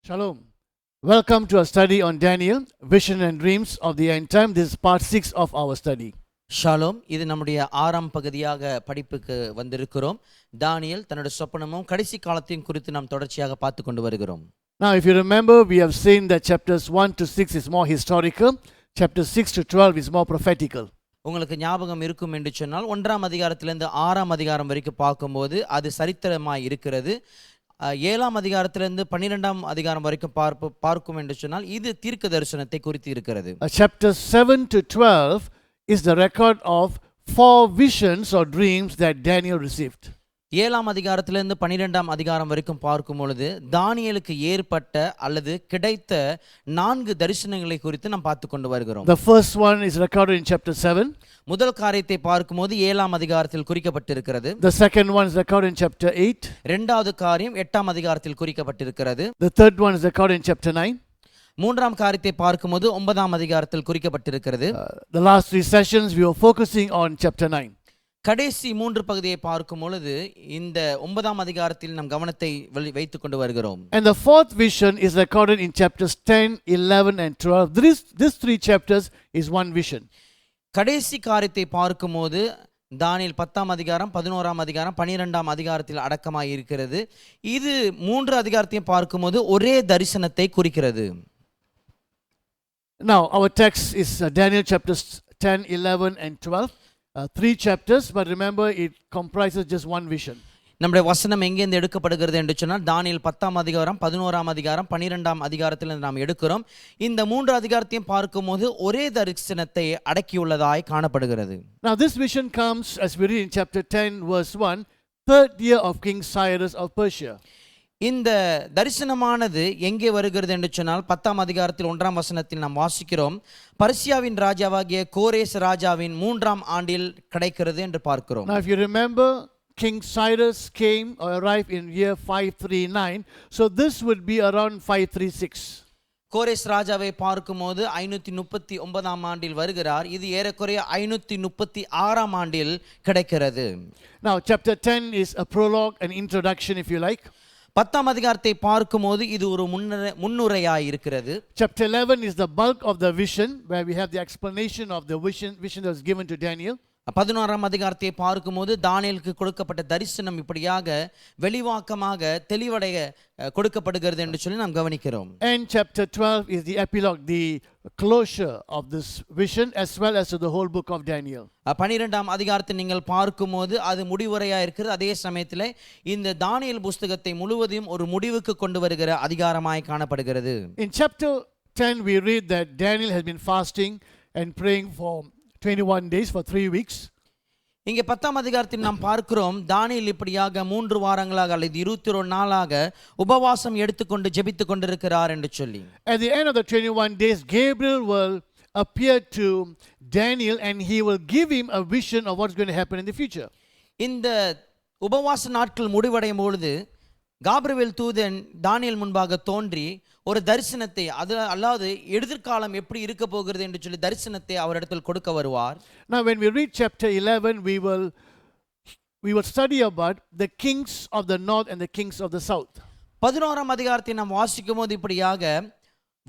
Shalom. Welcome to our study on Daniel, Vision and Dreams of the End Time. This is part 6 of our study. Shalom. இது நம்முடைய 6ஆம் பகுதியாக படிப்புக்கு வந்திருக்கிறோம். தானியேல் தன்னுடைய சொப்பனமும் கடைசி காலத்தையும் குறித்து நாம் தொடர்ச்சியாக பார்த்து கொண்டு வருகிறோம். Now, if you remember, we have seen that chapters 1 to 6 is more historical, chapter 6 to 12 is more prophetical. உங்களுக்கு ஞாபகம் இருக்கும் என்று சொன்னால் 1ஆம் அதிகாரத்திலிருந்து 6ஆம் அதிகாரம் வரைக்கும் பார்க்கும்போது அது சரித்திரமாய் இருக்கிறது. 7ஆம் அதிகாரத்திலிருந்து 12ஆம் அதிகாரம் வரைக்கும் பார்க்கும் என்று சொன்னால் இது தீர்க்க தரிசனத்தை குறித்து இருக்கிறது. Chapter 7 to 12 is the record of 4 visions or dreams that Daniel received. 7ஆம் அதிகாரத்திலிருந்து 12ஆம் அதிகாரம் வரைக்கும் பார்க்கும் பொழுது தானியேலுக்கு ஏற்பட்ட அல்லது கிடைத்த 4 தரிசனங்களை குறித்து நாம் பார்த்து கொண்டு வருகிறோம். The first one is recorded in chapter 7. முதல் காரியத்தை பார்க்கும்போது 7ஆம் அதிகாரத்தில் குறிக்கப்பட்டிருக்கிறது. The second one is recorded in chapter 8. இரண்டாவது காரியம் 8ஆம் அதிகாரத்தில் குறிக்கப்பட்டிருக்கிறது. The third one is recorded in chapter 9. மூன்றாம் காரியத்தை பார்க்கும்போது 9ஆம் அதிகாரத்தில் குறிக்கப்பட்டிருக்கிறது. The last 3 sessions we were focusing on chapter 9. கடைசி 3 பகுதியை பார்க்கும் பொழுது இந்த 9ஆம் அதிகாரத்தில் நம் கவனத்தை வைத்துக் கொண்டு வருகிறோம். And the fourth vision is recorded in chapters 10, 11 and 12. These 3 chapters is one vision. கடைசி காரியத்தை பார்க்கும்போது தானியேல் 10ஆம் அதிகாரம், 11ஆம் அதிகாரம், 12ஆம் அதிகாரத்தில் அடக்கமாய் இருக்கிறது. இது 3 அதிகாரத்தையும் பார்க்கும்போது ஒரே தரிசனத்தை குறிக்கிறது. Now our text is Daniel chapters 10, 11 and 12. 3 chapters, but remember it comprises just one vision. நம்முடைய வசனம் எங்கேருந்து எடுக்கப்படுகிறது என்று சொன்னால் தானியேல் 10ஆம் அதிகாரம், 11ஆம் அதிகாரம், 12ஆம் அதிகாரத்தில் நாம் எடுக்கிறோம். இந்த 3 அதிகாரத்தையும் பார்க்கும்போது ஒரே தரிசனத்தை அடக்கியுள்ளதாய் காணப்படுகிறது. Now this vision comes as we read in chapter 10 verse 1, third year of King Cyrus of Persia. இந்த தரிசனமானது எங்கே வருகிறது என்று சொன்னால் 10ஆம் அதிகாரத்தில் 1ஆம் வசனத்தில் நாம் வாசிக்கிறோம். பர்சியாவின் ராஜாவாகிய கோரேஸ் ராஜாவின் 3ஆம் ஆண்டில் கிடைக்கிறது என்று பார்க்கிறோம். Now if you remember, King Cyrus came or arrived in year 539, so this would be around 536. கோரேஸ் ராஜாவை பார்க்கும்போது 539ஆம் ஆண்டில் வருகிறார். இது ஏறக்குறைய 536ஆம் ஆண்டில் கிடைக்கிறது. Now chapter 10 is a prologue, an introduction if you like. 10ஆம் அதிகாரத்தை பார்க்கும்போது இது ஒரு முன்னுரையாய் இருக்கிறது. Chapter 11 is the bulk of the vision, where we have the explanation of the vision that was given to Daniel. 11ஆம் அதிகாரத்தை பார்க்கும்போது தானியேலுக்கு கொடுக்கப்பட்ட தரிசனம் இப்படியாக வெளிவாக்கமாக தெளிவடைய கொடுக்கப்படுகிறது என்று சொல்லி நாம் கவனிக்கிறோம். And chapter 12 is the epilogue, the closure of this vision as well as to the whole book of Daniel. 12ஆம் அதிகாரத்தை நீங்கள் பார்க்கும்போது அது முடிவுரையாக இருக்கிறது. அதே சமயத்தில் இந்த தானியேல் புஸ்தகத்தை முழுவதையும் ஒரு முடிவுக்கு கொண்டு வருகிற அதிகாரமாய் காணப்படுகிறது. In chapter 10 we read that Daniel has been fasting and praying for 21 days for 3 weeks. இங்கே 10ஆம் அதிகாரத்தில் நாம் பார்க்கிறோம் தானியேல் இப்படியாக 3 வாரங்களாக அல்லது 21 நாளாக உபவாசம் எடுத்துக்கொண்டு ஜெபித்துக் கொண்டிருக்கிறார் என்று சொல்லி. At the end of the 21 days, Gabriel will appear to Daniel and he will give him a vision of what's going to happen in the future. இந்த உபவாச நாட்கள் முடிவடையும் பொழுது காபிரியேல் தூதன் தானியேல் முன்பாக தோன்றி ஒரு தரிசனத்தை, அது அல்லாது எதிர்காலம் எப்படி இருக்க போகிறது என்று சொல்லி தரிசனத்தை அவரிடத்தில் கொடுக்க வருவார். Now when we read chapter 11, we will study about the kings of the north and the kings of the south. 11ஆம் அதிகாரத்தை நாம் வாசிக்கும் போது இப்படியாக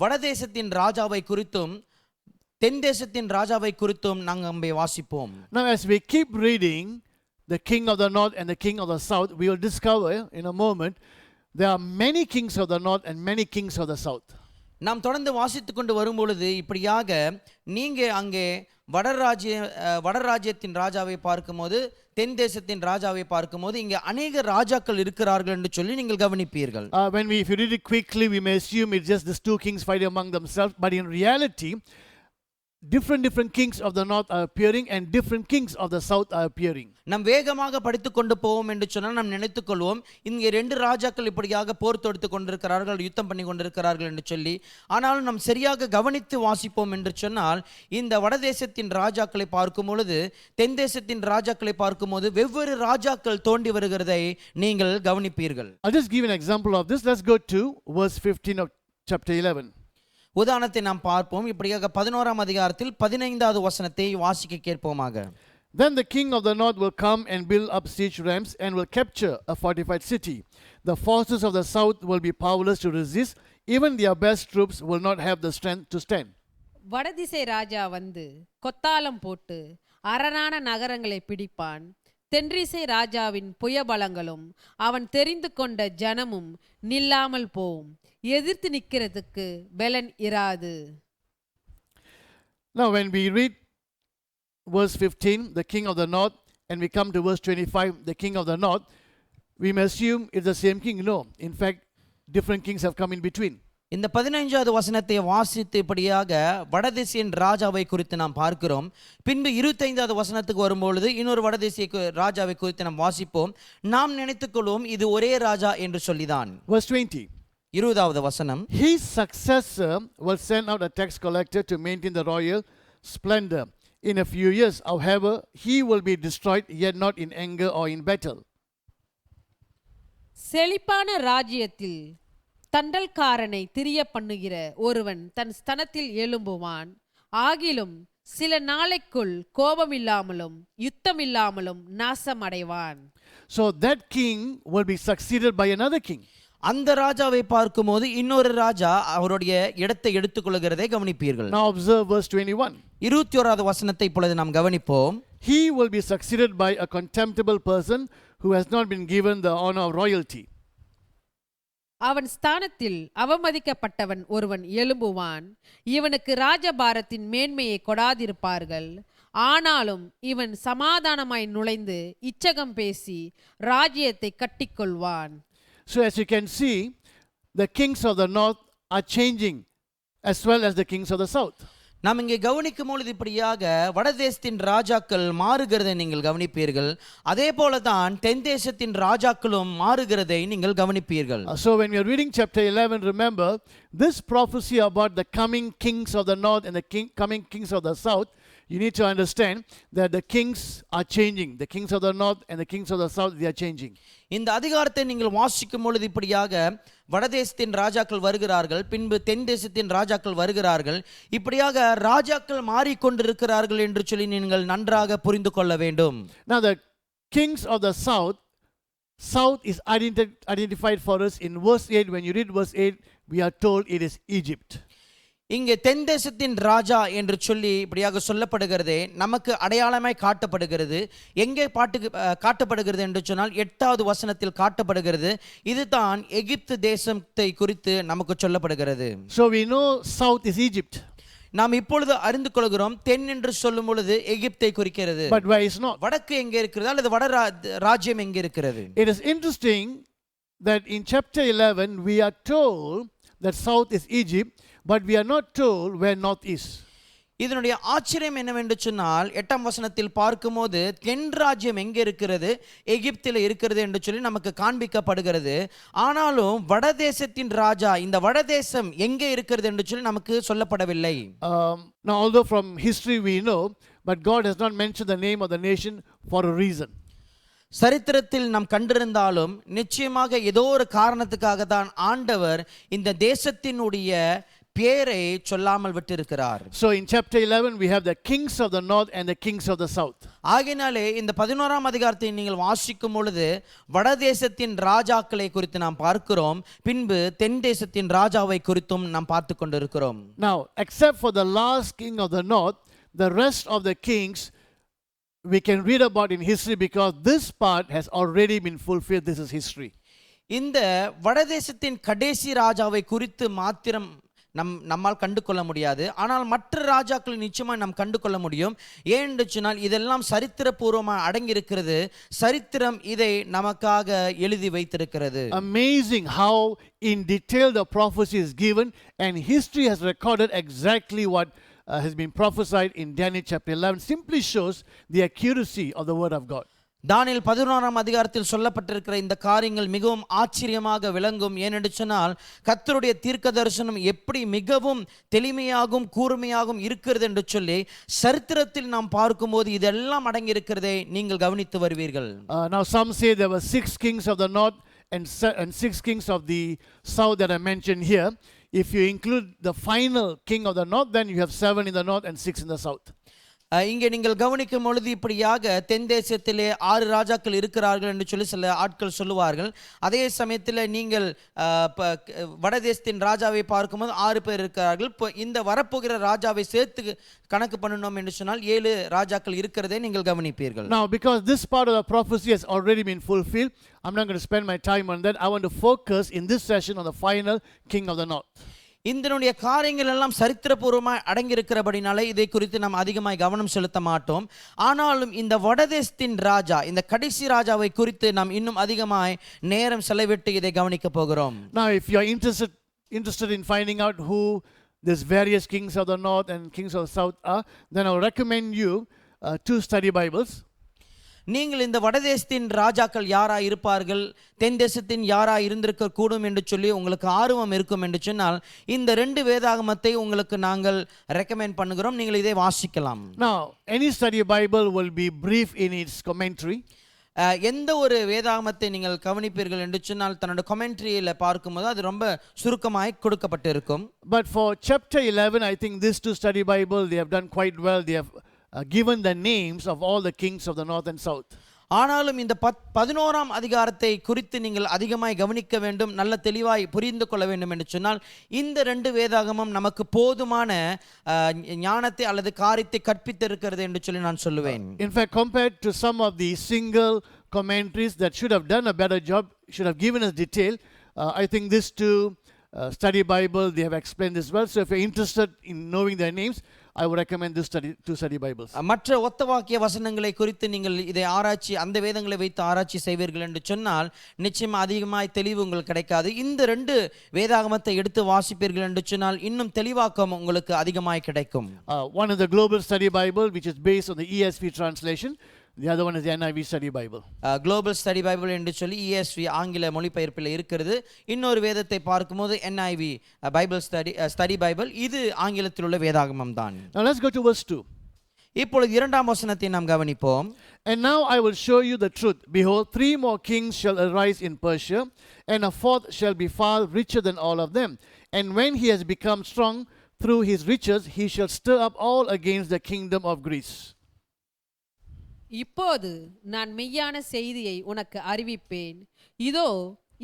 வடதேசத்தின் ராஜாவை குறித்தும் தென் தேசத்தின் ராஜாவை குறித்தும் நாங்கள் வாசிப்போம். Now as we keep reading the king of the north and the king of the south, we will discover in a moment there are many kings of the north and many kings of the south. நாம் தொடர்ந்து வாசித்துக் கொண்டு வரும் பொழுது இப்படியாக நீங்க அங்கே வடராஜ்யத்தின் ராஜாவை பார்க்கும்போது தென் தேசத்தின் ராஜாவை பார்க்கும்போது இங்கே அநேக ராஜாக்கள் இருக்கிறார்கள் என்று சொல்லி நீங்கள் கவனிப்பீர்கள். If you read it quickly, we may assume it's just these 2 kings fighting among themselves, but in reality different kings of the north are appearing and different kings of the south are appearing. நாம் வேகமாக படித்துக் கொண்டு போவோம் என்று சொன்னால் நாம் நினைத்துக் கொள்வோம் இங்கே 2 ராஜாக்கள் இப்படியாக போர் தொடுத்து கொண்டிருக்கிறார்கள், யுத்தம் பண்ணி கொண்டிருக்கிறார்கள் என்று சொல்லி. ஆனாலும் நாம் சரியாக கவனித்து வாசிப்போம் என்று சொன்னால் இந்த வடதேசத்தின் ராஜாக்களை பார்க்கும் பொழுது தென் தேசத்தின் ராஜாக்களை பார்க்கும்போது வெவ்வேறு ராஜாக்கள் தோண்டி வருகிறதை நீங்கள் கவனிப்பீர்கள். I'll just give an example of this. Let's go to verse 15 of chapter 11. உதாரணத்தை நாம் பார்ப்போம். இப்படியாக 11ஆம் அதிகாரத்தில் 15வது வசனத்தை வாசிக்க கேட்போமாக. Then the king of the north will come and build up siege ramps and will capture a fortified city. The forces of the south will be powerless to resist, even their best troops will not have the strength to stand. வடதிசை ராஜா வந்து கொத்தாலம் போட்டு அரணான நகரங்களை பிடிப்பான். தென்றிசை ராஜாவின் புயபலங்களும் அவன் தெரிந்து கொண்ட ஜனமும் நில்லாமல் போவும். எதிர்த்து நிற்கிறதுக்கு பலன் இராது. Now when we read verse 15, the king of the north, and we come to verse 25, the king of the north, we may assume it's the same king. No, in fact, different kings have come in between. இந்த 15வது வசனத்தை வாசித்து இப்படியாக வடதிசையின் ராஜாவை குறித்து நாம் பார்க்கிறோம். பின்பு 25வது வசனத்துக்கு வரும்பொழுது இன்னொரு வடதிசை ராஜாவை குறித்து நாம் வாசிப்போம். நாம் நினைத்துக்கொள்வோம் இது ஒரே ராஜா என்று சொல்லிதான். Verse 20. 20வது வசனம், His successor will send out a tax collector to maintain the royal splendor. In a few years, however, he will be destroyed, yet not in anger or in battle. செழிப்பான ராஜ்யத்தில் தண்டல்காரனை திரிய பண்ணுகிற ஒருவன் தன் ஸ்தனத்தில் எழும்புவான். ஆகிலும் சில நாளைக்குள் கோபமில்லாமலும் யுத்தமில்லாமலும் நாசமடைவான். So that king will be succeeded by another king. அந்த ராஜாவை பார்க்கும்போது இன்னொரு ராஜா அவருடைய இடத்தை எடுத்துக்கொள்கிறதை கவனிப்பீர்கள். Now observe verse 21. 21வது வசனத்தை இப்பொழுது நாம் கவனிப்போம். He will be succeeded by a contemptible person who has not been given the honor of royalty. அவன் ஸ்தானத்தில் அவமதிக்கப்பட்டவன் ஒருவன் எழும்புவான். இவனுக்கு ராஜபாரத்தின் மேன்மையை கொடாதிருப்பார்கள். ஆனாலும் இவன் சமாதானமாய் நுழைந்து இச்சகம் பேசி ராஜ்யத்தை கட்டிக்கொள்வான். So as you can see, the kings of the north are changing as well as the kings of the south. நாம் இங்கே கவனிக்கும் பொழுது இப்படியாக வடதேசத்தின் ராஜாக்கள் மாறுகிறதை நீங்கள் கவனிப்பீர்கள். அதே போலதான் தென் தேசத்தின் ராஜாக்களும் மாறுகிறதை நீங்கள் கவனிப்பீர்கள். So when you are reading chapter 11, remember this prophecy about the coming kings of the north and the coming kings of the south. You need to understand that the kings are changing. The kings of the north and the kings of the south, they are changing. இந்த அதிகாரத்தை நீங்கள் வாசிக்கும் பொழுது இப்படியாக வடதேசத்தின் ராஜாக்கள் வருகிறார்கள், பின்பு தென் தேசத்தின் ராஜாக்கள் வருகிறார்கள். இப்படியாக ராஜாக்கள் மாறிக்கொண்டிருக்கிறார்கள் என்று சொல்லி நீங்கள் நன்றாக புரிந்து கொள்ள வேண்டும். Now the kings of the south is identified for us in verse 8. When you read verse 8, we are told it is Egypt. இங்கே தென் தேசத்தின் ராஜா என்று சொல்லி இப்படியாக சொல்லப்படுகிறதே நமக்கு அடையாளமாய் காட்டப்படுகிறது. எங்கே காட்டப்படுகிறது என்று சொன்னால் 8வது வசனத்தில் காட்டப்படுகிறது. இதுதான் எகிப்து தேசத்தை குறித்து நமக்கு சொல்லப்படுகிறது. So we know south is Egypt. நாம் இப்பொழுது அறிந்து கொள்கிறோம் தென் என்று சொல்லும் பொழுது எகிப்தை குறிக்கிறது. But where is not? வடக்கு எங்கே இருக்கிறது அல்லது வட ராஜ்யம் எங்கே இருக்கிறது? It is interesting that in chapter 11 we are told that south is Egypt, but we are not told where north is. இதனுடைய ஆச்சரியம் என்னவென்று சொன்னால் 8ஆம் வசனத்தில் பார்க்கும்போது தென் ராஜ்யம் எங்கே இருக்கிறது, எகிப்தில் இருக்கிறது என்று சொல்லி நமக்கு காண்பிக்கப்படுகிறது. ஆனாலும் வடதேசத்தின் ராஜா இந்த வடதேசம் எங்கே இருக்கிறது என்று சொல்லி நமக்கு சொல்லப்படவில்லை. Now although from history we know, but God has not mentioned the name of the nation for a reason. சரித்திரத்தில் நாம் கண்டிருந்தாலும் நிச்சயமாக ஏதோ ஒரு காரணத்துக்காக தான் ஆண்டவர் இந்த தேசத்தினுடைய பேரை சொல்லாமல் விட்டிருக்கிறார். So in chapter 11 we have the kings of the north and the kings of the south. ஆகையினாலே இந்த 11ஆம் அதிகாரத்தை நீங்கள் வாசிக்கும் பொழுது வடதேசத்தின் ராஜாக்களை குறித்து நாம் பார்க்கிறோம், பின்பு தென் தேசத்தின் ராஜாவை குறித்தும் நாம் பார்த்து கொண்டிருக்கிறோம். Now except for the last king of the north, the rest of the kings we can read about in history because this part has already been fulfilled. This is history. இந்த வடதேசத்தின் கடைசி ராஜாவை குறித்து மாத்திரம் நம்மால் கண்டு கொள்ள முடியாது. ஆனால் மற்ற ராஜாக்கள் நிச்சயமாக நாம் கண்டு கொள்ள முடியும். ஏன்னு சொன்னால் இதெல்லாம் சரித்திரபூர்வமாக அடங்கி இருக்கிறது. சரித்திரம் இதை நமக்காக எழுதி வைத்திருக்கிறது. Amazing how in detail the prophecy is given and history has recorded exactly what has been prophesied in Daniel chapter 11. Simply shows the accuracy of the word of God. தானியேல் 11ஆம் அதிகாரத்தில் சொல்லப்பட்டிருக்கிற இந்த காரியங்கள் மிகவும் ஆச்சரியமாக விளங்கும். ஏனென்று சொன்னால் கர்த்தருடைய தீர்க்க தரிசனம் எப்படி மிகவும் தெளிமையாகவும் கூர்மையாகவும் இருக்கிறது என்று சொல்லி சரித்திரத்தில் நாம் பார்க்கும்போது இதெல்லாம் அடங்கி இருக்கிறதை நீங்கள் கவனித்து வருவீர்கள். Now some say there were 6 kings of the north and 6 kings of the south that I mentioned here. If you include the final king of the north, then you have 7 in the north and 6 in the south. இங்கே நீங்கள் கவனிக்கும் பொழுது இப்படியாக தென் தேசத்திலே 6 ராஜாக்கள் இருக்கிறார்கள் என்று சொல்லி சில ஆட்கள் சொல்லுவார்கள். அதே சமயத்தில் நீங்கள் வடதேசத்தின் ராஜாவை பார்க்கும்போது 6 பேர் இருக்கிறார்கள். இப்போ இந்த வரப்போகிற ராஜாவை சேர்த்து கணக்கு பண்ணணும் என்று சொன்னால் 7 ராஜாக்கள் இருக்கிறதை நீங்கள் கவனிப்பீர்கள். Now, because this part of the prophecy has already been fulfilled, I'm not going to spend my time on that. I want to focus in this session on the final king of the north. இதனுடைய காரியங்கள் எல்லாம் சரித்திரபூர்வமாக அடங்கியிருக்கிறபடினாலே இதை குறித்து நாம் அதிகமாக கவனம் செலுத்த மாட்டோம். ஆனாலும் இந்த வடதேசத்தின் ராஜா, இந்த கடைசி ராஜாவை குறித்து நாம் இன்னும் அதிகமாய் நேரம் செலவிட்டு இதை கவனிக்க போகிறோம். Now, if you are interested in finding out who these various kings of the north and kings of the south are, then I will recommend you 2 study Bibles. நீங்கள் இந்த வடதேசத்தின் ராஜாக்கள் யாரா இருப்பார்கள், தென் தேசத்தின் யாரா இருந்திருக்க கூடும் என்று சொல்லி உங்களுக்கு ஆர்வம் இருக்கும் என்று சொன்னால் இந்த 2 வேதாகமத்தை உங்களுக்கு நாங்கள் ரெக்கமெண்ட் பண்ணுகிறோம். நீங்கள் இதை வாசிக்கலாம். Now, any study Bible will be brief in its commentary. எந்த ஒரு வேதாகமத்தை நீங்கள் கவனிப்பீர்கள் என்று சொன்னால் தன்னோட கமெண்ட்ரியில் பார்க்கும்போது அது ரொம்ப சுருக்கமாய் கொடுக்கப்பட்டிருக்கும். But for chapter 11, I think these 2 study Bible, they have done quite well. They have given the names of all the kings of the north and south. ஆனாலும் இந்த 11ஆம் அதிகாரத்தை குறித்து நீங்கள் அதிகமாய் கவனிக்க வேண்டும், நல்ல தெளிவாய் புரிந்து கொள்ள வேண்டும் என்று சொன்னால் இந்த 2 வேதாகமம் நமக்கு போதுமான ஞானத்தை அல்லது காரியத்தை கற்பித்து இருக்கிறது என்று சொல்லி நான் சொல்லுவேன். In fact, compared to some of the single commentaries that should have done a better job, should have given us detail, I think these 2 study Bible, they have explained this well. So if you're interested in knowing their names, I would recommend this 2 study Bibles. மற்ற ஒத்த வாக்கிய வசனங்களை குறித்து நீங்கள் இதை ஆராய்ச்சி, அந்த வேதங்களை வைத்து ஆராய்ச்சி செய்வீர்கள் என்று சொன்னால் நிச்சயம் அதிகமாய் தெளிவு உங்களுக்கு கிடைக்காது. இந்த 2 வேதாகமத்தை எடுத்து வாசிப்பீர்கள் என்று சொன்னால் இன்னும் தெளிவாக்கம் உங்களுக்கு அதிகமாய் கிடைக்கும். One is the Global Study Bible, which is based on the ESV translation. The other one is the NIV Study Bible. Global Study Bible என்று சொல்லி ESV ஆங்கில மொழிபெயர்ப்பில் இருக்கிறது. இன்னொரு வேதத்தை பார்க்கும்போது NIV Bible Study Bible, இது ஆங்கிலத்தில் உள்ள வேதாகமம் தான். Now let's go to verse 2. இப்பொழுது 2ஆம் வசனத்தை நாம் கவனிப்போம். And now I will show you the truth. Behold, 3 more kings shall arise in Persia, and a 4th shall be far richer than all of them. And when he has become strong through his riches, he shall stir up all against the kingdom of Greece. இப்போது நான் மெய்யான செய்தியை உனக்கு அறிவிப்பேன். இதோ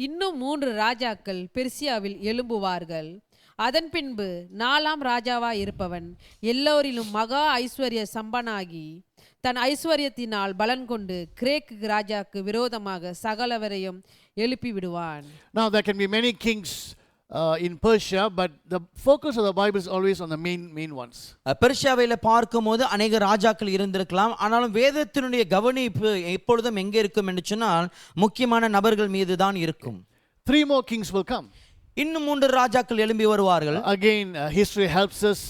இன்னும் 3 ராஜாக்கள் பெர்சியாவில் எழும்புவார்கள். அதன் பின்பு 4ஆம் ராஜாவாய் இருப்பவன் எல்லோரிலும் மகா ஐஸ்வர்ய சம்பனாகி தன் ஐஸ்வர்யத்தினால் பலன் கொண்டு கிரேக்கு ராஜாக்கு விரோதமாக சகலவரையும் எழுப்பி விடுவான். Now there can be many kings in Persia, but the focus of the Bible is always on the main ones. பெர்சியாவில பார்க்கும்போது अनेक ராஜாக்கள் இருந்திருக்கலாம், ஆனாலும் வேதத்தினுடைய கவனிப்பு எப்பொழுதும் எங்கே இருக்கும் என்று சொன்னால் முக்கியமான நபர்கள் மீது தான் இருக்கும். 3 more kings will come. இன்னும் 3 ராஜாக்கள் எழும்பி வருவார்கள். Again, history helps us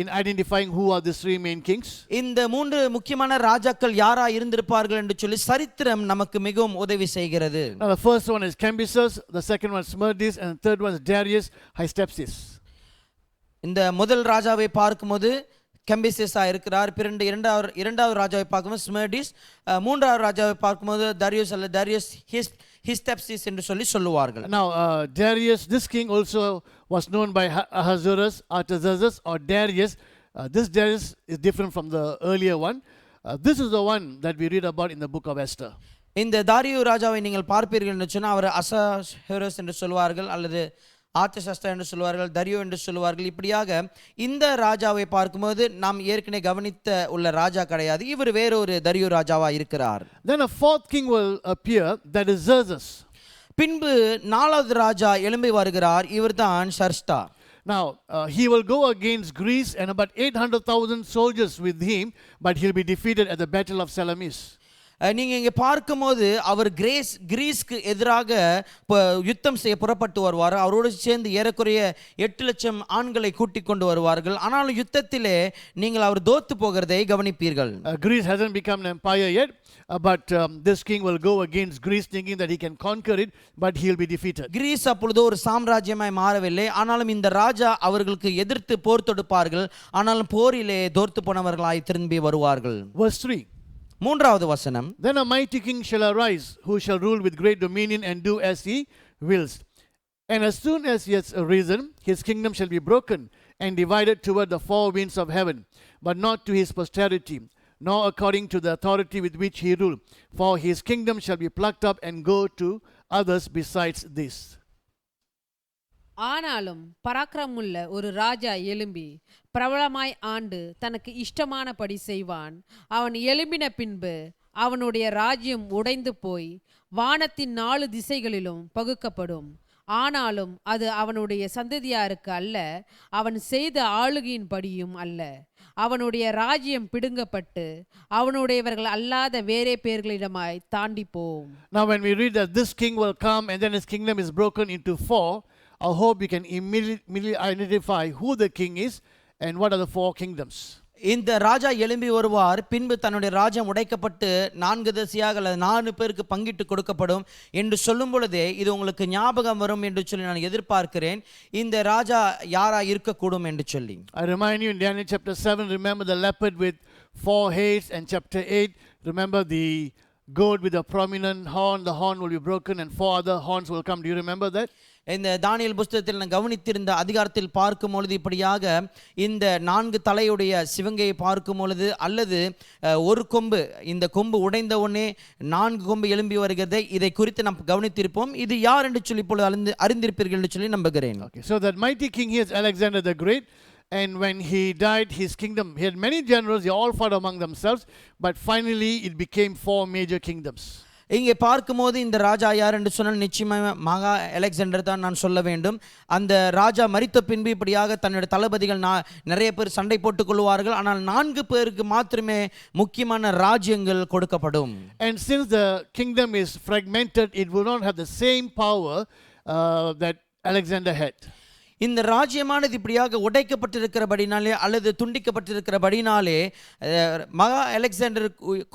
in identifying who are these 3 main kings. இந்த 3 முக்கியமான ராஜாக்கள் யாரா இருந்திருப்பார்கள் என்று சொல்லி சரித்திரம் நமக்கு மிகவும் உதவி செய்கிறது. Now the first one is Cambyses, the second one is Smerdis, and the third one is Darius Hystaspes. இந்த முதல் ராஜாவை பார்க்கும்போது கம்பிசேஸா இருக்கிறார். இரண்டாவது ராஜாவை பார்க்கும்போது ஸ்மெர்டிஸ், மூன்றாவது ராஜாவை பார்க்கும்போது தரியுஸ் அல்லது தரியுஸ் ஹிஸ்டப்சிஸ் என்று சொல்லுவார்கள். Now Darius, this king also was known by Ahasuerus, Artaxerxes, or Darius. This Darius is different from the earlier one. This is the one that we read about in the book of Esther. இந்த தாரியு ராஜாவை நீங்கள் பார்ப்பீர்கள் என்று சொன்னால் அவர் அசாஹெரஸ் என்று சொல்வார்கள், அல்லது ஆர்த்தசஷ்டா என்று சொல்வார்கள், தரியோ என்று சொல்வார்கள். இப்படியாக இந்த ராஜாவை பார்க்கும்போது நாம் ஏற்கனவே கவனித்த உள்ள ராஜா கிடையாது, இவர் வேறொரு தரியோ ராஜாவா இருக்கிறார். Then a 4th king will appear, that is Xerxes. பின்பு 4வது ராஜா எழும்பி வருகிறார், இவர்தான் சர்ஸ்டா. Now he will go against Greece and about 800,000 soldiers with him, but he'll be defeated at the battle of Salamis. நீங்க இங்க பார்க்கும்போது அவர் கிரீஸ்க்கு எதிராக யுத்தம் செய்ய புறப்பட்டு வருவார். அவரோடு சேர்ந்து ஏறக்குறைய 8 லட்சம் ஆண்களை கூட்டிக் கொண்டு வருவார்கள். ஆனால் யுத்தத்திலே நீங்கள் அவர் தோத்து போகிறதை கவனிப்பீர்கள். Greece hasn't become an empire yet, but this king will go against Greece thinking that he can conquer it, but he'll be defeated. Greece அப்பொழுது ஒரு சாம்ராஜ்யமாய் மாறவில்லை, ஆனாலும் இந்த ராஜா அவர்களுக்கு எதிர்த்து போர் தொடுப்பார்கள், ஆனாலும் போரிலே தோற்று போனவர்களாய் திரும்பி வருவார்கள். Verse 3. மூன்றாவது வசனம். Then a mighty king shall arise, who shall rule with great dominion and do as he wills. And as soon as he has arisen, his kingdom shall be broken and divided toward the 4 winds of heaven. but not to his posterity, nor according to the authority with which he ruled. For his kingdom shall be plucked up and go to others besides this. ஆனாலும் பராக்கிரமுள்ள ஒரு ராஜா எழும்பி பிரபலமாய் ஆண்டு தனக்கு இஷ்டமானபடி செய்வான். அவன் எழும்பின பின்பு அவனுடைய ராஜ்யம் உடைந்து போய் வானத்தின் 4 திசைகளிலும் பகுக்கப்படும். ஆனாலும் அது அவனுடைய சந்ததியாருக்கு அல்ல, அவன் செய்த ஆளுகையின்படியும் அல்ல. அவனுடைய ராஜ்யம் பிடுங்கப்பட்டு அவனுடையவர்கள் அல்லாத வேறே பேர்களிடமாய் தாண்டி போம். Now when we read that this king will come and then his kingdom is broken into 4, I hope you can immediately identify who the king is and what are the 4 kingdoms. இந்த ராஜா எழும்பி வருவார், பின்பு தன்னுடைய ராஜ்யம் உடைக்கப்பட்டு 4 திசையாக அல்லது 4 பேருக்கு பங்கிட்டு கொடுக்கப்படும் என்று சொல்லும் பொழுதே இது உங்களுக்கு ஞாபகம் வரும் என்று சொல்லி நான் எதிர்பார்க்கிறேன். இந்த ராஜா யாரா இருக்கக்கூடும் என்று சொல்லி. I remind you in Daniel chapter 7, remember the leopard with 4 heads, and chapter 8, remember the goat with a prominent horn. The horn will be broken and 4 other horns will come. Do you remember that? இந்த தானியேல் புத்தகத்தில் நான் கவனித்திருந்த அதிகாரத்தில் பார்க்கும் பொழுது இப்படியாக இந்த 4 தலையுடைய சிவங்கையை பார்க்கும் பொழுது அல்லது ஒரு கொம்பு, இந்த கொம்பு உடைந்த உடனே 4 கொம்பு எழும்பி வருகிறதை இதை குறித்து நாம் கவனித்திருப்போம். இது யார் என்று சொல்லி இப்பொழுது அறிந்திருப்பீர்கள் என்று சொல்லி நம்புகிறேன். Okay, so that mighty king here is Alexander the Great, and when he died, his kingdom, he had many generals, they all fought among themselves, but finally it became 4 major kingdoms. இங்கே பார்க்கும்போது இந்த ராஜா யார் என்று சொன்னால் நிச்சயமாக மகா Alexander தான் நான் சொல்ல வேண்டும். அந்த ராஜா மரித்த பின்பு இப்படியாக தன்னுடைய தளபதிகள் நிறைய பேர் சண்டை போட்டுக் கொள்வார்கள், ஆனால் 4 பேருக்கு மாத்திரமே முக்கியமான ராஜ்யங்கள் கொடுக்கப்படும். And since the kingdom is fragmented, it will not have the same power that Alexander had. இந்த ராஜ்யமானது இப்படியாக உடைக்கப்பட்டிருக்கிறபடினாலே அல்லது துண்டிக்கப்பட்டிருக்கிறபடினாலே மகா அலெக்சாண்டர்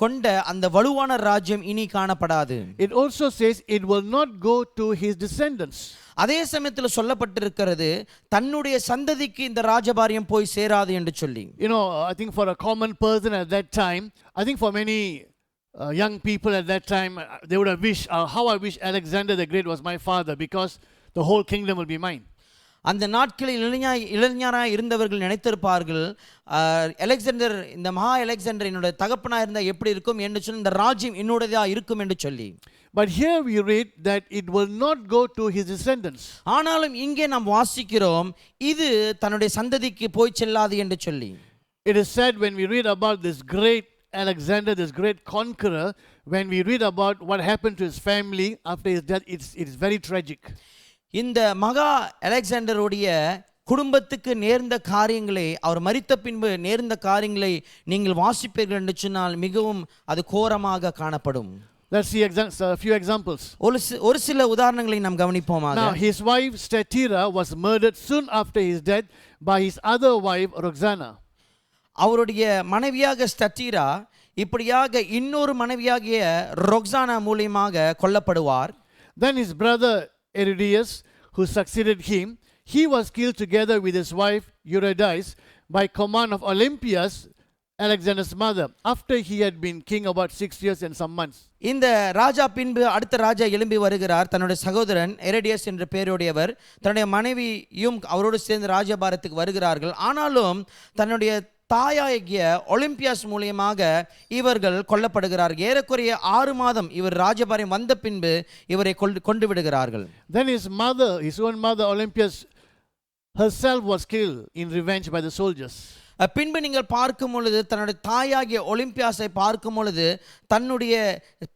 கொண்ட அந்த வலுவான ராஜ்யம் இனி காணப்படாது. It also says it will not go to his descendants. அதே சமயத்தில் சொல்லப்பட்டிருக்கிறது தன்னுடைய சந்ததிக்கு இந்த ராஜபாரியம் போய் சேராது என்று சொல்லி. You know, I think for a common person at that time, I think for many young people at that time, they would have wished, how I wish Alexander the Great was my father, because the whole kingdom will be mine. அந்த நாட்களில் இளைஞராக இருந்தவர்கள் நினைத்திருப்பார்கள், Alexander, இந்த மகா Alexander என்னுடைய தகப்பனாக இருந்தால் எப்படி இருக்கும் என்று சொல்லி இந்த ராஜ்யம் என்னுடையதாக இருக்கும் என்று சொல்லி. But here we read that it will not go to his descendants. ஆனாலும் இங்கே நாம் வாசிக்கிறோம் இது தன்னுடைய சந்ததிக்கு போய் செல்லாது என்று சொல்லி. It is said when we read about this great Alexander, this great conqueror, when we read about what happened to his family after his death, it's very tragic. இந்த மகா அலெக்சாண்டருடைய குடும்பத்துக்கு நேர்ந்த காரியங்களை, அவர் மரித்த பின்பு நேர்ந்த காரியங்களை நீங்கள் வாசிப்பீர்கள் என்று சொன்னால் மிகவும் அது கோரமாக காணப்படும். Let's see a few examples. ஒரு சில உதாரணங்களை நாம் கவனிப்போமாக. Now his wife Statira was murdered soon after his death by his other wife Roxana. அவருடைய மனைவியாக ஸ்டட்டீரா இப்படியாக இன்னொரு மனைவியாகிய ரொக்ஸானா மூலமாக கொல்லப்படுவார். Then his brother Aridaeus, who succeeded him, he was killed together with his wife Eurydice by command of Olympias, Alexander's mother, after he had been king about 6 years and some months. இந்த ராஜா பின்பு அடுத்த ராஜா எழும்பி வருகிறார். தன்னுடைய சகோதரன் எரடியஸ் என்ற பெயருடையவர் தன்னுடைய மனைவியும் அவரோடு சேர்ந்து ராஜபாரத்துக்கு வருகிறார்கள். ஆனாலும் தன்னுடைய தாயாகிய ஒலிம்பியாஸ் மூலியமாக இவர்கள் கொல்லப்படுகிறார்கள். ஏறக்குறைய 6 மாதம் இவர் ராஜபாரியம் வந்த பின்பு இவரை கொண்டு விடுகிறார்கள். Then his own mother Olympias herself was killed in revenge by the soldiers. பின்பு நீங்கள் பார்க்கும் பொழுது தன்னுடைய தாயாகிய ஒலிம்பியாஸை பார்க்கும் பொழுது தன்னுடைய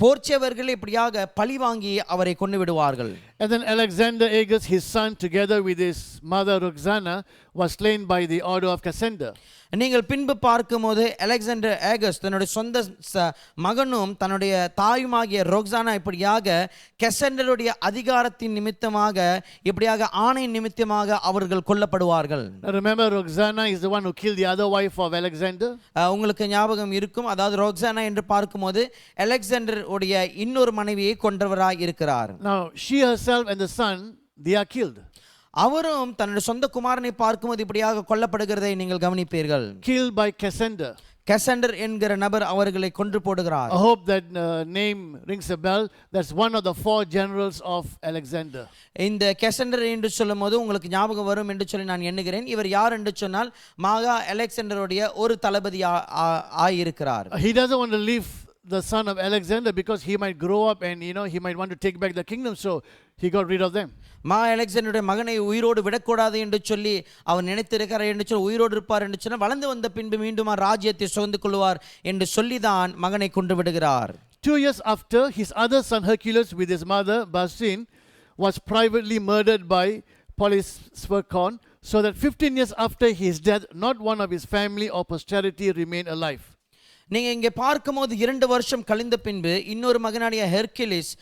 போர்ச்சவர்கள் இப்படியாக பழி வாங்கி அவரை கொண்டு விடுவார்கள். And then Alexander Agus, his son, together with his mother Roxana, was slain by the order of Cassander. நீங்கள் பின்பு பார்க்கும்போது அலெக்சாண்டர் ஏகஸ் தன்னுடைய சொந்த மகனும் தன்னுடைய தாயுமாகிய ரொக்ஸானா இப்படியாக கெசண்டருடைய அதிகாரத்தின் நிமித்தமாக இப்படியாக ஆணை நிமித்தமாக அவர்கள் கொல்லப்படுவார்கள். Remember, Roxana is the one who killed the other wife of Alexander. உங்களுக்கு ஞாபகம் இருக்கும், அதாவது ரொக்ஸானா என்று பார்க்கும்போது அலெக்சாண்டர் உடைய இன்னொரு மனைவியை கொன்றவராய் இருக்கிறார். Now she herself and the son, they are killed. அவரும் தன்னுடைய சொந்த குமாரனை பார்க்கும்போது இப்படியாக கொல்லப்படுகிறதை நீங்கள் கவனிப்பீர்கள். Killed by Cassander. கெசண்டர் என்கிற நபர் அவர்களை கொன்று போடுகிறார். I hope that name rings a bell. That's one of the 4 generals of Alexander. இந்த கெசண்டர் என்று சொல்லும்போது உங்களுக்கு ஞாபகம் வரும் என்று சொல்லி நான் எண்ணுகிறேன். இவர் யார் என்று சொன்னால் மகா அலெக்சாண்டருடைய ஒரு தளபதி ஆயிருக்கிறார். He doesn't want to leave the son of Alexander because he might grow up and he might want to take back the kingdom, so he got rid of them. அலெக்சாண்டருடைய மகனை உயிரோடு விடக்கூடாது என்று சொல்லி அவர் நினைத்திருக்கிறார் என்று சொல்லி உயிரோடு இருப்பார் என்று சொன்னால் வளர்ந்து வந்த பின்பு மீண்டும் ராஜ்யத்தை சுகந்து கொள்வார் என்று சொல்லிதான் மகனை கொண்டு விடுகிறார். 2 years after, his other son Hercules with his mother Basin was privately murdered by Polysperchon, so that 15 years after his death, not one of his family or posterity remained alive. நீங்க இங்கே பார்க்கும்போது 2 வருஷம் கழிந்த பின்பு இன்னொரு மகனாகிய ஹெர்குலிஸ்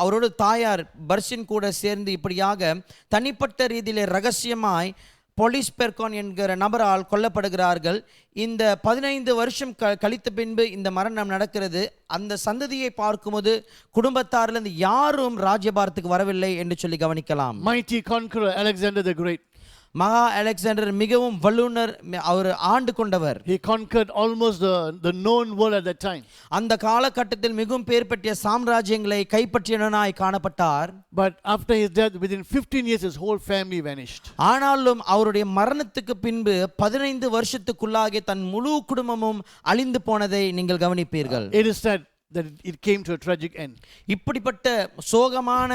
அவரோட தாயார் பர்சின் கூட சேர்ந்து இப்படியாக தனிப்பட்ட ரீதியிலே ரகசியமாய் பொலிஸ்பெர்கான் என்கிற நபரால் கொல்லப்படுகிறார்கள். இந்த 15 வருஷம் கழித்த பின்பு இந்த மரணம் நடக்கிறது. அந்த சந்ததியை பார்க்கும்போது குடும்பத்தாரிலிருந்து யாரும் ராஜ்யபாரத்துக்கு வரவில்லை என்று சொல்லி கவனிக்கலாம். Mighty conqueror Alexander the Great. மகா அலெக்சாண்டர் மிகவும் வல்லுனர், அவர் ஆண்டு கொண்டவர். He conquered almost the known world at that time. அந்த காலகட்டத்தில் மிகவும் பேர் பெற்ற சாம்ராஜ்யங்களை கைப்பற்றியவனாய் காணப்பட்டார். But after his death, within 15 years, his whole family vanished. ஆனாலும் அவருடைய மரணத்துக்கு பின்பு 15 வருஷத்துக்குள்ளாக தன் முழு குடும்பமும் அழிந்து போனதை நீங்கள் கவனிப்பீர்கள். It is said that it came to a tragic end. இப்படிப்பட்ட சோகமான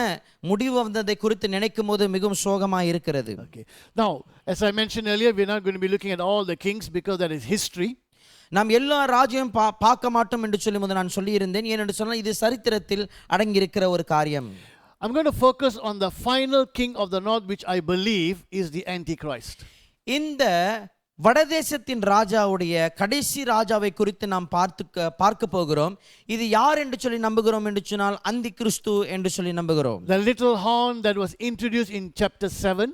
முடிவு வந்ததை குறித்து நினைக்கும் போது மிகவும் சோகமாக இருக்கிறது. Okay. Now, as I mentioned earlier, we're not going to be looking at all the kings because that is history. நாம் எல்லா ராஜ்யம் பார்க்க மாட்டோம் என்று சொல்லும்போது நான் சொல்லியிருந்தேன். ஏனென்று சொன்னால் இது சரித்திரத்தில் அடங்கியிருக்கிற ஒரு காரியம். I'm going to focus on the final king of the north, which I believe is the Antichrist. இந்த வடதேசத்தின் ராஜாவுடைய கடைசி ராஜாவை குறித்து நாம் பார்க்க போகிறோம். இது யார் என்று சொல்லி நம்புகிறோம் என்று சொன்னால் அந்தி கிறிஸ்து என்று சொல்லி நம்புகிறோம். The little horn that was introduced in chapter 7.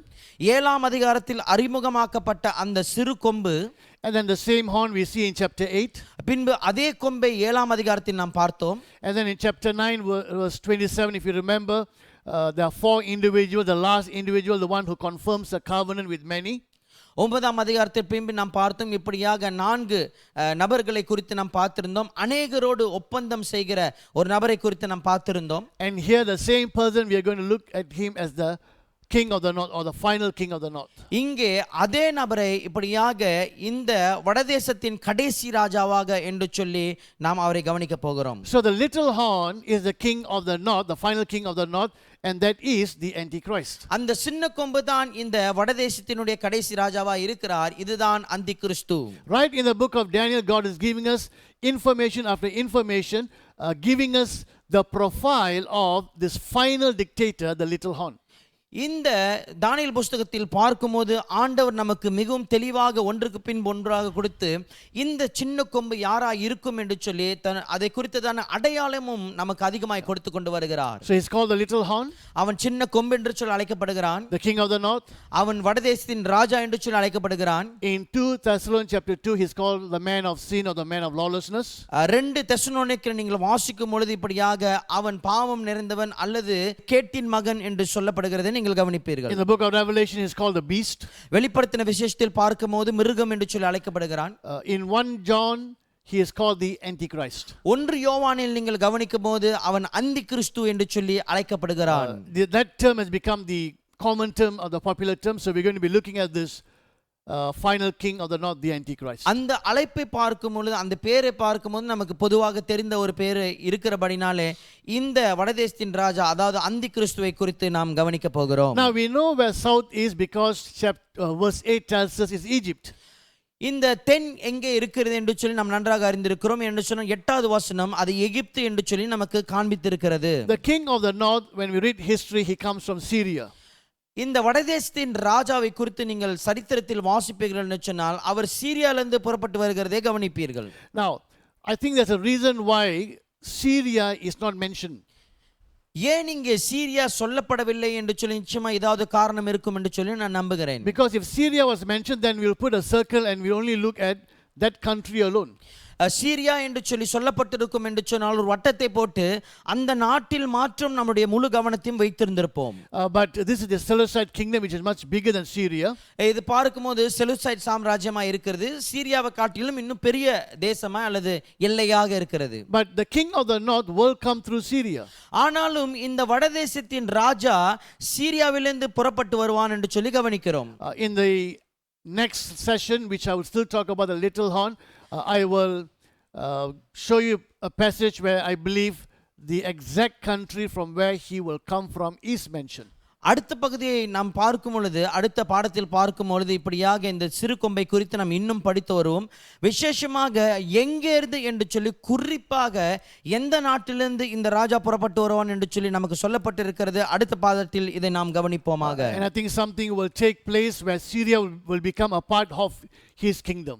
7ஆம் அதிகாரத்தில் அறிமுகமாக்கப்பட்ட அந்த சிறு கொம்பு, and then the same horn we see in chapter 8. பின்பு அதே கொம்பை 7ஆம் அதிகாரத்தில் நாம் பார்த்தோம். And then in chapter 9 verse 27, if you remember, there are 4 individuals. The last individual, the one who confirms the covenant with many. 9ஆம் அதிகாரத்தில் பின்பு நாம் பார்த்தோம். இப்படியாக 4 நபர்களை குறித்து நாம் பார்த்திருந்தோம். அநேகரோடு ஒப்பந்தம் செய்கிற ஒரு நபரை குறித்து நாம் பார்த்திருந்தோம். And here the same person, we are going to look at him as the king of the north, or the final king of the north. இங்கே அதே நபரை இப்படியாக இந்த வடதேசத்தின் கடைசி ராஜாவாக என்று சொல்லி நாம் அவரை கவனிக்க போகிறோம். So the little horn is the king of the north, the final king of the north, and that is the Antichrist. அந்த சின்ன கொம்பு தான் இந்த வடதேசத்தினுடைய கடைசி ராஜாவா இருக்கிறார். இதுதான் அந்தி கிறிஸ்து. Right in the book of Daniel, God is giving us information after information, giving us the profile of this final dictator, the little horn. இந்த தானியேல் புஸ்தகத்தில் பார்க்கும்போது ஆண்டவர் நமக்கு மிகவும் தெளிவாக ஒன்றுக்கு பின் ஒன்றாக கொடுத்து இந்த சின்ன கொம்பு யாரா இருக்கும் என்று சொல்லி அதை குறித்ததான அடையாளமும் நமக்கு அதிகமாய் கொடுத்து கொண்டு வருகிறார். So he's called the little horn. அவன் சின்ன கொம்பு என்று சொல்லி அழைக்கப்படுகிறான். The king of the north. அவன் வடதேசத்தின் ராஜா என்று சொல்லி அழைக்கப்படுகிறான். In 2 Thessalonians chapter 2, he's called the man of sin or the man of lawlessness. 2 தெசலோனிக்கேயர் நீங்கள் வாசிக்கும் பொழுது இப்படியாக அவன் பாவம் நிறைந்தவன் அல்லது கேட்டின் மகன் என்று சொல்லப்படுகிறது நீங்கள் கவனிப்பீர்கள். In the book of Revelation, he is called the beast. வெளிப்படுத்தின விசேஷத்தில் பார்க்கும்போது மிருகம் என்று சொல்லி அழைக்கப்படுகிறான். In 1 John, he is called the Antichrist. 1 யோவானில் நீங்கள் கவனிக்கும்போது அவன் அந்தி கிறிஸ்து என்று சொல்லி அழைக்கப்படுகிறான். That term has become the common term or the popular term, so we're going to be looking at this final king of the north, the Antichrist. அந்த அழைப்பை பார்க்கும்போது அந்த பேரை பார்க்கும்போது நமக்கு பொதுவாக தெரிந்த ஒரு பேர் இருக்கிறபடினாலே இந்த வடதேசத்தின் ராஜா அதாவது அந்தி கிறிஸ்துவை குறித்து நாம் கவனிக்க போகிறோம். Now we know where south is because verse 8 tells us is Egypt. இந்த தென் எங்கே இருக்கிறது என்று சொல்லி நாம் நன்றாக அறிந்திருக்கிறோம். என்று சொன்ன 8வது வசனம் அது எகிப்து என்று சொல்லி நமக்கு காண்பித்திருக்கிறது. The king of the north, when we read history, he comes from Syria. இந்த வடதேசத்தின் ராஜாவை குறித்து நீங்கள் சரித்திரத்தில் வாசிப்பீர்கள் என்று சொன்னால் அவர் சீரியாவிலிருந்து புறப்பட்டு வருகிறதை கவனிப்பீர்கள். Now I think there's a reason why Syria is not mentioned. ஏன் இங்கே சீரியா சொல்லப்படவில்லை என்று சொல்லி நிச்சயமா ஏதாவது காரணம் இருக்கும் என்று சொல்லி நான் நம்புகிறேன். Because if Syria was mentioned, then we'll put a circle and we only look at that country alone. Syria என்று சொல்லி சொல்லப்பட்டிருக்கும் என்று சொன்னால் ஒரு வட்டத்தை போட்டு அந்த நாட்டில் மாற்றம் நம்முடைய முழு கவனத்தையும் வைத்திருந்திருப்போம். But this is the Seleucid kingdom, which is much bigger than Syria. இது பார்க்கும்போது செலூசைட் சாம்ராஜ்யமா இருக்கிறது, சீரியாவை காட்டிலும் இன்னும் பெரிய தேசமா அல்லது எல்லையாக இருக்கிறது. But the king of the north will come through Syria. ஆனாலும் இந்த வடதேசத்தின் ராஜா சீரியாவிலிருந்து புறப்பட்டு வருவான் என்று சொல்லி கவனிக்கிறோம். In the next session, which I will still talk about a little on, I will show you a passage where I believe the exact country from where he will come from is mentioned. அடுத்த பகுதியை நாம் பார்க்கும் பொழுது, அடுத்த பாடத்தில் பார்க்கும் பொழுது இப்படியாக இந்த சிறு கொம்பை குறித்து நாம் இன்னும் படித்து வருவோம். விசேஷமாக எங்கேருந்து என்று சொல்லி குறிப்பாக எந்த நாட்டிலிருந்து இந்த ராஜா புறப்பட்டு வருவான் என்று சொல்லி நமக்கு சொல்லப்பட்டிருக்கிறது. அடுத்த பாடத்தில் இதை நாம் கவனிப்போமாக. And I think something will take place where Syria will become a part of his kingdom.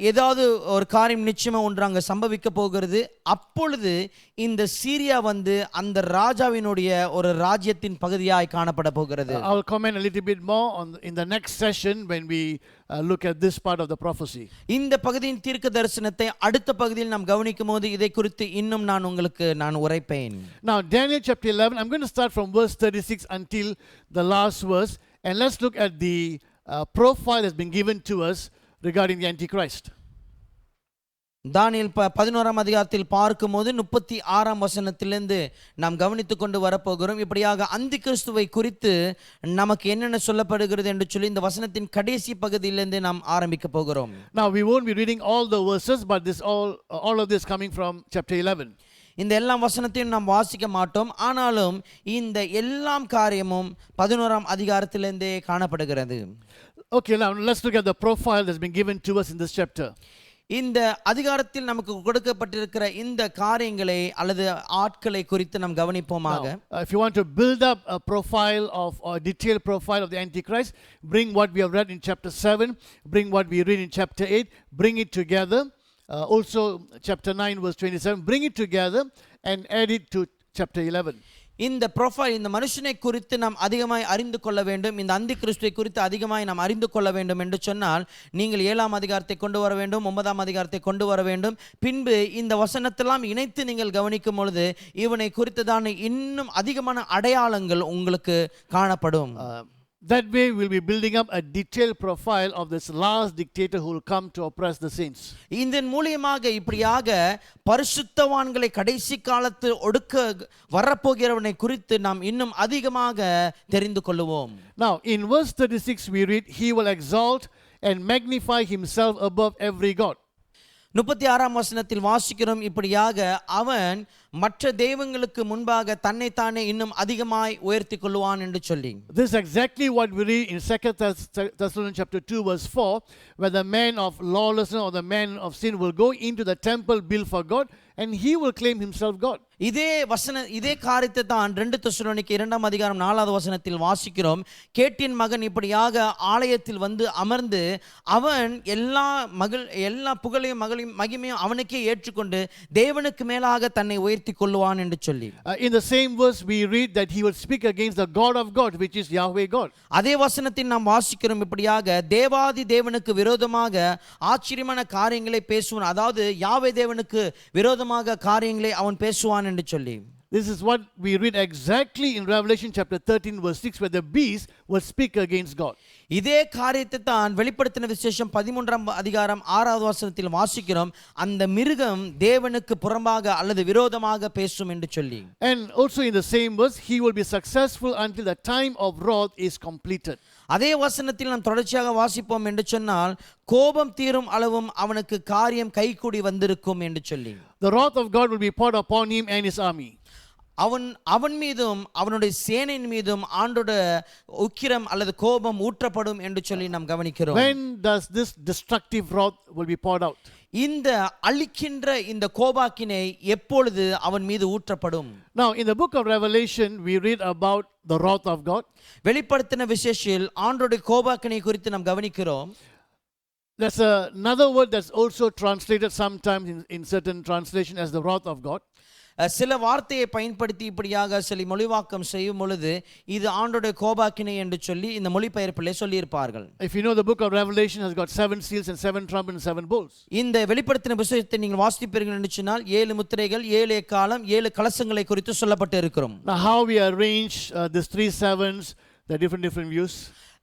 ஏதாவது ஒரு காரியம் நிச்சயமா ஒன்று அங்கே சம்பவிக்க போகிறது. அப்பொழுது இந்த சீரியா அந்த ராஜாவினுடைய ஒரு ராஜ்யத்தின் பகுதியாய் காணப்பட போகிறது. I will comment a little bit more in the next session when we look at this part of the prophecy. இந்த பகுதியின் தீர்க்க தரிசனத்தை அடுத்த பகுதியில் நாம் கவனிக்கும் போது இதை குறித்து இன்னும் நான் உரைப்பேன். Now Daniel chapter 11, I'm going to start from verse 36 until the last verse, and let's look at the profile that's been given to us regarding the Antichrist. தானியேல் 11ஆம் அதிகாரத்தில் பார்க்கும்போது 36ஆம் வசனத்திலிருந்து நாம் கவனித்துக் கொண்டு வரப்போகிறோம். இப்படியாக அந்தி கிறிஸ்துவை குறித்து நமக்கு என்னென்ன சொல்லப்படுகிறது என்று சொல்லி இந்த வசனத்தின் கடைசி பகுதியிலிருந்து நாம் ஆரம்பிக்க போகிறோம். Now we won't be reading all the verses, but this all of this coming from chapter 11. இந்த எல்லா வசனத்தையும் நாம் வாசிக்க மாட்டோம், ஆனாலும் இந்த எல்லாம் காரியமும் 11ஆம் அதிகாரத்திலிருந்தே காணப்படுகிறது. Okay, now let's look at the profile that's been given to us in this chapter. இந்த அதிகாரத்தில் நமக்கு கொடுக்கப்பட்டிருக்கிற இந்த காரியங்களை அல்லது ஆட்களை குறித்து நாம் கவனிப்போமாக. If you want to build up a profile of or detailed profile of the Antichrist, bring what we have read in chapter 7, bring what we read in chapter 8, bring it together. Also chapter 9 verse 27, bring it together and add it to chapter 11. இந்த profile, இந்த மனுஷனை குறித்து நாம் அதிகமாய் அறிந்து கொள்ள வேண்டும், இந்த அந்தி கிறிஸ்துவை குறித்து அதிகமாய் நாம் அறிந்து கொள்ள வேண்டும் என்று சொன்னால் நீங்கள் 7ஆம் அதிகாரத்தை கொண்டு வர வேண்டும், 9ஆம் அதிகாரத்தை கொண்டு வர வேண்டும். பின்பு இந்த வசனத்தெல்லாம் இணைத்து நீங்கள் கவனிக்கும் பொழுது இவனை குறித்ததான இன்னும் அதிகமான அடையாளங்கள் உங்களுக்கு காணப்படும். That way we'll be building up a detailed profile of this last dictator who will come to oppress the saints. இதன் மூலமாக இப்படியாக பரிசுத்தவான்களை கடைசி காலத்தில் ஒடுக்க வரப்போகிறவனை குறித்து நாம் இன்னும் அதிகமாக தெரிந்து கொள்வோம். Now in verse 36 we read, he will exalt and magnify himself above every god. 36ஆம் வசனத்தில் வாசிக்கிறோம், இப்படியாக அவன் மற்ற தெய்வங்களுக்கு முன்பாக தன்னைத்தானே இன்னும் அதிகமாய் உயர்த்தி கொள்வான் என்று சொல்லி. This is exactly what we read in 2 Thessalonians chapter 2 verse 4, where the man of lawlessness or the man of sin will go into the temple built for God and he will claim himself God. இதே காரியத்தை தான் 2 தெசலோனிக்கேயர் 2ஆம் அதிகாரம் 4வது வசனத்தில் வாசிக்கிறோம். கேட்டின் மகன் இப்படியாக ஆலயத்தில் அமர்ந்து அவன் எல்லா புகழையும் மகிமையும் அவனுக்கே ஏற்றுக்கொண்டு தேவனுக்கு மேலாக தன்னை உயர்த்தி கொள்வான் என்று சொல்லி. In the same verse we read that he will speak against the God of God, which is Yahweh God. அதே வசனத்தில் நாம் வாசிக்கிறோம், இப்படியாக தேவாதி தேவனுக்கு விரோதமாக ஆச்சரியமான காரியங்களை பேசுவான், அதாவது யாவே தேவனுக்கு விரோதமாக காரியங்களை அவன் பேசுவான் என்று சொல்லி. This is what we read exactly in Revelation chapter 13 verse 6, where the beast will speak against God. இதே காரியத்தை தான் வெளிப்படுத்தின விசேஷம் 13ஆம் அதிகாரம் 6வது வசனத்தில் வாசிக்கிறோம், அந்த மிருகம் தேவனுக்கு புறம்பாக அல்லது விரோதமாக பேசும் என்று சொல்லி. And also in the same verse, he will be successful until the time of wrath is completed. அதே வசனத்தில் நாம் தொடர்ச்சியாக வாசிப்போம் என்று சொன்னால் கோபம் தீரும் அளவும் அவனுக்கு காரியம் கைகூடி வந்திருக்கும் என்று சொல்லி. The wrath of God will be poured upon him and his army. அவன் மீதும் அவனுடைய சேனையின் மீதும் ஆண்டோட உக்கிரம் அல்லது கோபம் ஊற்றப்படும் என்று சொல்லி நாம் கவனிக்கிறோம். When does this destructive wrath will be poured out? இந்த அழிக்கின்ற இந்த கோபாக்கினை எப்பொழுது அவன் மீது ஊற்றப்படும்? Now in the book of Revelation we read about the wrath of God. வெளிப்படுத்தின விசேஷத்தில் ஆண்டோட கோபாக்கினை குறித்து நாம் கவனிக்கிறோம். There's another word that's also translated sometimes in certain translation as the wrath of God. சில வார்த்தையை பயன்படுத்தி இப்படியாக சில மொழிவாக்கம் செய்யும் பொழுது இது ஆண்டோடைய கோபாக்கினை என்று சொல்லி இந்த மொழிபெயர்ப்பிலே சொல்லியிருப்பார்கள். If you know, the book of Revelation has got 7 seals and 7 trumpets and 7 bowls. இந்த வெளிப்படுத்தின புத்தகத்தை நீங்கள் வாசிப்பீர்கள் என்று சொன்னால் 7 முத்திரைகள், 7 எக்காளம், 7 கலசங்களை குறித்து சொல்லப்பட்டு இருக்கிறோம். Now, how we arrange these 3 sevens, the different views.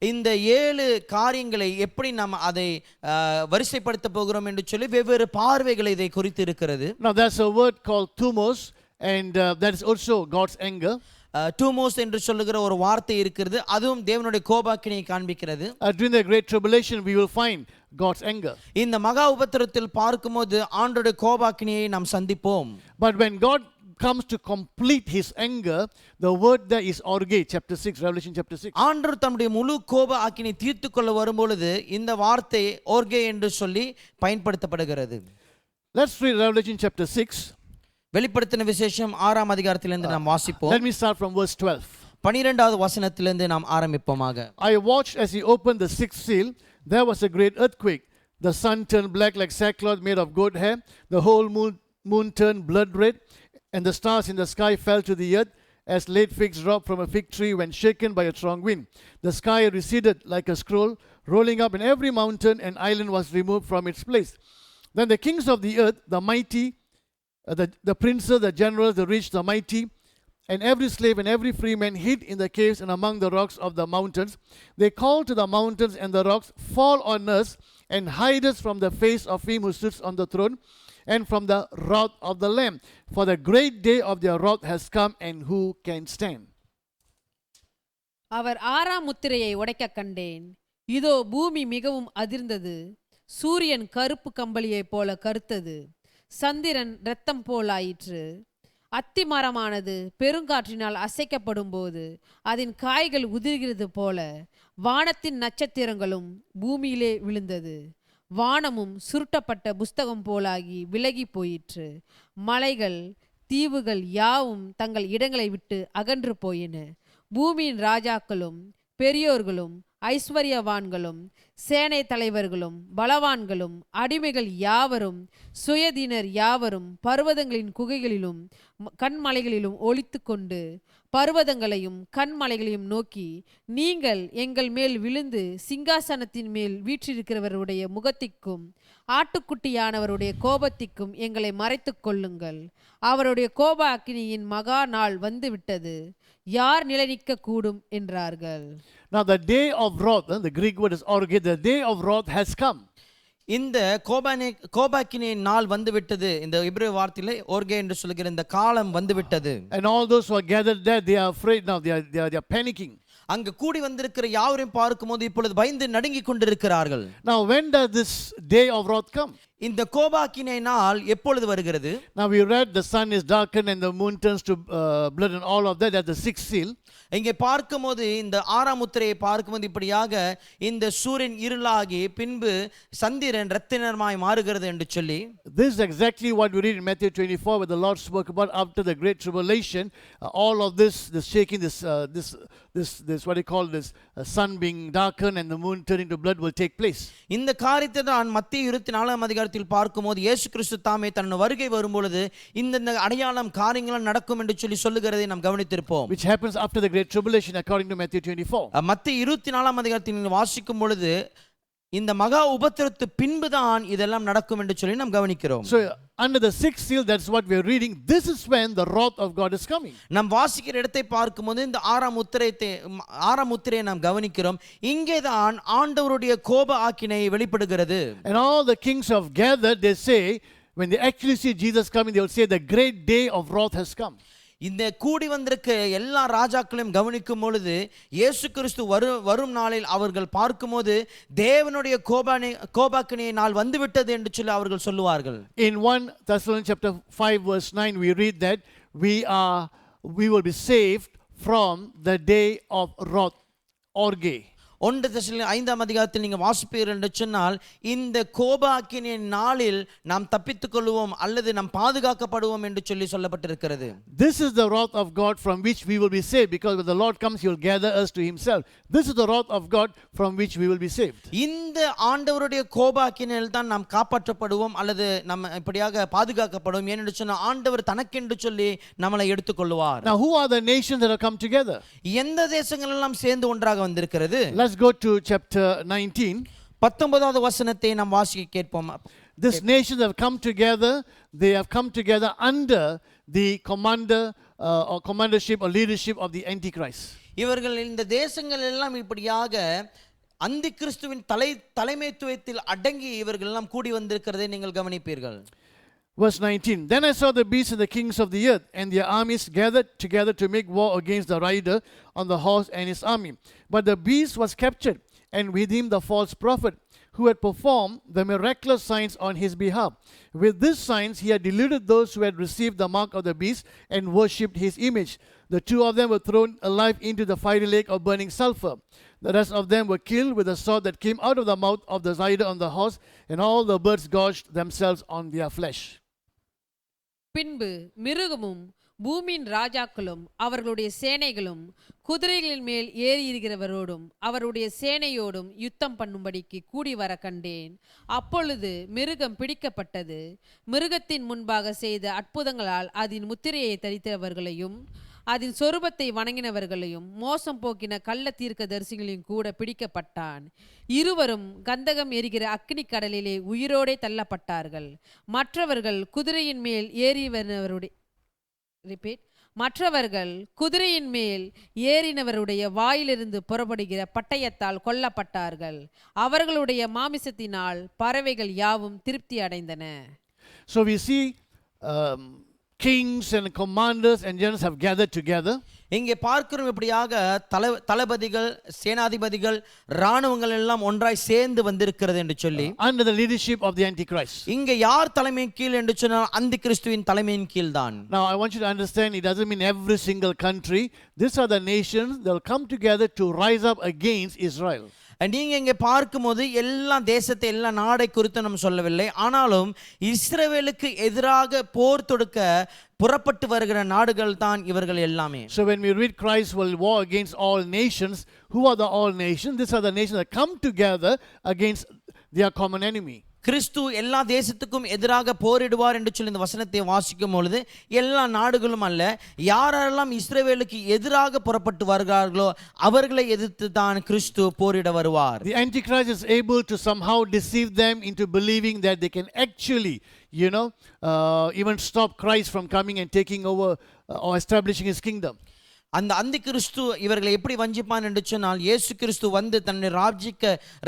இந்த 7 காரியங்களை எப்படி நாம் அதை வரிசைப்படுத்த போகிறோம் என்று சொல்லி வெவ்வேறு பார்வைகள் இதை குறித்து இருக்கிறது. Now, there's a word called thumos, and that is also God's anger. டூமோஸ் என்று சொல்லுகிற ஒரு வார்த்தை இருக்கிறது, அதுவும் தேவனுடைய கோபாக்கினை காண்பிக்கிறது. During the great tribulation we will find God's anger. இந்த மகா உபத்திரத்தில் பார்க்கும்போது ஆண்டவருடைய கோபாக்கினையை நாம் சந்திப்போம். But when God comes to complete his anger, the word there is orge, chapter 6, Revelation chapter 6. ஆண்டவர் தம்முடைய முழு கோப ஆக்கினை தீர்த்து கொள்ள வரும்பொழுது இந்த வார்த்தை ஓர்கே என்று சொல்லி பயன்படுத்தப்படுகிறது. Let's read Revelation chapter 6. வெளிப்படுத்தின விசேஷம் 6ஆம் அதிகாரத்திலிருந்து நாம் வாசிப்போம். Let me start from verse 12. 12வது வசனத்திலிருந்து நாம் ஆரம்பிப்போமாக. I watched as he opened the 6th seal. There was a great earthquake. The sun turned black like sackcloth made of goat hair. The whole moon turned blood red, and the stars in the sky fell to the earth as late figs drop from a fig tree when shaken by a strong wind. The sky receded like a scroll, rolling up, and every mountain and island was removed from its place. Then the kings of the earth, the mighty, the princes, the generals, the rich, the mighty, and every slave and every free man hid in the caves and among the rocks of the mountains. They called to the mountains and the rocks, fall on us and hide us from the face of him who sits on the throne and from the wrath of the Lamb. For the great day of their wrath has come, and who can stand? அவர் 6ஆம் முத்திரையை உடைக்க கண்டேன். இதோ பூமி மிகவும் அதிர்ந்தது. சூரியன் கருப்பு கம்பளியைப் போல கருத்தது. சந்திரன் இரத்தம் போலாயிற்று. அத்திமரமானது பெருங்காற்றினால் அசைக்கப்படும் போது அதன் காய்கள் உதிர்கிறது போல வானத்தின் நட்சத்திரங்களும் பூமியிலே விழுந்தது. வானமும் சுருட்டப்பட்ட புஸ்தகம் போலாகி விலகி போயிற்று. மலைகள் தீவுகள் யாவும் தங்கள் இடங்களை விட்டு அகன்று போயின. பூமியின் ராஜாக்களும் பெரியோர்களும் ஐஸ்வர்யவான்களும் சேனை தலைவர்களும் பலவான்களும் அடிமைகள் யாவரும் சுயதீனர் யாவரும் பர்வதங்களின் குகைகளிலும் கண்மலைகளிலும் ஒளித்து கொண்டு பர்வதங்களையும் கண்மலைகளையும் நோக்கி, நீங்கள் எங்கள் மேல் விழுந்து சிங்காசனத்தின் மேல் வீற்றிருக்கிறவருடைய முகத்திற்கும் ஆட்டுக்குட்டியானவருடைய கோபத்திற்கும் எங்களை மறைத்து கொள்ளுங்கள். அவருடைய கோப அக்கினியின் மகா நாள் வந்து விட்டது. யார் நிலைநிற்க கூடும் என்றார்கள். Now the day of wrath, the Greek word is orge, the day of wrath has come. இந்த கோபாக்கினியின் நாள் வந்து விட்டது. இந்த இப்ரேய வார்த்தையிலே ஓர்கே என்று சொல்லுகிற இந்த காலம் வந்து விட்டது. And all those who are gathered there, they are afraid now, they are panicking. அங்கு கூடி வந்திருக்கிற யாவரையும் பார்க்கும்போது இப்பொழுது பயந்து நடுங்கிக் கொண்டிருக்கிறார்கள். Now when does this day of wrath come? இந்த கோபாக்கினை நாள் எப்பொழுது வருகிறது? Now we read the sun is darkened and the moon turns to blood and all of that. That's the 6th seal. இங்கே பார்க்கும்போது இந்த 6ஆம் முத்திரையை பார்க்கும்போது இப்படியாக இந்த சூரியன் இருளாகி பின்பு சந்திரன் இரத்தினமாய் மாறுகிறது என்று சொல்லி, this is exactly what we read in Matthew 24, where the Lord spoke about after the great tribulation, all of this shaking, this what he called this sun being darkened and the moon turning to blood will take place. இந்த காரியத்தை தான் மத்தேயு 24ஆம் அதிகாரத்தில் பார்க்கும்போது இயேசு கிறிஸ்து தாமே தன் வருகை வரும்பொழுது இந்த அடையாளம் காரியங்கள் நடக்கும் என்று சொல்லி சொல்லுகிறதை நாம் கவனித்திருப்போம். Which happens after the great tribulation according to Matthew 24. மத்தேயு 24ஆம் அதிகாரத்தில் நீங்கள் வாசிக்கும் பொழுது இந்த மகா உபத்திரத்து பின்புதான் இதெல்லாம் நடக்கும் என்று சொல்லி நாம் கவனிக்கிறோம். So under the 6th seal, that's what we are reading. This is when the wrath of God is coming. நாம் வாசிக்கிற இடத்தை பார்க்கும்போது இந்த 6ஆம் முத்திரையை நாம் கவனிக்கிறோம். இங்கேதான் ஆண்டவருடைய கோப ஆக்கினை வெளிப்படுகிறது. And all the kings have gathered, they say, when they actually see Jesus coming, they will say the great day of wrath has come. இந்த கூடி வந்திருக்க எல்லா ராஜாக்களையும் கவனிக்கும் பொழுது இயேசு கிறிஸ்து வரும் நாளில் அவர்கள் பார்க்கும்போது தேவனுடைய கோபாக்கினிய நாள் வந்துவிட்டது என்று சொல்லி அவர்கள் சொல்லுவார்கள். In 1 Thessalonians chapter 5 verse 9 we read that we will be saved from the day of wrath, orge. 1 தெசலோனிக்கேயர் 5ஆம் அதிகாரத்தில் நீங்க வாசிப்பீர்கள் என்று சொன்னால் இந்த கோபாக்கினின் நாளில் நாம் தப்பித்துக் கொள்வோம் அல்லது நாம் பாதுகாக்கப்படுவோம் என்று சொல்லி சொல்லப்பட்டிருக்கிறது. This is the wrath of God from which we will be saved, because when the Lord comes, he will gather us to himself. This is the wrath of God from which we will be saved. இந்த ஆண்டவருடைய கோபாக்கினில் தான் நாம் காப்பாற்றப்படுவோம் அல்லது நம்ம இப்படியாக பாதுகாக்கப்படுவோம். ஏனென்று சொன்னால் ஆண்டவர் தனக்கென்று சொல்லி நம்மளை எடுத்துக்கொள்வார். Now, who are the nations that have come together? எந்த தேசங்கள் எல்லாம் சேர்ந்து ஒன்றாக வந்திருக்கிறது? Let's go to chapter 19. 19வது வசனத்தை நாம் வாசிக்க கேட்போம். These nations have come together. They have come together under the or commandership or leadership of the Antichrist. இவர்கள் இந்த தேசங்கள் எல்லாம் இப்படியாக அந்தி கிறிஸ்துவின் தலைமைத்துவத்தில் அடங்கி இவர்கள் எல்லாம் கூடி வந்திருக்கிறதை நீங்கள் கவனிப்பீர்கள். Verse 19. Then I saw the beasts and the kings of the earth and their armies gathered together to make war against the rider on the horse and his army. But the beast was captured, and with him the false prophet, who had performed the miraculous signs on his behalf. With these signs he had deluded those who had received the mark of the beast and worshipped his image. The two of them were thrown alive into the fiery lake of burning sulfur. The rest of them were killed with the sword that came out of the mouth of the rider on the horse, and all the birds gorged themselves on their flesh. பின்பு மிருகமும் பூமியின் ராஜாக்களும் அவர்களுடைய சேனைகளும் குதிரைகளின் மேல் ஏறியிருக்கிறவரோடும் அவருடைய சேனையோடும் யுத்தம் பண்ணும்படிக்கு கூடி வர கண்டேன். அப்பொழுது மிருகம் பிடிக்கப்பட்டது. மிருகத்தின் முன்பாக செய்த அற்புதங்களால் அதன் முத்திரையை தரித்தவர்களையும் அதன் சொரூபத்தை வணங்கினவர்களையும் மோசம் போக்கின கள்ள தீர்க்கதரிசிகளையும் கூட பிடிக்கப்பட்டான். இருவரும் கந்தகம் எரிகிற அக்கினி கடலிலே உயிரோடே தள்ளப்பட்டார்கள். மற்றவர்கள் குதிரையின் மேல் ஏறினவருடைய வாயிலிருந்து புறப்படுகிற பட்டயத்தால் கொல்லப்பட்டார்கள். அவர்களுடைய மாமிசத்தினால் பறவைகள் யாவும் திருப்தி அடைந்தன. So we see kings and commanders and generals have gathered together. இங்கே பார்க்கிறோம் இப்படியாக தளபதிகள், சேனாதிபதிகள், இராணுவங்கள் எல்லாம் ஒன்றாய் சேர்ந்து வந்திருக்கிறது என்று சொல்லி under the leadership of the Antichrist. இங்கே யார் தலைமையின் கீழ் என்று சொன்னால் அந்தி கிறிஸ்துவின் தலைமையின் கீழ் தான். Now I want you to understand, it doesn't mean every single country. These are the nations that will come together to rise up against Israel. நீங்க இங்கே பார்க்கும்போது எல்லா தேசத்தை எல்லா நாடை குறித்து நம்ம சொல்லவில்லை. ஆனாலும் இஸ்ரவேலுக்கு எதிராக போர் தொடுக்க புறப்பட்டு வருகிற நாடுகள் தான் இவர்கள் எல்லாமே. So when we read Christ will war against all nations, who are the all nations? These are the nations that come together against their common enemy. கிறிஸ்து எல்லா தேசத்துக்கும் எதிராக போரிடுவார் என்று சொல்லி இந்த வசனத்தை வாசிக்கும் பொழுது எல்லா நாடுகளும் அல்ல, யாரெல்லாம் இஸ்ரவேலுக்கு எதிராக புறப்பட்டு வருகிறார்களோ அவர்களை எதிர்த்து தான் கிறிஸ்து போரிட வருவார். The Antichrist is able to somehow deceive them into believing that they can actually, even stop Christ from coming and taking over or establishing his kingdom. அந்த அந்தி கிறிஸ்து இவர்களை எப்படி வஞ்சிப்பான் என்று சொன்னால், இயேசு கிறிஸ்து வந்து தன்னுடைய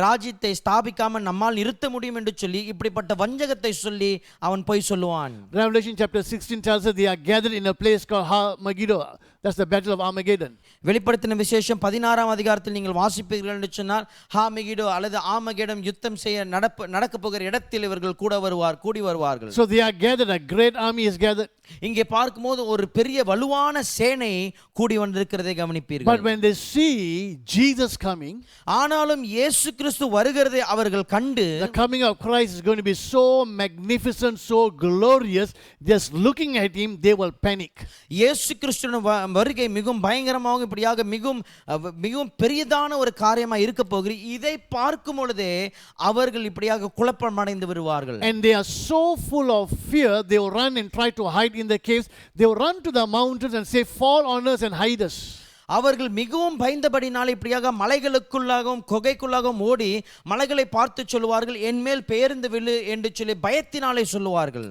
ராஜ்யத்தை ஸ்தாபிக்காமல் நம்மால் நிறுத்த முடியும் என்று சொல்லி இப்படிப்பட்ட வஞ்சகத்தை சொல்லி அவன் போய் சொல்லுவான். Revelation chapter 16 tells us they are gathered in a place called Armageddon. That's the battle of Armageddon. வெளிப்படுத்தின விசேஷம் 16ஆம் அதிகாரத்தில் நீங்கள் வாசிப்பீர்கள் என்று சொன்னால் ஹாமெகிடோ அல்லது ஆமகெடம் யுத்தம் செய்ய நடக்க போகிற இடத்தில் இவர்கள் கூடி வருவார்கள். So they are gathered, a great army is gathered. இங்கே பார்க்கும்போது ஒரு பெரிய வலுவான சேனை கூடி வந்திருக்கிறதை கவனிப்பீர்கள். But when they see Jesus coming, ஆனாலும் இயேசு கிறிஸ்து வருகிறதை அவர்கள் கண்டு, the coming of Christ is going to be so magnificent, so glorious, just looking at him they will panic. இயேசு கிறிஸ்துவின் வருகை மிகவும் பயங்கரமாக இப்படியாக மிகவும் பெரியதான ஒரு காரியமாக இருக்க போகிறது. இதை பார்க்கும் பொழுதே அவர்கள் இப்படியாக குழப்பம் அடைந்து வருவார்கள். And they are so full of fear, they will run and try to hide in the caves. They will run to the mountains and say, fall on us and hide us. அவர்கள் மிகவும் பயந்தபடினால் இப்படியாக மலைகளுக்குள்ளாகவும் குகைக்குள்ளாகவும் ஓடி மலைகளை பார்த்து சொல்லுவார்கள், என் மேல் பெயர்ந்து விழு என்று சொல்லி பயத்தினாலே சொல்லுவார்கள்.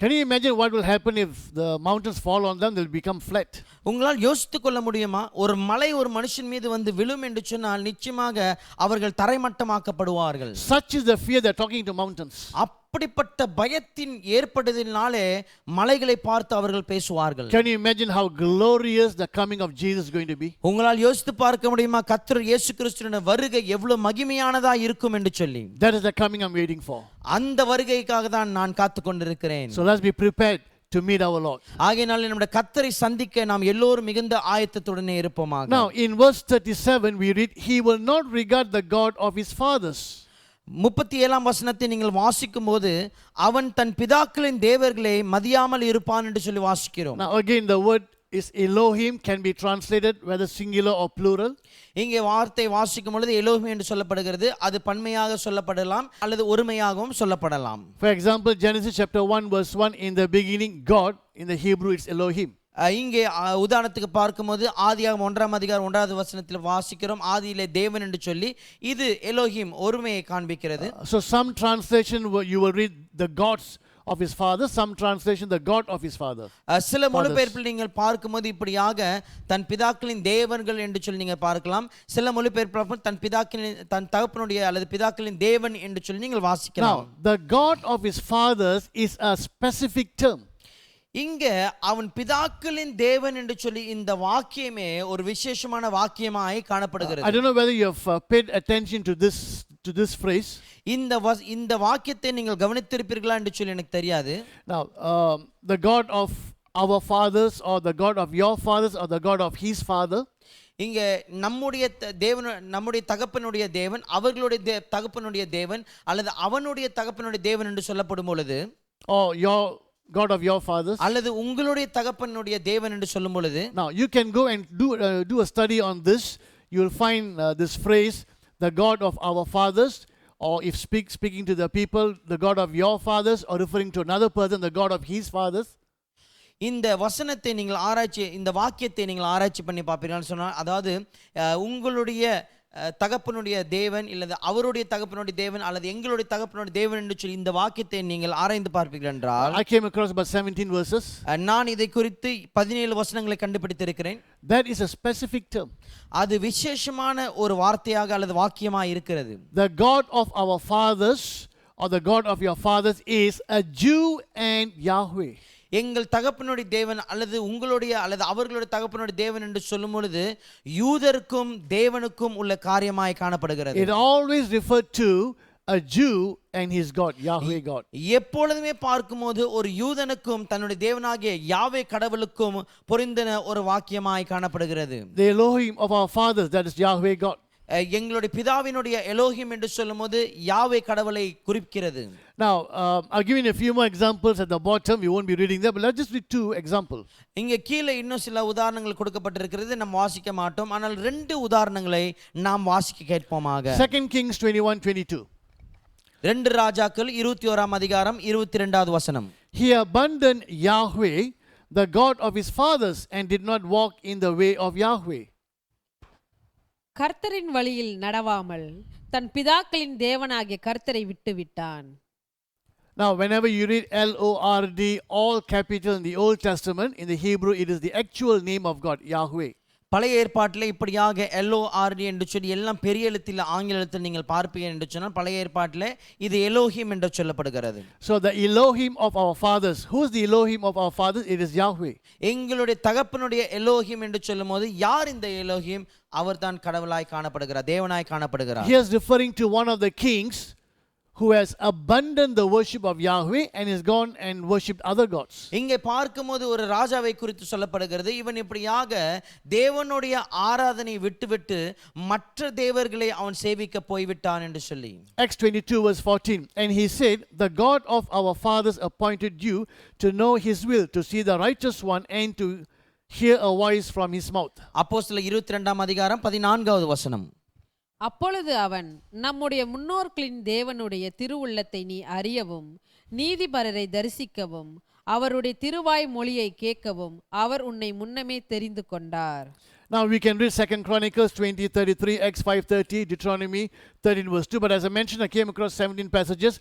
Can you imagine what will happen if the mountains fall on them? They will become flat. உங்களால் யோசித்துக் கொள்ள முடியுமா? ஒரு மலை ஒரு மனுஷன் மீது வந்து விழும் என்று சொன்னால் நிச்சயமாக அவர்கள் தரைமட்டமாக்கப்படுவார்கள். Such is the fear they're talking to mountains. அப்படிப்பட்ட பயத்தின் ஏற்படுவதினாலே மலைகளை பார்த்து அவர்கள் பேசுவார்கள். Can you imagine how glorious the coming of Jesus is going to be? உங்களால் யோசித்து பார்க்க முடியுமா கர்த்தர் இயேசு கிறிஸ்துவின் வருகை எவ்வளவு மகிமையானதா இருக்கும் என்று சொல்லி? That is the coming I'm waiting for. அந்த வருகைக்காக தான் நான் காத்து கொண்டிருக்கிறேன். So let's be prepared to meet our Lord. ஆகையினாலே நம்முடைய கர்த்தரை சந்திக்க நாம் எல்லோரும் மிகுந்த ஆயத்தத்துடனே இருப்போமாக. Now, in verse 37, we read, He will not regard the God of his fathers. 37ஆம் வசனத்தை நீங்கள் வாசிக்கும் போது அவன் தன் பிதாக்களின் தேவர்களை மதியாமல் இருப்பான் என்று சொல்லி வாசிக்கிறோம். Now, again, the word is Elohim, can be translated whether singular or plural. இங்கே வார்த்தை வாசிக்கும் பொழுது எலோஹிம் என்று சொல்லப்படுகிறது. அது பன்மையாக சொல்லப்படலாம் அல்லது ஒருமையாகவும் சொல்லப்படலாம். For example, Genesis chapter 1 verse 1, in the beginning God, in the Hebrew it's Elohim. இங்கே உதாரணத்துக்கு பார்க்கும்போது ஆதியாகமம் 1ஆம் அதிகாரம் 1வது வசனத்தில் வாசிக்கிறோம், ஆதியிலே தேவன் என்று சொல்லி. இது எலோஹிம் ஒருமையை காண்பிக்கிறது. So some translation you will read the gods of his father, some translation the God of his father. சில மொழிபெயர்ப்பில் நீங்கள் பார்க்கும்போது இப்படியாக தன் பிதாக்களின் தேவர்கள் என்று சொல்லி நீங்கள் பார்க்கலாம். சில மொழிபெயர்ப்பு தன் தகப்பனுடைய அல்லது பிதாக்களின் தேவன் என்று சொல்லி நீங்கள் வாசிக்கலாம். Now, the God of his fathers is a specific term. இங்க அவன் பிதாக்களின் தேவன் என்று சொல்லி இந்த வாக்கியமே ஒரு விசேஷமான வாக்கியமாய் காணப்படுகிறது. I don't know whether you have paid attention to this phrase. இந்த வாக்கியத்தை நீங்கள் கவனித்திருப்பீர்களா என்று சொல்லி எனக்கு தெரியாது. Now, the God of our fathers or the God of your fathers or the God of his father. இங்க நம்முடைய தேவன், நம்முடைய தகப்பனுடைய தேவன், அவர்களுடைய தகப்பனுடைய தேவன் அல்லது அவனுடைய தகப்பனுடைய தேவன் என்று சொல்லப்படும் பொழுது, or your God of your fathers, அல்லது உங்களுடைய தகப்பனுடைய தேவன் என்று சொல்லும் பொழுது, now you can go and do a study on this. You will find this phrase, the God of our fathers, or if speaking to the people, the God of your fathers, or referring to another person, the God of his fathers. இந்த வசனத்தை நீங்கள் ஆராய்ச்சி, இந்த வாக்கியத்தை நீங்கள் ஆராய்ச்சி பண்ணி பார்ப்பீங்கன்னு சொன்னால், அதாவது உங்களுடைய தகப்பனுடைய தேவன் இல்லது அவருடைய தகப்பனுடைய தேவன் அல்லது எங்களுடைய தகப்பனுடைய தேவன் என்று சொல்லி இந்த வாக்கியத்தை நீங்கள் ஆராய்ந்து பார்ப்பீர்கள் என்றால், I came across about 17 verses. நான் இதை குறித்து 17 வசனங்களை கண்டுபிடித்திருக்கிறேன். That is a specific term. அது விசேஷமான ஒரு வார்த்தையாக அல்லது வாக்கியமாக இருக்கிறது. The God of our fathers or the God of your fathers is a Jew and Yahweh. எங்கள் தகப்பனுடைய தேவன் அல்லது உங்களுடைய அல்லது அவர்களுடைய தகப்பனுடைய தேவன் என்று சொல்லும் பொழுது யூதருக்கும் தேவனுக்கும் உள்ள காரியமாய் காணப்படுகிறது. It always referred to a Jew and his God, Yahweh God. எப்பொழுதுமே பார்க்கும்போது ஒரு யூதனுக்கும் தன்னுடைய தேவனாகிய யாவே கடவுளுக்கும் பொருந்தின ஒரு வாக்கியமாய் காணப்படுகிறது. The Elohim of our fathers, that is Yahweh God. எங்களுடைய பிதாவினுடைய எலோஹிம் என்று சொல்லும்போது யாவே கடவுளை குறிக்கிறது. Now, I'll give you a few more examples at the bottom. We won't be reading them, but let's just read 2 examples. இங்க கீழே இன்னும் சில உதாரணங்கள் கொடுக்கப்பட்டிருக்கிறது, நாம் வாசிக்க மாட்டோம். ஆனால் 2 உதாரணங்களை நாம் வாசிக்க கேட்போமாக. 2 Kings 21:22. 2 ராஜாக்கள் 21ஆம் அதிகாரம் 22வது வசனம். He abandoned Yahweh, the God of his fathers, and did not walk in the way of Yahweh. கர்த்தரின் வழியில் நடவாமல் தன் பிதாக்களின் தேவனாகிய கர்த்தரை விட்டு விட்டான். Now, whenever you read Lord, all capital in the Old Testament, in the Hebrew, it is the actual name of God, Yahweh. பழைய ஏற்பாட்டில் இப்படியாக LORD என்று சொல்லி எல்லாம் பெரிய எழுத்தில் ஆங்கில எழுத்தில் நீங்கள் பார்ப்பீங்க என்று சொன்னால் பழைய ஏற்பாட்டில் இது எலோஹிம் என்று சொல்லப்படுகிறது. So the Elohim of our fathers, who is the Elohim of our fathers? It is Yahweh. எங்களுடைய தகப்பனுடைய எலோஹிம் என்று சொல்லும்போது யார் இந்த எலோஹிம்? அவர் தான் கடவுளாய் காணப்படுகிறார், தேவனாய் காணப்படுகிறார். He is referring to one of the kings who has abandoned the worship of Yahweh and has gone and worshipped other gods. இங்கே பார்க்கும்போது ஒரு ராஜாவை குறித்து சொல்லப்படுகிறது. இவன் இப்படியாக தேவனுடைய ஆராதனை விட்டுவிட்டு மற்ற தேவர்களை அவன் சேவிக்க போய்விட்டான் என்று சொல்லி. Acts 22 verse 14. And he said, the God of our fathers appointed you to know his will, to see the righteous one, and to hear a voice from his mouth. அப்போஸ்தலர் 22ஆம் அதிகாரம் 14வது வசனம். அப்பொழுது அவன், நம்முடைய முன்னோர்களின் தேவனுடைய திருவுள்ளத்தை நீ அறியவும் நீதிபரரை தரிசிக்கவும் அவருடைய திருவாய் மொழியை கேட்கவும் அவர் உன்னை முன்னமே தெரிந்து கொண்டார். Now we can read 2 Chronicles 20:33, Acts 5:30, Deuteronomy 13 verse 2. But as I mentioned, I came across 17 passages.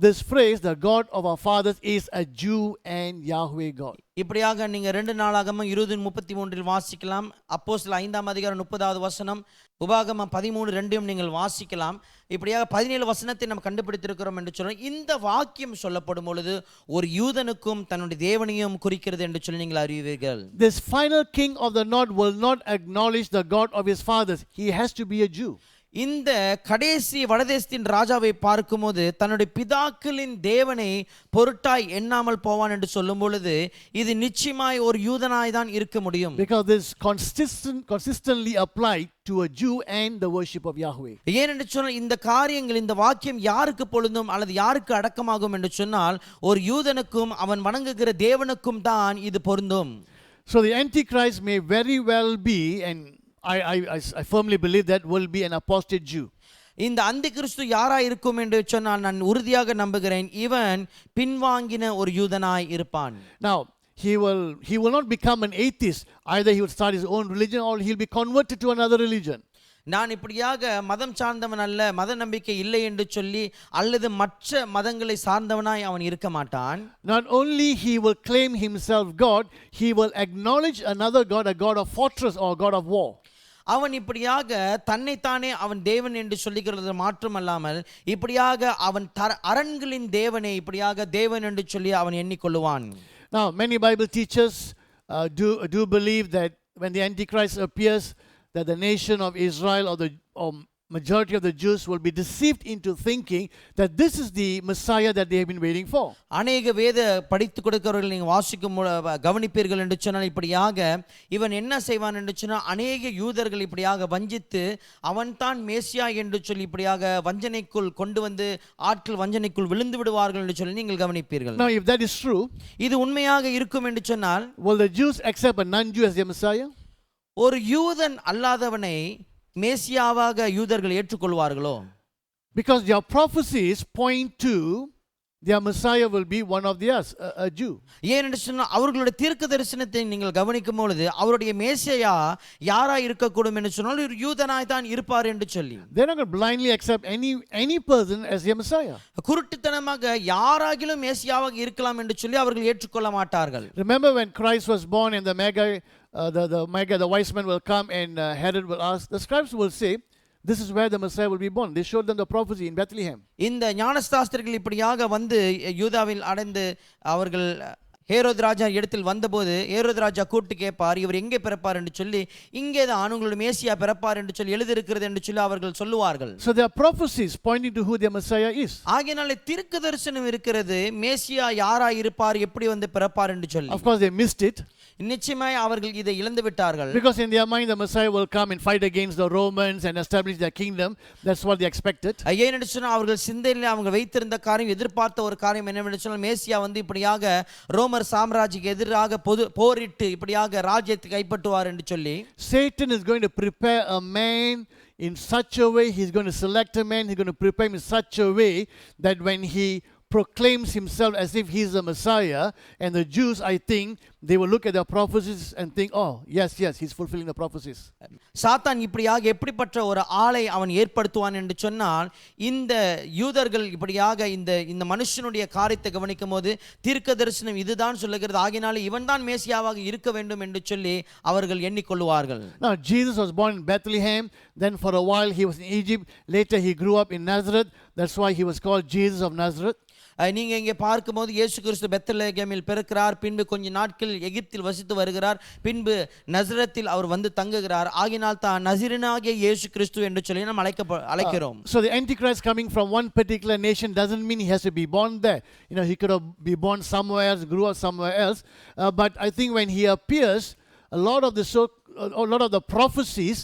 This phrase, the God of our fathers, is a Jew and Yahweh God. இப்படியாக நீங்க 2 நாளாகமம் 20:33 வாசிக்கலாம். அப்போஸ்தலர் 5ஆம் அதிகாரம் 30வது வசனம், உபாகமம் 13:2 நீங்கள் வாசிக்கலாம். இப்படியாக 17 வசனத்தை நாம் கண்டுபிடித்திருக்கிறோம் என்று சொன்னால் இந்த வாக்கியம் சொல்லப்படும் பொழுது ஒரு யூதனுக்கும் தன்னுடைய தேவனையும் குறிக்கிறது என்று சொல்லி நீங்கள் அறிவீர்கள். This final king of the north will not acknowledge the God of his fathers. He has to be a Jew. இந்த கடைசி வடதேசத்தின் ராஜாவை பார்க்கும்போது தன்னுடைய பிதாக்களின் தேவனை பொருட்டாய் எண்ணாமல் போவான் என்று சொல்லும் பொழுது இது நிச்சயமாய் ஒரு யூதனாய் தான் இருக்க முடியும். Because this consistently applied to a Jew and the worship of Yahweh. ஏனென்று சொன்னால் இந்த காரியங்கள் இந்த வாக்கியம் யாருக்கு பொருந்தும் அல்லது யாருக்கு அடக்கமாகும் என்று சொன்னால் ஒரு யூதனுக்கும் அவன் வணங்குகிற தேவனுக்கும் தான் இது பொருந்தும். So the Antichrist may very well be, and I firmly believe that, will be an apostate Jew. இந்த அந்தி கிறிஸ்து யாரா இருக்கும் என்று சொன்னால் நான் உறுதியாக நம்புகிறேன் இவன் பின்வாங்கின ஒரு யூதனாய் இருப்பான். Now he will not become an atheist. Either he will start his own religion or he'll be converted to another religion. நான் இப்படியாக மதம் சார்ந்தவன் அல்ல, மத நம்பிக்கை இல்லை என்று சொல்லி அல்லது மற்ற மதங்களை சார்ந்தவனாய் அவன் இருக்க மாட்டான். Not only he will claim himself God, he will acknowledge another God, a God of fortress or God of war. அவன் இப்படியாக தன்னைத்தானே அவன் தேவன் என்று சொல்லிக்கிறது மாற்றமல்லாமல் இப்படியாக அவன் அரண்களின் தேவனை இப்படியாக தேவன் என்று சொல்லி அவன் எண்ணிக்கொள்ளுவான். Now many Bible teachers do believe that when the Antichrist appears, that the nation of Israel or majority of the Jews will be deceived into thinking that this is the Messiah that they have been waiting for. அநேக வேத படித்து கொடுக்கிறவர்கள் நீங்கள் வாசிக்கும் கவனிப்பீர்கள் என்று சொன்னால் இப்படியாக இவன் என்ன செய்வான் என்று சொன்னால் அநேக யூதர்கள் இப்படியாக வஞ்சித்து அவன்தான் மேசியா என்று சொல்லி இப்படியாக வஞ்சனைக்குள் கொண்டு வந்து ஆட்கள் வஞ்சனைக்குள் விழுந்து விடுவார்கள் என்று சொல்லி நீங்கள் கவனிப்பீர்கள். Now if that is true, இது உண்மையாக இருக்கும் என்று சொன்னால் will the Jews accept a non-Jew as their Messiah? ஒரு யூதன் அல்லாதவனை மேசியாவாக யூதர்கள் ஏற்றுக்கொள்வார்களோ? Because their prophecies point to their Messiah will be one of theirs, a Jew. ஏனென்று சொன்னால் அவர்களுடைய தீர்க்க தரிசனத்தை நீங்கள் கவனிக்கும் பொழுது அவருடைய மேசியா யாரா இருக்கக்கூடும் என்று சொன்னால் ஒரு யூதனாய் தான் இருப்பார் என்று சொல்லி. They're not going to blindly accept any person as their Messiah. குருட்டுத்தனமாக யாராகிலும் மேசியாவாக இருக்கலாம் என்று சொல்லி அவர்கள் ஏற்றுக்கொள்ள மாட்டார்கள். Remember when Christ was born and the Magi, the wise men will come and Herod will ask, the scribes will say, this is where the Messiah will be born. They showed them the prophecy in Bethlehem. இந்த ஞானசாஸ்திரிகள் இப்படியாக வந்து யூதாவில் அடைந்து அவர்கள் ஹேரோது ராஜா இடத்தில் வந்தபோது ஹேரோது ராஜா கூட்டு கேட்பார், இவர் எங்கே பிறப்பார் என்று சொல்லி, இங்கே தான் உங்களுடைய மேசியா பிறப்பார் என்று சொல்லி எழுதியிருக்கிறது என்று சொல்லி அவர்கள் சொல்லுவார்கள். So there are prophecies pointing to who their Messiah is. ஆகையினாலே தீர்க்க தரிசனம் இருக்கிறது மேசியா யாரா இருப்பார் எப்படி வந்து பிறப்பார் என்று சொல்லி. Of course they missed it. நிச்சயமாய் அவர்கள் இதை இழந்து விட்டார்கள். Because in their mind the Messiah will come and fight against the Romans and establish their kingdom. That's what they expected. ஏனென்று சொன்னால் அவர்கள் சிந்தையில் அவங்க வைத்திருந்த காரியம் எதிர்பார்த்த ஒரு காரியம் என்னவென்று சொன்னால் மேசியா வந்து இப்படியாக ரோமர் சாம்ராஜ்யத்துக்கு எதிராக போரிட்டு இப்படியாக ராஜ்யத்தை கைப்பற்றுவார் என்று சொல்லி. Satan is going to prepare a man in such a way, he's going to select a man, he's going to prepare him in such a way that when he proclaims himself as if he's the Messiah, and the Jews, I think, they will look at the prophecies and think, oh, yes, he's fulfilling the prophecies. சாத்தான் இப்படியாக எப்படிப்பட்ட ஒரு ஆளை அவன் ஏற்படுத்துவான் என்று சொன்னால் இந்த யூதர்கள் இப்படியாக இந்த மனுஷனுடைய காரியத்தை கவனிக்கும் போது தீர்க்க தரிசனம் இதுதான் சொல்லுகிறது, ஆகினாலே இவன் தான் மேசியாவாக இருக்க வேண்டும் என்று சொல்லி அவர்கள் எண்ணிக்கொள்வார்கள். Now Jesus was born in Bethlehem, then for a while he was in Egypt, later he grew up in Nazareth. That's why he was called Jesus of Nazareth. நீங்க இங்கே பார்க்கும்போது இயேசு கிறிஸ்து பெத்லகேமில் பிறக்கிறார், பின்பு கொஞ்ச நாட்கள் எகிப்தில் வசித்து வருகிறார், பின்பு நசரத்தில் அவர் வந்து தங்குகிறார். ஆகினால் தான் நசரேயனாகிய இயேசு கிறிஸ்து என்று சொல்லி நாம் அழைக்கிறோம். So the Antichrist coming from one particular nation doesn't mean he has to be born there. He could have been born somewhere else, grew up somewhere else. But I think when he appears, a lot of the prophecies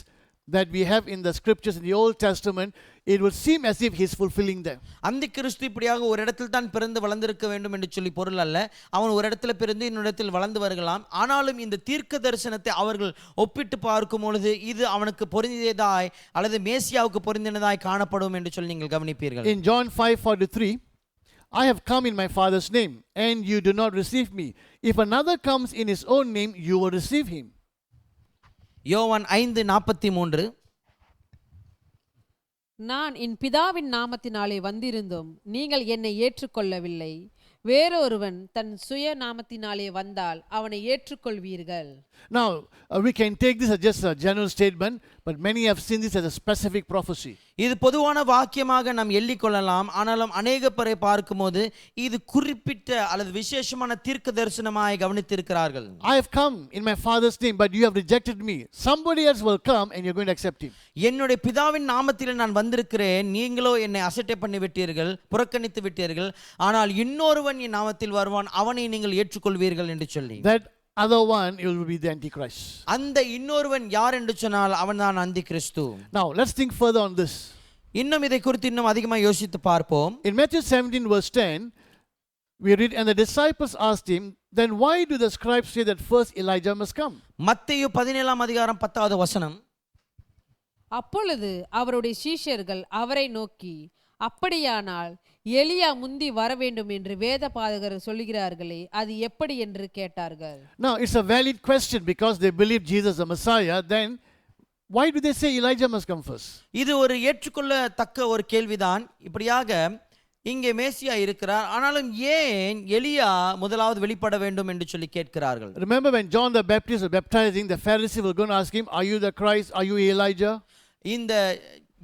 that we have in the scriptures in the Old Testament, it will seem as if he's fulfilling them. அந்த கிறிஸ்து இப்படியாக ஒரு இடத்தில் தான் பிறந்து வளர்ந்திருக்க வேண்டும் என்று சொல்லி பொருள் அல்ல. அவன் ஒரு இடத்துல பிறந்து இன்னொரு இடத்தில் வளர்ந்து வருகலாம். ஆனாலும் இந்த தீர்க்க தரிசனத்தை அவர்கள் ஒப்பிட்டு பார்க்கும் பொழுது இது அவனுக்கு பொருந்தியதாய் அல்லது மேசியாவுக்கு பொருந்தினதாய் காணப்படும் என்று சொல்லி நீங்கள் கவனிப்பீர்கள். In John 5:43, I have come in my Father's name, and you do not receive me. If another comes in his own name, you will receive him. யோவான் 5:43, நான் என் பிதாவின் நாமத்தினாலே வந்திருந்தும் நீங்கள் என்னை ஏற்றுக்கொள்ளவில்லை. வேறொருவன் தன் சுய நாமத்தினாலே வந்தால் அவனை ஏற்றுக்கொள்வீர்கள். Now we can take this as just a general statement, but many have seen this as a specific prophecy. இது பொதுவான வாக்கியமாக நாம் எண்ணிக்கொள்ளலாம். ஆனாலும் அநேக பேரை பார்க்கும்போது இது குறிப்பிட்ட அல்லது விசேஷமான தீர்க்க தரிசனமாய் கவனித்திருக்கிறார்கள். I have come in my Father's name, but you have rejected me. Somebody else will come and you're going to accept him. என்னுடைய பிதாவின் நாமத்தில் நான் வந்திருக்கிறேன், நீங்களோ என்னை அசட்டை பண்ணி விட்டீர்கள், புறக்கணித்து விட்டீர்கள். ஆனால் இன்னொருவன் என் நாமத்தில் வருவான், அவனை நீங்கள் ஏற்றுக்கொள்வீர்கள் என்று சொல்லி. That other one will be the Antichrist. அந்த இன்னொருவன் யார் என்று சொன்னால் அவன்தான் அந்தி கிறிஸ்து. Now let's think further on this. இன்னும் இதை குறித்து இன்னும் அதிகமாக யோசித்து பார்ப்போம். In Matthew 17 verse 10, we read, and the disciples asked him, then why do the scribes say that first Elijah must come? மத்தேயு 17 வசனம். அப்பொழுது அவருடைய சீஷர்கள் அவரை நோக்கி, அப்படியானால் எலியா முந்தி வர வேண்டும் என்று வேத பாதகர் சொல்லுகிறார்களே, அது எப்படி என்று கேட்டார்கள். Now it's a valid question because they believe Jesus is the Messiah. Then why do they say Elijah must come first? இது ஒரு ஏற்றுக்கொள்ளத்தக்க ஒரு கேள்விதான். இப்படியாக இங்கே மேசியா இருக்கிறார், ஆனாலும் ஏன் எலியா முதலாவது வெளிப்பட வேண்டும் என்று சொல்லி கேட்கிறார்கள். Remember when John the Baptist was baptizing, the Pharisees were going to ask him, are you the Christ? Are you Elijah? இந்த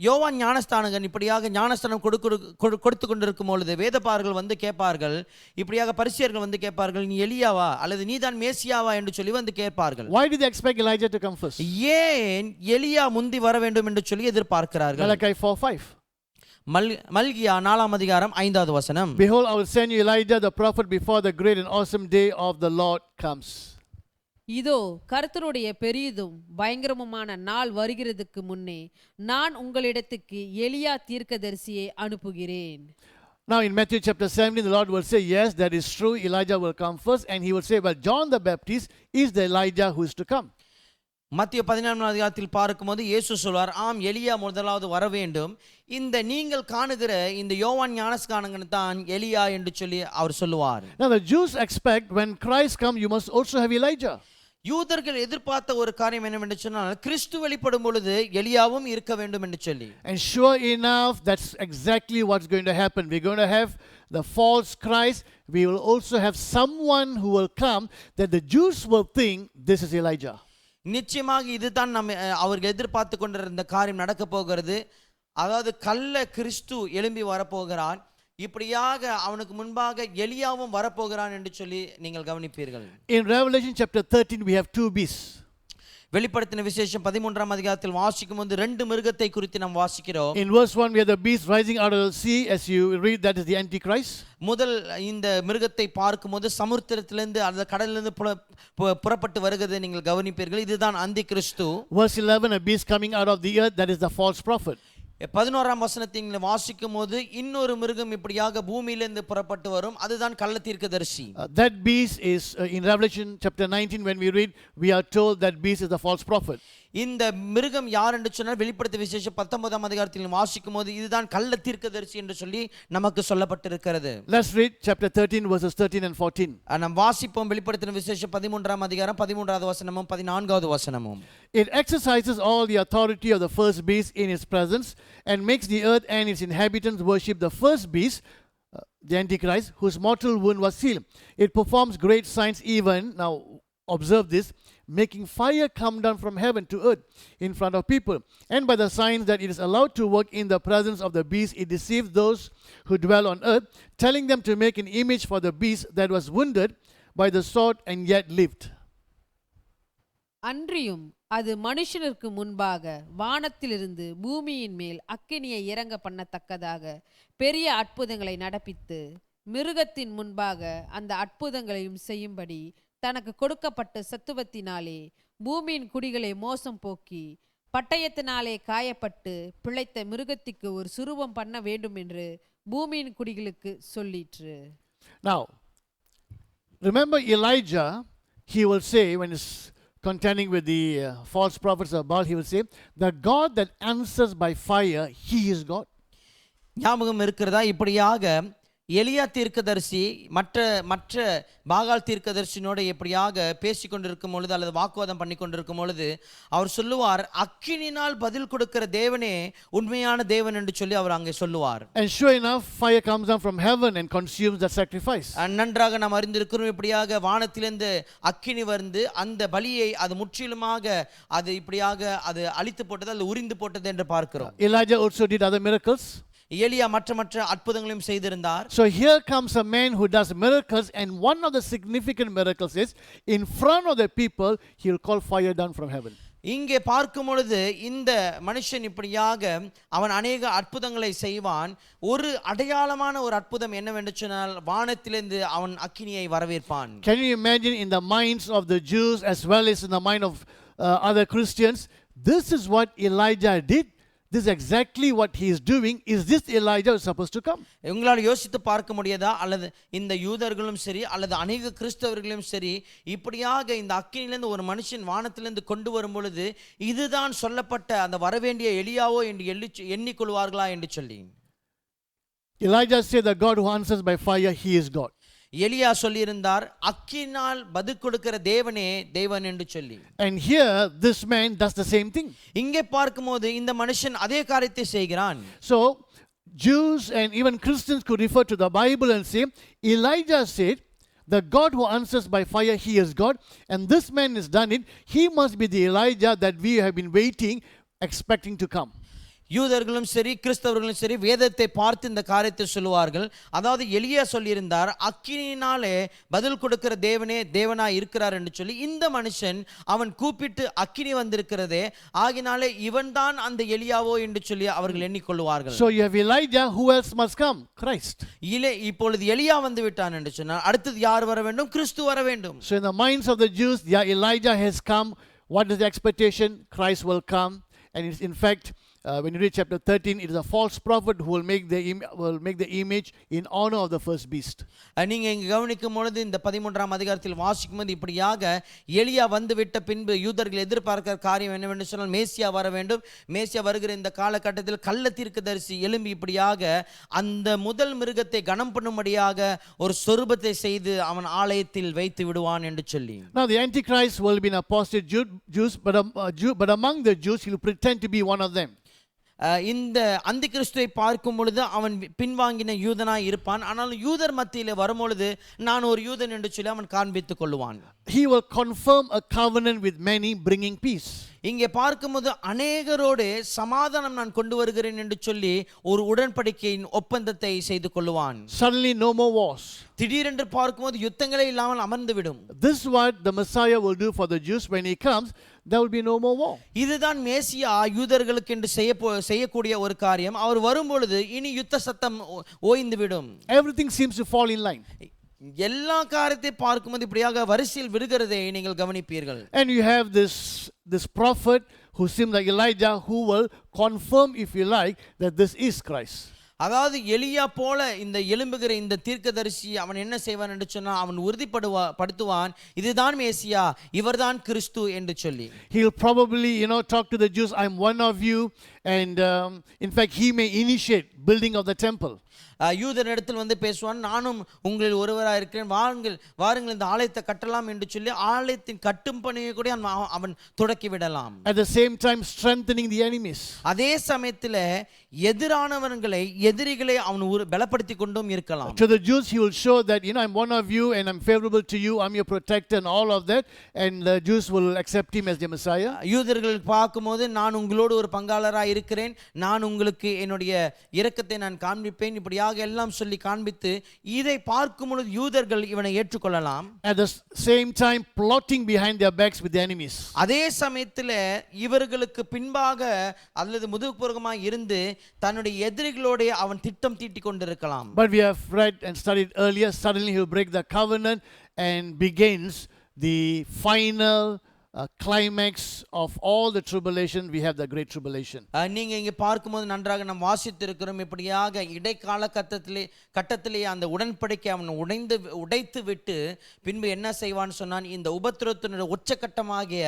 யோவான் ஞானஸ்தானகன் இப்படியாக ஞானஸ்தானம் கொடுத்து கொண்டிருக்கும் பொழுது வேதபாரகர்கள் வந்து கேட்பார்கள், இப்படியாக பரிசேயர்கள் வந்து கேட்பார்கள், நீ எலியாவா அல்லது நீதான் மேசியாவா என்று சொல்லி வந்து கேட்பார்கள். Why did they expect Elijah to come first? ஏன் எலியா முந்தி வர வேண்டும் என்று சொல்லி எதிர்பார்க்கிறார்கள். Malachi 4:5. மல்கியா 4 வசனம். Behold, I will send you Elijah the prophet before the great and awesome day of the Lord comes. இதோ கர்த்தருடைய பெரியதும் பயங்கரமுமான நாள் வருகிறதுக்கு முன்னே நான் உங்களிடத்துக்கு எலியா தீர்க்கதரிசியை அனுப்புகிறேன். Now in Matthew chapter 17, the Lord will say, yes, that is true, Elijah will come first, and he will say, well, John the Baptist is the Elijah who is to come. மத்திய 14 பார்க்கும்போது இயேசு சொல்வார், ஆம் எலியா முதலாவது வர வேண்டும், இந்த நீங்கள் காணுகிற இந்த யோவான் ஞானஸ்நானகன் தான் எலியா என்று சொல்லி அவர் சொல்லுவார். Now the Jews expect when Christ comes, you must also have Elijah. யூதர்கள் எதிர்பார்த்த ஒரு காரியம் என்னவென்று சொன்னால், கிறிஸ்து வெளிப்படும் பொழுது எலியாவும் இருக்க வேண்டும் என்று சொல்லி. And sure enough, that's exactly what's going to happen. We're going to have the false Christ. We will also have someone who will come that the Jews will think this is Elijah. நிச்சயமாக இதுதான் நம்ம அவர்கள் எதிர்பார்த்து கொண்டிருந்த காரியம் நடக்க போகிறது. அதாவது கள்ள கிறிஸ்து எழும்பி வரப்போகிறான், இப்படியாக அவனுக்கு முன்பாக எலியாவும் வரப்போகிறான் என்று சொல்லி நீங்கள் கவனிப்பீர்கள். In Revelation chapter 13 we have two beasts. வெளிப்படுத்தின விசேஷம் 13 வாசிக்கும் போது ரெண்டு மிருகத்தை குறித்து நாம் வாசிக்கிறோம். In verse 1 we have the beast rising out of the sea. As you read, that is the Antichrist. முதல் இந்த மிருகத்தை பார்க்கும்போது சமுத்திரத்திலிருந்து அந்த கடலிலிருந்து புறப்பட்டு வருகிறதை நீங்கள் கவனிப்பீர்கள். இதுதான் அந்தி கிறிஸ்து. Verse 11, a beast coming out of the earth, that is the false prophet. 11 வசனத்தை வாசிக்கும் போது இன்னொரு மிருகம் இப்படியாக பூமியிலிருந்து புறப்பட்டு வரும், அதுதான் கள்ள தீர்க்கதரிசி. That beast is in Revelation chapter 19 when we read, we are told that beast is the false prophet. இந்த மிருகம் யார் என்று சொன்னால் வெளிப்படுத்தின விசேஷம் 19 வாசிக்கும் போது இதுதான் கள்ள தீர்க்கதரிசி என்று சொல்லி நமக்கு சொல்லப்பட்டிருக்கிறது. Let's read chapter 13 verses 13 and 14. நாம் வாசிப்போம் வெளிப்படுத்தின விசேஷம் 13 வசனமும் 14 வசனமும். It exercises all the authority of the first beast in its presence and makes the earth and its inhabitants worship the first beast, the Antichrist, whose mortal wound was sealed. It performs great signs even, now observe this, making fire come down from heaven to earth in front of people. And by the signs that it is allowed to work in the presence of the beast, it deceives those who dwell on earth, telling them to make an image for the beast that was wounded by the sword and yet lived. அன்றியும் அது மனுஷனுக்கு முன்பாக வானத்திலிருந்து பூமியின் மேல் அக்கினியை இறங்க பண்ணத்தக்கதாக பெரிய அற்புதங்களை நடப்பித்து மிருகத்தின் முன்பாக அந்த அற்புதங்களையும் செய்யும்படி தனக்கு கொடுக்கப்பட்ட சத்துவத்தினாலே பூமியின் குடிகளை மோசம் போக்கி பட்டயத்தினாலே காயப்பட்டு பிழைத்த மிருகத்திற்கு ஒரு சுரூபம் பண்ண வேண்டும் என்று பூமியின் குடிகளுக்கு சொல்லிற்று. Now, remember Elijah, he will say when he's contending with the false prophets of Baal, he will say, the God that answers by fire, he is God. ஞாபகம் இருக்கிறதா? இப்படியாக எலியா தீர்க்கதரிசி மற்ற மற்ற பாகால் தீர்க்கதரிசினோட எப்படியாக பேசிக்கொண்டிருக்கும் பொழுது அல்லது வாக்குவாதம் பண்ணி கொண்டிருக்கும் பொழுது அவர் சொல்லுவார், அக்கினினால் பதில் கொடுக்கிற தேவனே உண்மையான தேவன் என்று சொல்லி அவர் அங்கே சொல்லுவார். And sure enough, fire comes down from heaven and consumes the sacrifice. நன்றாக நாம் அறிந்திருக்கிறோம், இப்படியாக வானத்திலிருந்து அக்கினி வந்து அந்த பலியை அது முற்றிலுமாக அது இப்படியாக அது அழித்து போட்டது அல்லது உரிந்து போட்டது என்று பார்க்கிறோம். Elijah also did other miracles. எலியா மற்ற அற்புதங்களையும் செய்திருந்தார். So here comes a man who does miracles, and one of the significant miracles is in front of the people he will call fire down from heaven. இங்கே பார்க்கும் பொழுது இந்த மனுஷன் இப்படியாக அவன் அநேக அற்புதங்களை செய்வான். ஒரு அடையாளமான ஒரு அற்புதம் என்னவென்று சொன்னால் வானத்திலிருந்து அவன் அக்கினியை வரவேற்பான். Can you imagine in the minds of the Jews as well as in the mind of other Christians, this is what Elijah did? This is exactly what he is doing. Is this Elijah who is supposed to come? உங்களால் யோசித்து பார்க்க முடியாதா? அல்லது இந்த யூதர்களும் சரி அல்லது அநேக கிறிஸ்தவர்களும் சரி இப்படியாக இந்த அக்கினியிலிருந்து ஒரு மனுஷன் வானத்திலிருந்து கொண்டு வரும் பொழுது இதுதான் சொல்லப்பட்ட அந்த வரவேண்டிய எலியாவோ என்று எண்ணிக்கொள்வார்களா என்று சொல்லி Elijah said, the God who answers by fire, he is God. எலியா சொல்லியிருந்தார், அக்கினால் பதில் கொடுக்கிற தேவனே தேவன் என்று சொல்லி. And here this man does the same thing. இங்கே பார்க்கும்போது இந்த மனுஷன் அதே காரியத்தை செய்கிறான். So Jews and even Christians could refer to the Bible and say, Elijah said, the God who answers by fire, he is God, and this man has done it. He must be the Elijah that we have been waiting, expecting to come. யூதர்களும் சரி கிறிஸ்தவர்களும் சரி வேதத்தை பார்த்து இந்த காரியத்தை சொல்லுவார்கள். அதாவது எலியா சொல்லியிருந்தார், அக்கினியினாலே பதில் கொடுக்கிற தேவனே தேவனாய் இருக்கிறார் என்று சொல்லி இந்த மனுஷன் அவன் கூப்பிட்டு அக்கினி வந்திருக்கிறதே ஆகினாலே இவன்தான் அந்த எலியாவோ என்று சொல்லி அவர்கள் எண்ணிக்கொள்வார்கள். So you have Elijah, who else must come? Christ. இப்பொழுது எலியா வந்து விட்டான் என்று சொன்னால் அடுத்தது யார் வர வேண்டும்? கிறிஸ்து வர வேண்டும். So in the minds of the Jews, yeah, Elijah has come. What is the expectation? Christ will come. And it's in fact, when you read chapter 13, it is a false prophet who will make the image in honor of the first beast. நீங்க இங்க கவனிக்கும் பொழுது இந்த 13ஆம் அதிகாரத்தில் வாசிக்கும்போது இப்படியாக எலியா வந்து விட்ட பின்பு யூதர்கள் எதிர்பார்க்கிற காரியம் என்னவென்று சொன்னால் மேசியா வர வேண்டும். மேசியா வருகிற இந்த காலகட்டத்தில் கள்ள தீர்க்கதரிசி எழும்பி இப்படியாக அந்த முதல் மிருகத்தை கனம் பண்ணும்படியாக ஒரு சொரூபத்தை செய்து அவன் ஆலயத்தில் வைத்து விடுவான் என்று சொல்லி. Now the Antichrist will be an apostate Jews, but among the Jews he will pretend to be one of them. இந்த அந்தி கிறிஸ்துவை பார்க்கும் பொழுது அவன் பின்வாங்கின யூதனாய் இருப்பான். ஆனால் யூதர் மத்தியில் வரும்பொழுது நான் ஒரு யூதன் என்று சொல்லி அவன் காண்பித்துக் கொள்வான். He will confirm a covenant with many, bringing peace. இங்கே பார்க்கும்போது அநேகரோடு சமாதானம் நான் கொண்டு வருகிறேன் என்று சொல்லி ஒரு உடன்படிக்கையின் ஒப்பந்தத்தை செய்து கொள்வான். Suddenly no more wars. திடீரென்று பார்க்கும்போது யுத்தங்களே இல்லாமல் அமர்ந்து விடும். This is what the Messiah will do for the Jews when he comes. There will be no more war. இதுதான் மேசியா யூதர்களுக்கு என்று செய்யக்கூடிய ஒரு காரியம். அவர் வரும்பொழுது இனி யுத்த சத்தம் ஓய்ந்து விடும். Everything seems to fall in line. எல்லா காரியத்தை பார்க்கும்போது இப்படியாக வரிசையில் விடுகிறதை நீங்கள் கவனிப்பீர்கள். And you have this prophet who seems like Elijah, who will confirm, if you like, that this is Christ. அதாவது எலியா போல இந்த எழும்புகிற இந்த தீர்க்கதரிசி அவன் என்ன செய்வான் என்று சொன்னால் அவன் உறுதிப்படுத்துவான், இதுதான் மேசியா, இவர்தான் கிறிஸ்து என்று சொல்லி. He'll probably talk to the Jews, I'm one of you, and in fact he may initiate building of the temple. யூதனிடத்தில் வந்து பேசுவான், நானும் உங்களில் ஒருவராக இருக்கிறேன், வாருங்கள் இந்த ஆலயத்தை கட்டலாம் என்று சொல்லி ஆலயத்தின் கட்டும் பணியை கூட அவன் தொடக்கி விடலாம். At the same time strengthening the enemies. அதே சமயத்தில் எதிரிகளை அவன் பலப்படுத்தி கொண்டும் இருக்கலாம். To the Jews he will show that I'm one of you and I'm favorable to you, I'm your protector and all of that, and the Jews will accept him as the Messiah. யூதர்கள் பார்க்கும்போது நான் உங்களோடு ஒரு பங்காளராக இருக்கிறேன், நான் உங்களுக்கு என்னுடைய இரக்கத்தை நான் காண்பிப்பேன், இப்படியாக எல்லாம் சொல்லி காண்பித்து இதை பார்க்கும் பொழுது யூதர்கள் இவனை ஏற்றுக்கொள்ளலாம். At the same time plotting behind their backs with the enemies. அதே சமயத்தில் இவர்களுக்கு பின்பாக அல்லது முதுகுப்புறமாக இருந்து தன்னுடைய எதிரிகளோடு அவன் திட்டம் தீட்டிக் கொண்டிருக்கலாம். But we have read and studied earlier, suddenly he will break the covenant and begins the final climax of all the tribulation, we have the great tribulation. நீங்க இங்க பார்க்கும்போது நன்றாக நாம் வாசித்திருக்கிறோம். இப்படியாக இடைக்கால கட்டத்திலே அந்த உடன்படிக்கை அவன் உடைத்து விட்டு பின்பு என்ன செய்வான்னு சொன்னான், இந்த உபத்திரத்தினுடைய உச்சகட்டமாகிய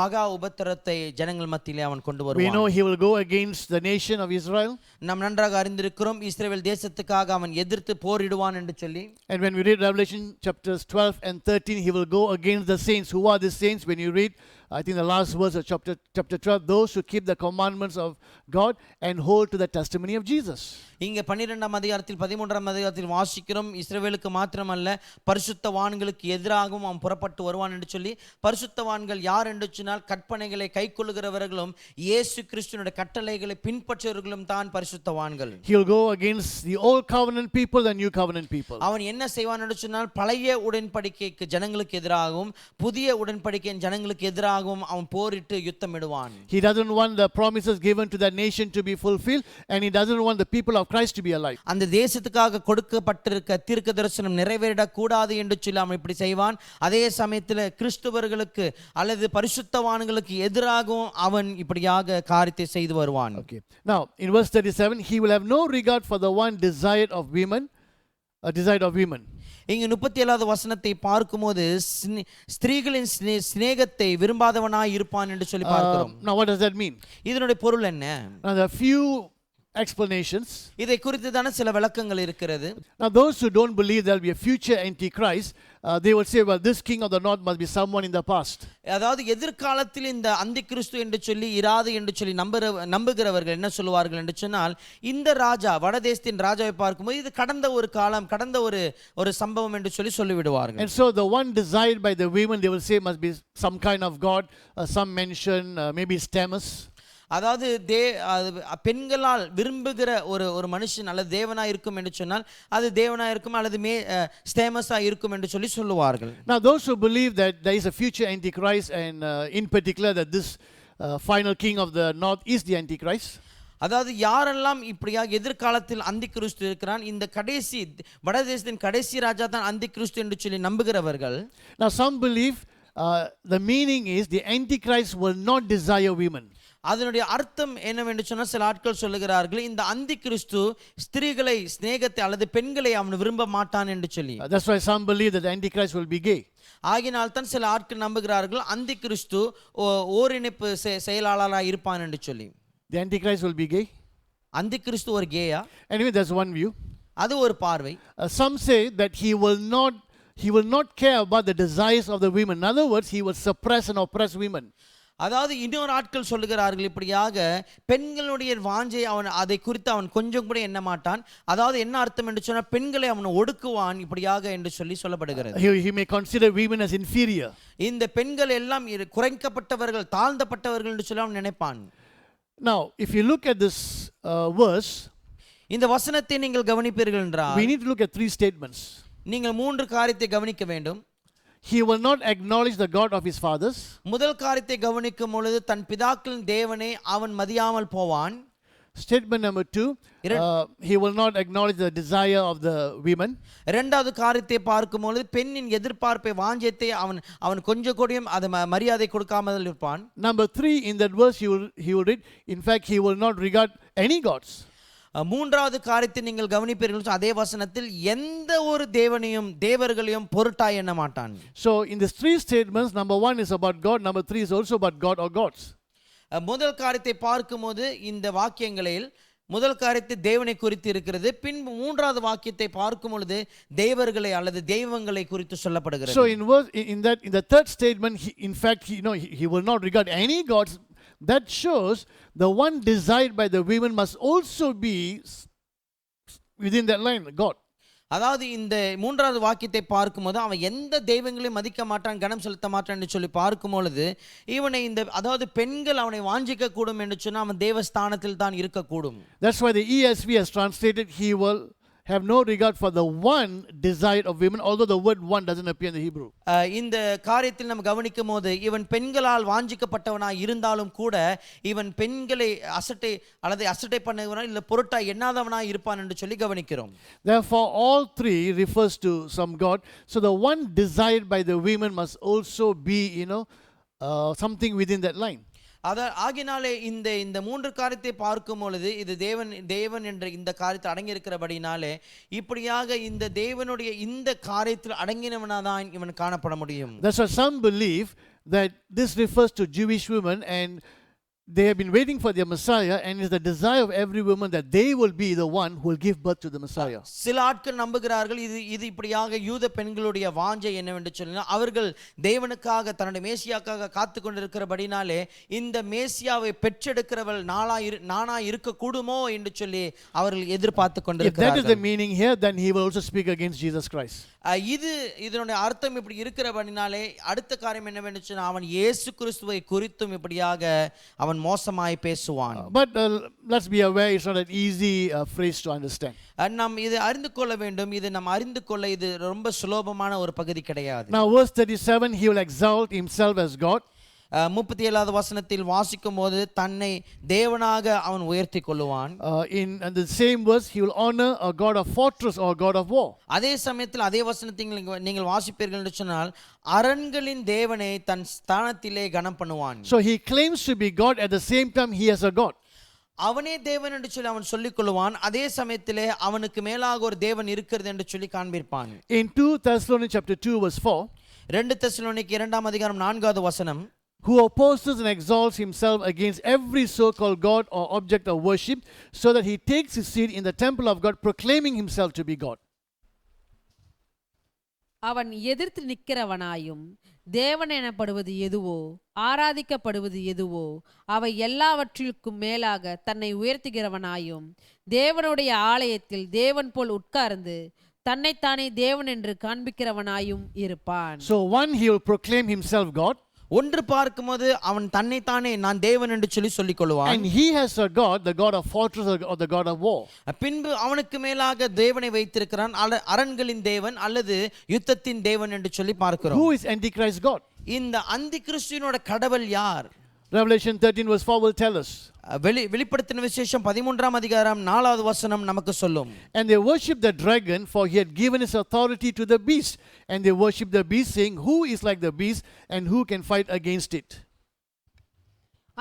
மகா உபத்திரத்தை ஜனங்கள் மத்தியிலே அவன் கொண்டு We வருவான். know he will go against the nation of Israel. நாம் நன்றாக அறிந்திருக்கிறோம் இஸ்ரவேல் தேசத்துக்காக அவன் எதிர்த்து போரிடுவான் என்று சொல்லி. And when we read Revelation chapters 12 and 13, he will go against the saints. Who are the saints? When you read, I think the last verse of chapter 12, those who keep the commandments of God and hold to the testimony of Jesus. இங்க 12ஆம் அதிகாரத்தில் 13ஆம் அதிகாரத்தில் வாசிக்கிறோம், இஸ்ரவேலுக்கு மாத்திரமல்ல பரிசுத்தவான்களுக்கு எதிராகவும் அவன் புறப்பட்டு வருவான் என்று சொல்லி. பரிசுத்தவான்கள் யார் என்று சொன்னால் கற்பனைகளை கைக்கொள்ளுகிறவர்களும் இயேசு கிறிஸ்துவினுடைய கட்டளைகளை பின்பற்றுகிறவர்களும் தான் பரிசுத்தவான்கள். He will go against the old covenant people and new covenant people. அவன் என்ன செய்வான் என்று சொன்னால் பழைய உடன்படிக்கைக்கு ஜனங்களுக்கு எதிராகவும் புதிய உடன்படிக்கையின் ஜனங்களுக்கு எதிராகவும் அவன் போரிட்டு யுத்தமிடுவான். He doesn't want the promises given to that nation to be fulfilled, and he doesn't want the people of Christ to be alive. அந்த தேசத்துக்காக கொடுக்கப்பட்டிருக்க தீர்க்க தரிசனம் நிறைவேறிடக் கூடாது என்று சொல்லி அவன் இப்படி செய்வான். அதே சமயத்தில் கிறிஸ்துவர்களுக்கு அல்லது பரிசுத்தவான்களுக்கு எதிராகவும் அவன் இப்படியாக காரியத்தை செய்து வருவான். Okay. Now, in verse 37, he will have no regard for the one desired of women, desired of women. இங்கு 37வது வசனத்தை பார்க்கும்போது ஸ்திரீகளின் சிநேகத்தை விரும்பாதவனாய் இருப்பான் என்று சொல்லி பார்க்கிறோம். Now, what does that mean? இதனுடைய பொருள் என்ன? Now, there are few explanations. இதை குறித்துதான சில விளக்கங்கள் இருக்கிறது. Now, those who don't believe there will be a future antichrist, they will say, well, this king of the north must be someone in the past. அதாவது எதிர்காலத்தில் இந்த அந்தி கிறிஸ்து என்று சொல்லி இராது என்று சொல்லி நம்புகிறவர்கள் என்ன சொல்லுவார்கள் என்று சொன்னால், இந்த ராஜா வடதேசத்தின் ராஜாவை பார்க்கும்போது இது கடந்த ஒரு காலம், கடந்த ஒரு சம்பவம் என்று சொல்லி சொல்லிவிடுவார்கள். And so the one desired by the women, they will say must be some kind of god. Some mention maybe Stammus. அதாவது பெண்களால் விரும்புகிற ஒரு மனுஷன் அல்லது தேவனா இருக்கும் என்று சொன்னால் அது தேவனா இருக்கும் அல்லது ஸ்டேமஸா இருக்கும் என்று சொல்லி சொல்லுவார்கள். Now those who believe that there is a future antichrist, and in particular that this final king of the north is the antichrist. அதாவது யாரெல்லாம் இப்படியாக எதிர்காலத்தில் அந்தி கிறிஸ்து இருக்கிறான், இந்த கடைசி வடதேசத்தின் கடைசி ராஜா தான் அந்தி கிறிஸ்து என்று சொல்லி நம்புகிறவர்கள். Now some believe the meaning is the antichrist will not desire women. அதனுடைய அர்த்தம் என்னவென்று சொன்னால் சில ஆட்கள் சொல்லுகிறார்கள், இந்த அந்தி கிறிஸ்து ஸ்திரீகளை சிநேகத்தை அல்லது பெண்களை அவன் விரும்ப மாட்டான் என்று சொல்லி. That's why some believe that the antichrist will be gay. ஆகினால் தான் சில ஆட்கள் நம்புகிறார்கள் அந்தி கிறிஸ்து ஓரிணைப்பு செயலாளராக இருப்பான் என்று சொல்லி. The antichrist will be gay. அந்தி கிறிஸ்து ஒரு கேயா? Anyway, that's one view. அது ஒரு பார்வை. Some say that he will not care about the desires of the women. In other words, he will suppress and oppress women. அதாவது இன்னொரு ஆட்கள் சொல்லுகிறார்கள் இப்படியாக பெண்களுடைய வாஞ்சை அவன் அதை குறித்து அவன் கொஞ்சம் கூட எண்ண மாட்டான். அதாவது என்ன அர்த்தம் என்று சொன்னால் பெண்களை அவன் ஒடுக்குவான் இப்படியாக என்று சொல்லி சொல்லப்படுகிறது. He may consider women as inferior. இந்த பெண்கள் எல்லாம் குறைக்கப்பட்டவர்கள், தாழ்ந்தப்பட்டவர்கள் என்று சொல்லி அவன் நினைப்பான். Now, if you look at this verse, இந்த வசனத்தை நீங்கள் கவனிப்பீர்கள் என்றால் we need to look at three statements. நீங்கள் மூன்று காரியத்தை கவனிக்க வேண்டும். He will not acknowledge the God of his fathers. முதல் காரியத்தை கவனிக்கும் பொழுது தன் பிதாக்களின் தேவனை அவன் மதியாமல் போவான். Statement number 2, he will not acknowledge the desire of the women. இரண்டாவது காரியத்தை பார்க்கும் பொழுது பெண்ணின் எதிர்பார்ப்பை வாஞ்சத்தை அவன் கொஞ்சம் கூடயும் அது மரியாதை கொடுக்காமல் இருப்பான். Number 3, in that verse he will read, in fact he will not regard any gods. மூன்றாவது காரியத்தை நீங்கள் கவனிப்பீர்கள், அதே வசனத்தில் எந்த ஒரு தேவர்களையும் பொருட்டாய் எண்ண மாட்டான். So in these three statements, number 1 is about God, number 3 is also about God or gods. முதல் காரியத்தை பார்க்கும்போது இந்த வாக்கியங்களில் முதல் காரியத்தை தேவனை குறித்து இருக்கிறது, பின்பு மூன்றாவது வாக்கியத்தை பார்க்கும் பொழுது தேவர்களை அல்லது தெய்வங்களை குறித்து சொல்லப்படுகிறது. So in the third statement, in fact he will not regard any gods. That shows the one desired by the women must also be within that line, God. அதாவது இந்த மூன்றாவது வாக்கியத்தை பார்க்கும்போது அவன் எந்த தெய்வங்களையும் மதிக்க மாட்டான், கனம் செலுத்த மாட்டான் என்று சொல்லி பார்க்கும் பொழுது இவனை அதாவது பெண்கள் அவனை வாஞ்சிக்க கூடும் என்று சொன்னால் அவன் தேவஸ்தானத்தில் தான் இருக்கக்கூடும். That's why the ESV has translated he will have no regard for the one desired of women, although the word one doesn't appear in the Hebrew. இந்த காரியத்தில் நம்ம கவனிக்கும் போது இவன் பெண்களால் வாஞ்சிக்கப்பட்டவனாய் இருந்தாலும் கூட இவன் பெண்களை அசட்டை பண்ணுவனாய் இல்ல பொருட்டாய் எண்ணாதவனாய் இருப்பான் என்று சொல்லி கவனிக்கிறோம். Therefore all three refers to some God. So the one desired by the women must also be something within that line. ஆகினாலே இந்த மூன்று காரியத்தை பார்க்கும் பொழுது இது தேவன் என்ற இந்த காரியத்தில் அடங்கி இருக்கிறபடினாலே இப்படியாக இந்த தேவனுடைய இந்த காரியத்தில் அடங்கினவனாதான் இவன் காணப்பட முடியும். That's why some believe that this refers to Jewish women, and they have been waiting for their Messiah, and it's the desire of every woman that they will be the one who will give birth to the Messiah. சில ஆட்கள் நம்புகிறார்கள் இது இப்படியாக யூத பெண்களுடைய வாஞ்சை என்னவென்று சொன்னால் அவர்கள் தேவனுக்காக தன்னுடைய மேசியாக்காக காத்து கொண்டிருக்கிறபடினாலே இந்த மேசியாவை பெற்றெடுக்கிறவள் நானா இருக்க கூடுமோ என்று சொல்லி அவர்கள் எதிர்பார்த்து கொண்டிருக்கிறார்கள். If that is the meaning here, then he will also speak against Jesus Christ. இதனுடைய அர்த்தம் இப்படி இருக்கிறபடினாலே அடுத்த காரியம் என்னவென்று சொன்னால் அவன் இயேசு கிறிஸ்துவை குறித்தும் இப்படியாக அவன் மோசமாய் பேசுவான். But let's be aware, it's not an easy phrase to understand. நாம் இதை அறிந்து கொள்ள வேண்டும். இது நாம் அறிந்து கொள்ள இது ரொம்ப சுலபமான ஒரு பகுதி கிடையாது. Now verse 37, he will exalt himself as God. 37வது வசனத்தில் வாசிக்கும் போது தன்னை தேவனாக அவன் உயர்த்தி கொள்ளுவான். In the same verse, he will honor a God of fortress or God of war. அதே சமயத்தில் அதே வசனத்தில் நீங்கள் வாசிப்பீர்கள் என்று சொன்னால் அரண்களின் தேவனை தன் ஸ்தானத்திலே கனம் பண்ணுவான். So he claims to be God, at the same time he has a God. அவனே தேவன் என்று சொல்லி அவன் சொல்லிக் கொள்வான். அதே சமயத்திலே அவனுக்கு மேலாக ஒரு தேவன் இருக்கிறது என்று சொல்லி காண்பிப்பான். In 2 Thessalonians chapter 2 verse 4, 2 தெசலோனிக்கேயர் 2ஆம் அதிகாரம் 4வது வசனம், who opposes and exalts himself against every so-called God or object of worship, so that he takes his seat in the temple of God, proclaiming himself to be God. அவன் எதிர்த்து நிற்கிறவனாயும் தேவன் எனப்படுவது எதுவோ ஆராதிக்கப்படுவது எதுவோ அவை எல்லாவற்றிற்கும் மேலாக தன்னை உயர்த்துகிறவனாயும் தேவனுடைய ஆலயத்தில் தேவன் போல் உட்கார்ந்து தன்னைத்தானே தேவன் என்று காண்பிக்கிறவனாயும் இருப்பான். So one, he will proclaim himself God. ஒன்று பார்க்கும்போது அவன் தன்னைத்தானே நான் தேவன் என்று சொல்லி சொல்லிக் கொள்வான். And he has a God, the God of fortress or the God of war. பின்பு அவனுக்கு மேலாக தேவனை வைத்திருக்கிறான், அரண்களின் தேவன் அல்லது யுத்தத்தின் தேவன் என்று சொல்லி பார்க்கிறோம். Who is Antichrist God? இந்த அந்தி கிறிஸ்துவினோட கடவுள் யார்? Revelation 13 verse 4 will tell us. வெளிப்படுத்தின விசேஷம் 13ஆம் அதிகாரம் 4வது வசனம் நமக்கு சொல்லும். And they worship the dragon, for he had given his authority to the beast. And they worship the beast, saying, who is like the beast and who can fight against it?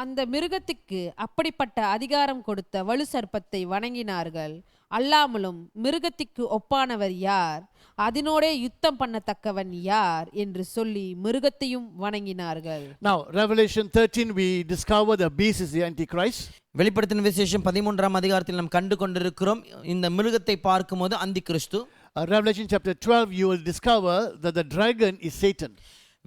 அந்த மிருகத்துக்கு அப்படிப்பட்ட அதிகாரம் கொடுத்த வலு சர்ப்பத்தை வணங்கினார்கள். அல்லாமலும் மிருகத்திற்கு ஒப்பானவர் யார், அதனோடே யுத்தம் பண்ணத்தக்கவன் யார் என்று சொல்லி மிருகத்தையும் வணங்கினார்கள். Now Revelation 13 we discover the beast is the Antichrist. வெளிப்படுத்தின விசேஷம் 13ஆம் அதிகாரத்தில் நாம் கண்டு கொண்டிருக்கிறோம் இந்த மிருகத்தை பார்க்கும்போது அந்தி கிறிஸ்து. Revelation chapter 12 you will discover that the dragon is Satan.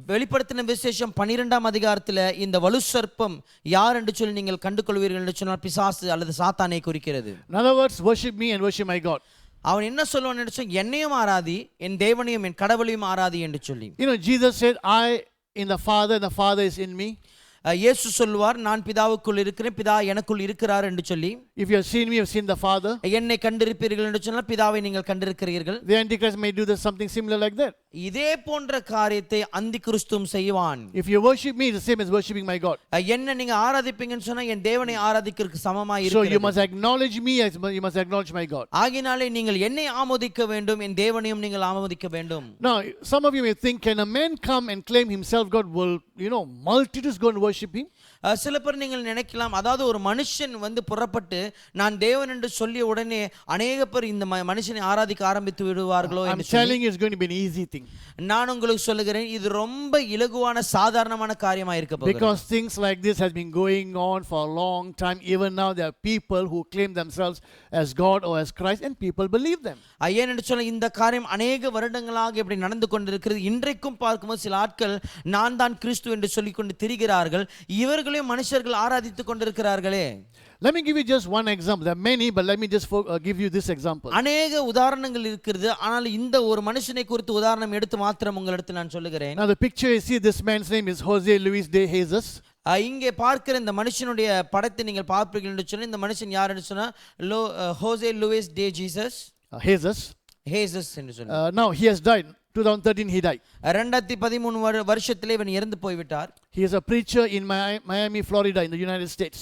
வெளிப்படுத்தின விசேஷம் 12ஆம் அதிகாரத்தில் இந்த வலு சர்ப்பம் யார் என்று சொல்லி நீங்கள் கண்டுகொள்வீர்கள் என்று சொன்னால் பிசாசு அல்லது சாத்தானை குறிக்கிறது. In other words, worship me and worship my God. அவன் என்ன சொல்லுவான் என்று சொன்னால் என்னையும் ஆராதி என் தேவனையும் என் கடவுளையும் ஆராதி என்று சொல்லி. You know, Jesus said, I in the Father and the Father is in me. இயேசு சொல்வார் நான் பிதாவுக்குள் இருக்கிறேன் பிதா எனக்குள் இருக்கிறார் என்று சொல்லி. If you have seen me, you have seen the Father. என்னை கண்டிருப்பீர்கள் என்று சொன்னால் பிதாவை நீங்கள் கண்டிருக்கிறீர்கள். The Antichrist may do something similar like that. இதே போன்ற காரியத்தை அந்தி கிறிஸ்துவும் செய்வான். If you worship me, it's the same as worshiping my God. என்ன நீங்க ஆராதிப்பீங்கன்னு சொன்னா என் தேவனை ஆராதிக்கிறதுக்கு சமமா So இருக்கிறது. you must acknowledge me as you must acknowledge my God. ஆகினாலே நீங்கள் என்னை ஆமோதிக்க வேண்டும் என் தேவனையும் நீங்கள் ஆமோதிக்க வேண்டும். Now some of you may think, can a man come and claim himself God? Will multitudes go and worship him? சில பேர் நீங்கள் நினைக்கலாம், அதாவது ஒரு மனுஷன் வந்து புறப்பட்டு நான் தேவன் என்று சொல்லிய உடனே அநேக பேர் இந்த மனுஷனை ஆராதிக்க ஆரம்பித்து விடுவார்களோ I'm telling you, it's going to be an easy thing. நான் உங்களுக்கு சொல்லுகிறேன் இது ரொம்ப இலகுவான சாதாரணமான காரியமா இருக்க போகுது. Because things like this has been going on for a long time. Even now there are people who claim themselves as God or as Christ, and people believe them. ஏனென்று சொல்ல இந்த காரியம் அநேக வருடங்களாக இப்படி நடந்து கொண்டிருக்கிறது. இன்றைக்கும் பார்க்கும்போது சில ஆட்கள் நான் தான் கிறிஸ்து என்று சொல்லிக்கொண்டு திரிகிறார்கள். இவர்களே மனுஷர்கள் ஆராதித்துக் கொண்டிருக்கிறார்களே. Let me give you just one example. There are many, but let me just give you this example. அநேக உதாரணங்கள் இருக்கிறது. ஆனால் இந்த ஒரு மனுஷனை குறித்து உதாரணம் எடுத்து மாத்திரம் உங்களிடத்தில் நான் சொல்லுகிறேன். Now the picture you see, this man's name is Jose Luis de Jesus. இங்கே பார்க்கிற இந்த மனுஷனுடைய படத்தை நீங்கள் பார்ப்பீர்கள் என்று சொன்னால் இந்த மனுஷன் யார் என்று சொன்னா ஹோசே லூயிஸ் டே ஜீசஸ். ஹேசஸ் என்று சொன்னார். Now he has died. 2013 he died. 2013 வருஷத்திலே இவன் இறந்து போய்விட்டார். He is a preacher in Miami, Florida, in the United States.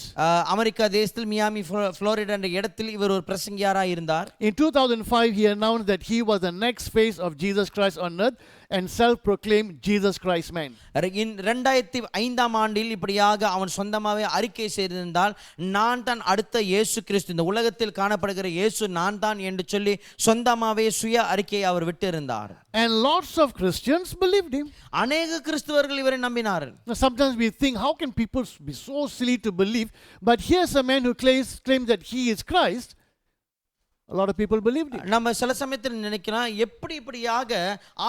America தேசத்தில் மியாமி புளோரிடா என்ற இடத்தில் இவர் ஒரு பிரசங்கியாராக இருந்தார். In 2005, he announced that he was the next face of Jesus Christ on earth and self-proclaimed Jesus Christ man. 2005ஆம் ஆண்டில் இப்படியாக அவன் சொந்தமாகவே அறிக்கை செய்திருந்தால், நான் தான் அடுத்த இயேசு கிறிஸ்து, இந்த உலகத்தில் காணப்படுகிற இயேசு நான் தான் என்று சொல்லி சொந்தமாகவே சுய அறிக்கையை அவர் விட்டிருந்தார். And lots of Christians believed him. அநேக கிறிஸ்தவர்கள் இவரை நம்பினார்கள். Now, sometimes we think, how can people be so silly to believe? But here's a man who claims that he is Christ. A lot of people believed him. நம்ம சில சமயத்தில் நினைக்கலாம், எப்படி இப்படியாக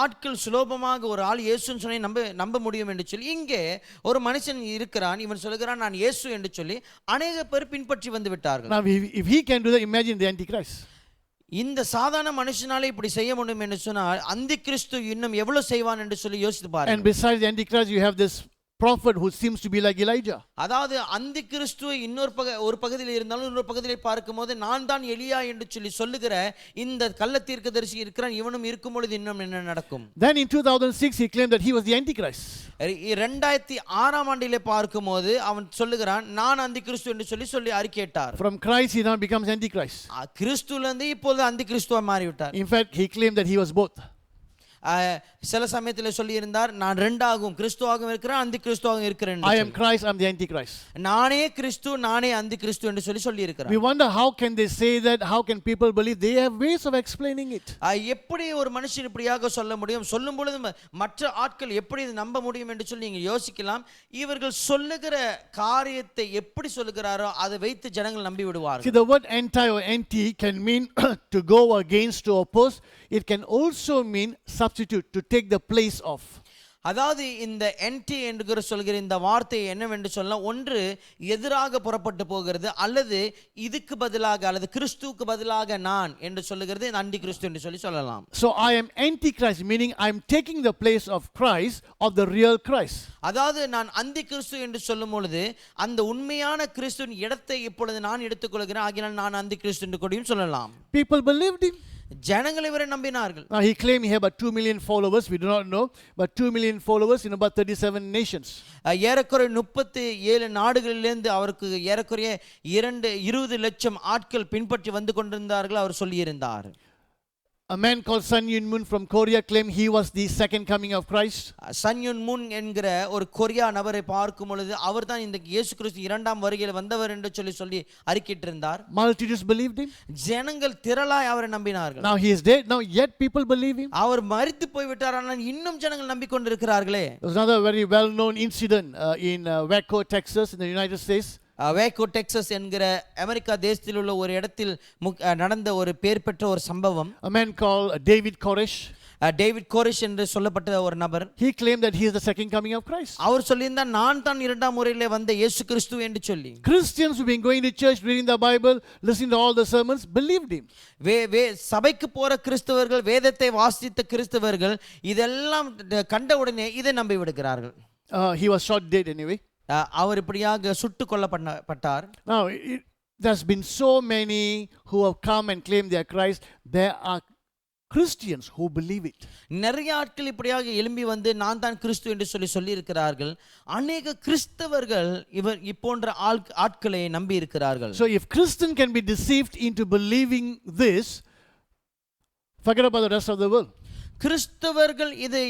ஆட்கள் சுலபமாக ஒரு ஆள் இயேசுன்னு சொல்லி நம்ப முடியும் என்று சொல்லி. இங்கே ஒரு மனுஷன் இருக்கிறான், இவன் சொல்லுகிறான் நான் இயேசு என்று சொல்லி அநேக பேர் பின்பற்றி வந்து விட்டார்கள். Now, if he can do that, imagine the Antichrist. இந்த சாதாரண மனுஷனாலே இப்படி செய்ய முடியும் என்று சொன்னால், அந்தி கிறிஸ்து இன்னும் எவ்வளவு செய்வான் என்று சொல்லி யோசித்து பாருங்க. And besides the Antichrist, you have this prophet who seems to be like Elijah. அதாவது அந்தி கிறிஸ்து ஒரு பகுதியில் இருந்தாலும் இன்னொரு பகுதியை பார்க்கும்போது நான் தான் எலியா என்று சொல்லி சொல்லுகிற இந்த கள்ள தீர்க்கதரிசி இருக்கிறான், இவனும் இருக்கும் பொழுது இன்னும் என்ன நடக்கும்? Then in 2006 he claimed that he was the Antichrist. 2006ஆம் ஆண்டிலே பார்க்கும்போது அவன் சொல்லுகிறான் நான் அந்தி கிறிஸ்து என்று சொல்லி அறிக்கையிட்டார். From Christ he now becomes Antichrist. கிறிஸ்துல இருந்து இப்போது அந்தி கிறிஸ்துவா மாறிவிட்டார். In fact, he claimed that he was both. சில சமயத்தில் சொல்லி இருந்தார், நான் ரெண்டாகவும் கிறிஸ்துவாகவும் இருக்கிறேன், அந்தி கிறிஸ்துவாகவும் இருக்கிறேன். I am Christ, I am the Antichrist. நானே கிறிஸ்து, நானே அந்தி கிறிஸ்து என்று சொல்லி இருக்கிறார். We wonder how can they say that? How can people believe? They have ways of explaining it. எப்படி ஒரு மனுஷன் இப்படியாக சொல்ல முடியும்? சொல்லும் பொழுது மற்ற ஆட்கள் எப்படி நம்ப முடியும் என்று சொல்லி நீங்க யோசிக்கலாம். இவர்கள் சொல்லுகிற காரியத்தை எப்படி சொல்லுகிறாரோ அதை வைத்து ஜனங்கள் நம்பி விடுவார்கள். See, the word anti or anti can mean to go against, to oppose. It can also mean substitute, to take the place of. அதாவது இந்த என்டி என்று சொல்கிற இந்த வார்த்தை என்னவென்று சொல்லலாம், ஒன்று எதிராக புறப்பட்டு போகிறது, அல்லது இதுக்கு பதிலாக அல்லது கிறிஸ்துவுக்கு பதிலாக நான் என்று சொல்லுகிறது அந்தி கிறிஸ்து என்று சொல்லலாம். So I am Antichrist, meaning I am taking the place of Christ, of the real Christ. அதாவது நான் அந்தி கிறிஸ்து என்று சொல்லும் பொழுது அந்த உண்மையான கிறிஸ்துவின் இடத்தை இப்பொழுது நான் எடுத்துக்கொள்கிறேன், ஆகினால் நான் அந்தி கிறிஸ்து என்று கூடயும் சொல்லலாம். People believed him. ஜனங்கள் இவரை நம்பினார்கள். Now he claimed he had about 2 million followers. We do not know, but 2 million followers in about 37 nations. ஏறக்குறைய 37 நாடுகளிலிருந்து அவருக்கு ஏறக்குறைய 20 லட்சம் ஆட்கள் பின்பற்றி வந்து கொண்டிருந்தார்கள் அவர் சொல்லியிருந்தார். A man called Sun Yun Moon from Korea claimed he was the second coming of Christ. Sun Myung Moon என்கிற ஒரு கொரியா நபரை பார்க்கும் பொழுது அவர் தான் இந்த இயேசு கிறிஸ்து இரண்டாம் வருகையில் வந்தவர் என்று சொல்லி அறிக்கையிட்டிருந்தார். Multitudes believed him. ஜனங்கள் திரளாய் அவரை நம்பினார்கள். Now he is dead. Now yet people believe him. அவர் மரித்து போய் விட்டார், ஆனால் இன்னும் ஜனங்கள் நம்பிக்கொண்டிருக்கிறார்களே. There was another very well-known incident in Waco, Texas, in the United States. Waco Texas என்கிற அமெரிக்கா தேசத்தில் உள்ள ஒரு இடத்தில் நடந்த ஒரு பேர் பெற்ற ஒரு சம்பவம். A man called David Koresh. David Koresh என்று சொல்லப்பட்ட ஒரு நபர். He claimed that he is the second coming of Christ. அவர் சொல்லியிருந்தார் நான் தான் இரண்டாம் முறையிலே வந்த இயேசு கிறிஸ்து என்று சொல்லி. Christians who've been going to church, reading the Bible, listening to all the sermons, believed him. சபைக்கு போற கிறிஸ்தவர்கள், வேதத்தை வாசித்த கிறிஸ்தவர்கள் இதெல்லாம் கண்ட உடனே இதை நம்பி விடுகிறார்கள். He was shot dead anyway. அவர் இப்படியாக சுட்டு கொல்லப்பட்டார். Now there's been so many who have come and claimed they are Christ. There are Christians who believe it. நிறைய ஆட்கள் இப்படியாக எழும்பி வந்து நான் தான் கிறிஸ்து என்று சொல்லி இருக்கிறார்கள். அநேக கிறிஸ்தவர்கள் இப்போன்ற ஆட்களை நம்பி இருக்கிறார்கள். So if Christian can be deceived into believing this, forget about the rest of the world. கிறிஸ்தவர்கள் இதை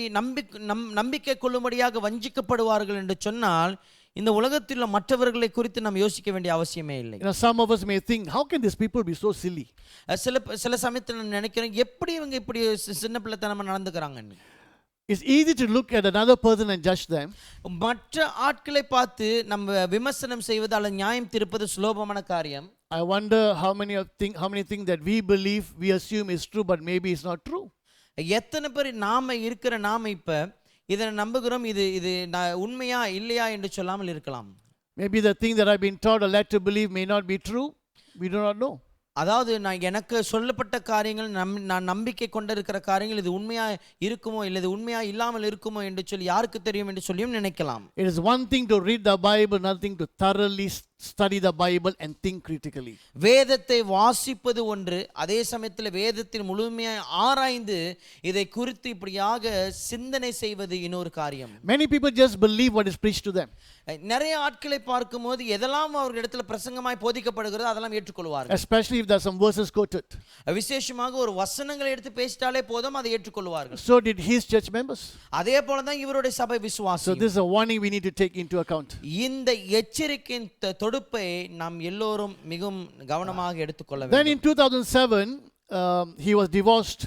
நம்பிக்கை கொள்ளும்படியாக வஞ்சிக்கப்படுவார்கள் என்று சொன்னால் இந்த உலகத்தில் மற்றவர்களை குறித்து நாம் யோசிக்க வேண்டிய அவசியமே இல்லை. Some of us may think, how can these people be so silly? சில சமயத்தில் நான் நினைக்கிறேன், எப்படி இவங்க இப்படி சின்ன பிள்ளைத்தனமா நடந்துக்கிறாங்கன்னு. It's easy to look at another person and judge them. மற்ற ஆட்களை பார்த்து நம்ம விமர்சனம் செய்வது அல்லது நியாயம் தீர்ப்பது சுலபமான காரியம். I wonder how many think that we believe, we assume is true, but maybe it's not true. எத்தனை பேர் நாம இப்ப இதை நம்புகிறோம், இது உண்மையா இல்லையா என்று சொல்லாமல் இருக்கலாம். Maybe the thing that I've been taught or led to believe may not be true. We do not know. அதாவது எனக்கு சொல்லப்பட்ட காரியங்கள், நான் நம்பிக்கை கொண்டிருக்கிற காரியங்கள் இது உண்மையா இருக்குமோ இல்லது உண்மையா இல்லாமல் இருக்குமோ என்று சொல்லி யாருக்கு தெரியும் என்று சொல்லியும் நினைக்கலாம். It is one thing to read the Bible, another thing to thoroughly study the Bible and think critically. வேதத்தை வாசிப்பது ஒன்று, அதே சமயத்தில் வேதத்தில் முழுமையாக ஆராய்ந்து இதை குறித்து இப்படியாக சிந்தனை செய்வது இன்னொரு காரியம். Many people just believe what is preached to them. நிறைய ஆட்களை பார்க்கும்போது எதெல்லாம் அவர்களிடத்தில் பிரசங்கமாய் போதிக்கப்படுகிறதோ அதெல்லாம் ஏற்றுக்கொள்வார்கள். Especially if there are some verses quoted. விசேஷமாக ஒரு வசனங்களை எடுத்து பேசிட்டாலே போதும் அதை ஏற்றுக்கொள்வார்கள். So did his church members. அதே போல தான் இவருடைய சபை So விசுவாசி. this is a warning we need to take into account. இந்த எச்சரிக்கையின் தொடுப்பை நாம் எல்லோரும் மிகவும் கவனமாக எடுத்துக்கொள்ள Then வேண்டும். in 2007, he was divorced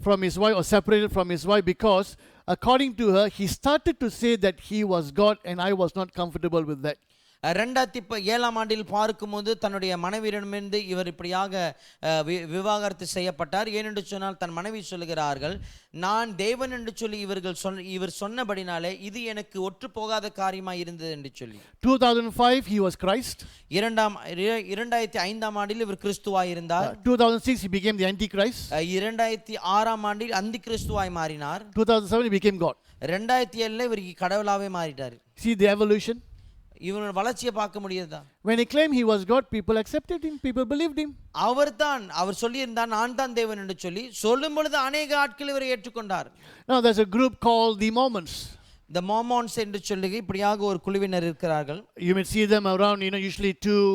from his wife or separated from his wife because according to her, he started to say that he was God and I was not comfortable with that. 2007 ஆண்டில் பார்க்கும்போது தன்னுடைய மனைவியிடமிருந்து இவர் இப்படியாக விவாகரத்து செய்யப்பட்டார். ஏனென்று சொன்னால் தன் மனைவி சொல்லுகிறார்கள், நான் தேவன் என்று சொல்லி இவர் சொன்னபடினாலே இது எனக்கு ஒற்று போகாத காரியமாக இருந்தது என்று சொல்லி. 2005 he was Christ. 2005 ஆண்டில் இவர் கிறிஸ்துவாய் இருந்தார். 2006 he became the Antichrist. 2006 ஆண்டில் அந்தி கிறிஸ்துவாய் மாறினார். 2007 he became God. 2007 இவர் கடவுளாவே மாறிட்டார். See the evolution. இவனோட வளர்ச்சியை பார்க்க முடியுதா? When he claimed he was God, people accepted him, people believed him. அவர் சொல்லியிருந்தார் நான் தான் தேவன் என்று சொல்லி சொல்லும் பொழுது அநேக ஆட்கள் இவரை ஏற்றுக்கொண்டார். Now there's a group called the Mormons. The Mormons என்று சொல்லி இப்படியாக ஒரு குழுவினர் இருக்கிறார்கள். You may see them around, usually two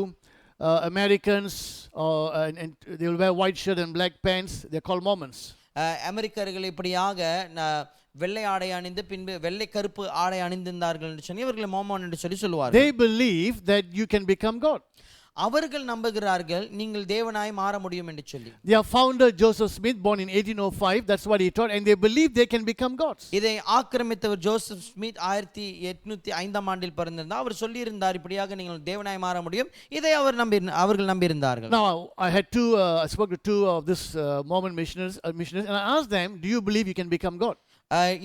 Americans, and they will wear white shirt and black pants. They're called Mormons. அமெரிக்கர்கள் இப்படியாக வெள்ளை ஆடை அணிந்து பின்பு வெள்ளை கருப்பு ஆடை அணிந்திருந்தார்கள் என்று சொல்லி இவர்களை மோமோன் என்று சொல்லுவார்கள். They believe that you can become God. அவர்கள் நம்புகிறார்கள் நீங்கள் தேவனாய் மாற முடியும் என்று சொல்லி. Their founder Joseph Smith, born in 1805, that's what he taught, and they believe they can become gods. இதை ஆக்கிரமித்தவர் ஜோசப் ஸ்மித் 1805 ஆண்டில் பிறந்திருந்தார். அவர் சொல்லி இருந்தார் இப்படியாக நீங்கள் தேவனாய் மாற முடியும். இதை அவர்கள் நம்பியிருந்தார்கள். Now I spoke to two of this Mormon missionaries, and I asked them, do you believe you can become God?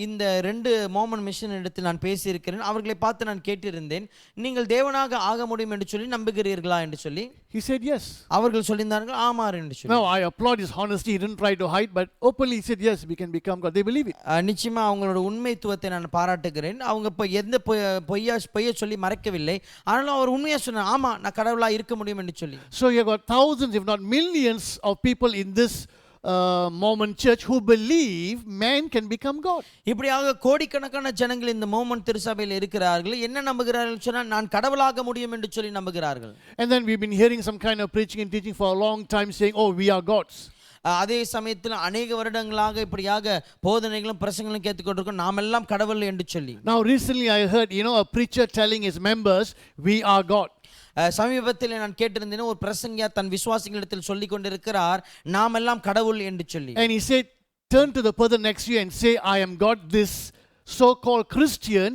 இந்த 2 மோமன் மிஷன் இடத்தில் நான் பேசியிருக்கிறேன். அவர்களை பார்த்து நான் கேட்டிருந்தேன், நீங்கள் தேவனாக ஆக முடியும் என்று சொல்லி நம்புகிறீர்களா என்று சொல்லி. He said yes. அவர்கள் சொல்லியிருந்தார்கள் ஆமார் என்று சொல்லி. Now I applaud his honesty. He didn't try to hide, but openly he said yes, we can become God. They believe it. நிச்சயமா அவங்களோட உண்மைத்துவத்தை நான் பாராட்டுகிறேன். அவங்க இப்போ எந்த பொய்யை சொல்லி மறைக்கவில்லை. ஆனாலும் அவர் உண்மையா சொன்னார், ஆமா நான் கடவுளா இருக்க முடியும் என்று சொல்லி. So you have got thousands, if not millions, of people in this Mormon church who believe man can become God. இப்படியாக கோடிக்கணக்கான ஜனங்கள் இந்த மோமன் திருசபையில் இருக்கிறார்கள். என்ன நம்புகிறார்கள் சொன்னால் நான் கடவுளாக முடியும் என்று சொல்லி நம்புகிறார்கள். And then we've been hearing some kind of preaching and teaching for a long time saying, oh, we are gods. அதே சமயத்தில் அநேக வருடங்களாக இப்படியாக போதனைகளும் பிரசங்களும் கேட்டுக்கொண்டிருக்கோம், நாம் எல்லாம் கடவுள் என்று சொல்லி. Now recently I heard, a preacher telling his members, we are God. சமீபத்தில் நான் கேட்டிருந்தேன், ஒரு பிரசங்கியா தன் விசுவாசிகளிடத்தில் சொல்லிக் கொண்டிருக்கிறார், நாம் எல்லாம் கடவுள் என்று சொல்லி. And he said, turn to the person next to you and say, I am God. This so-called Christian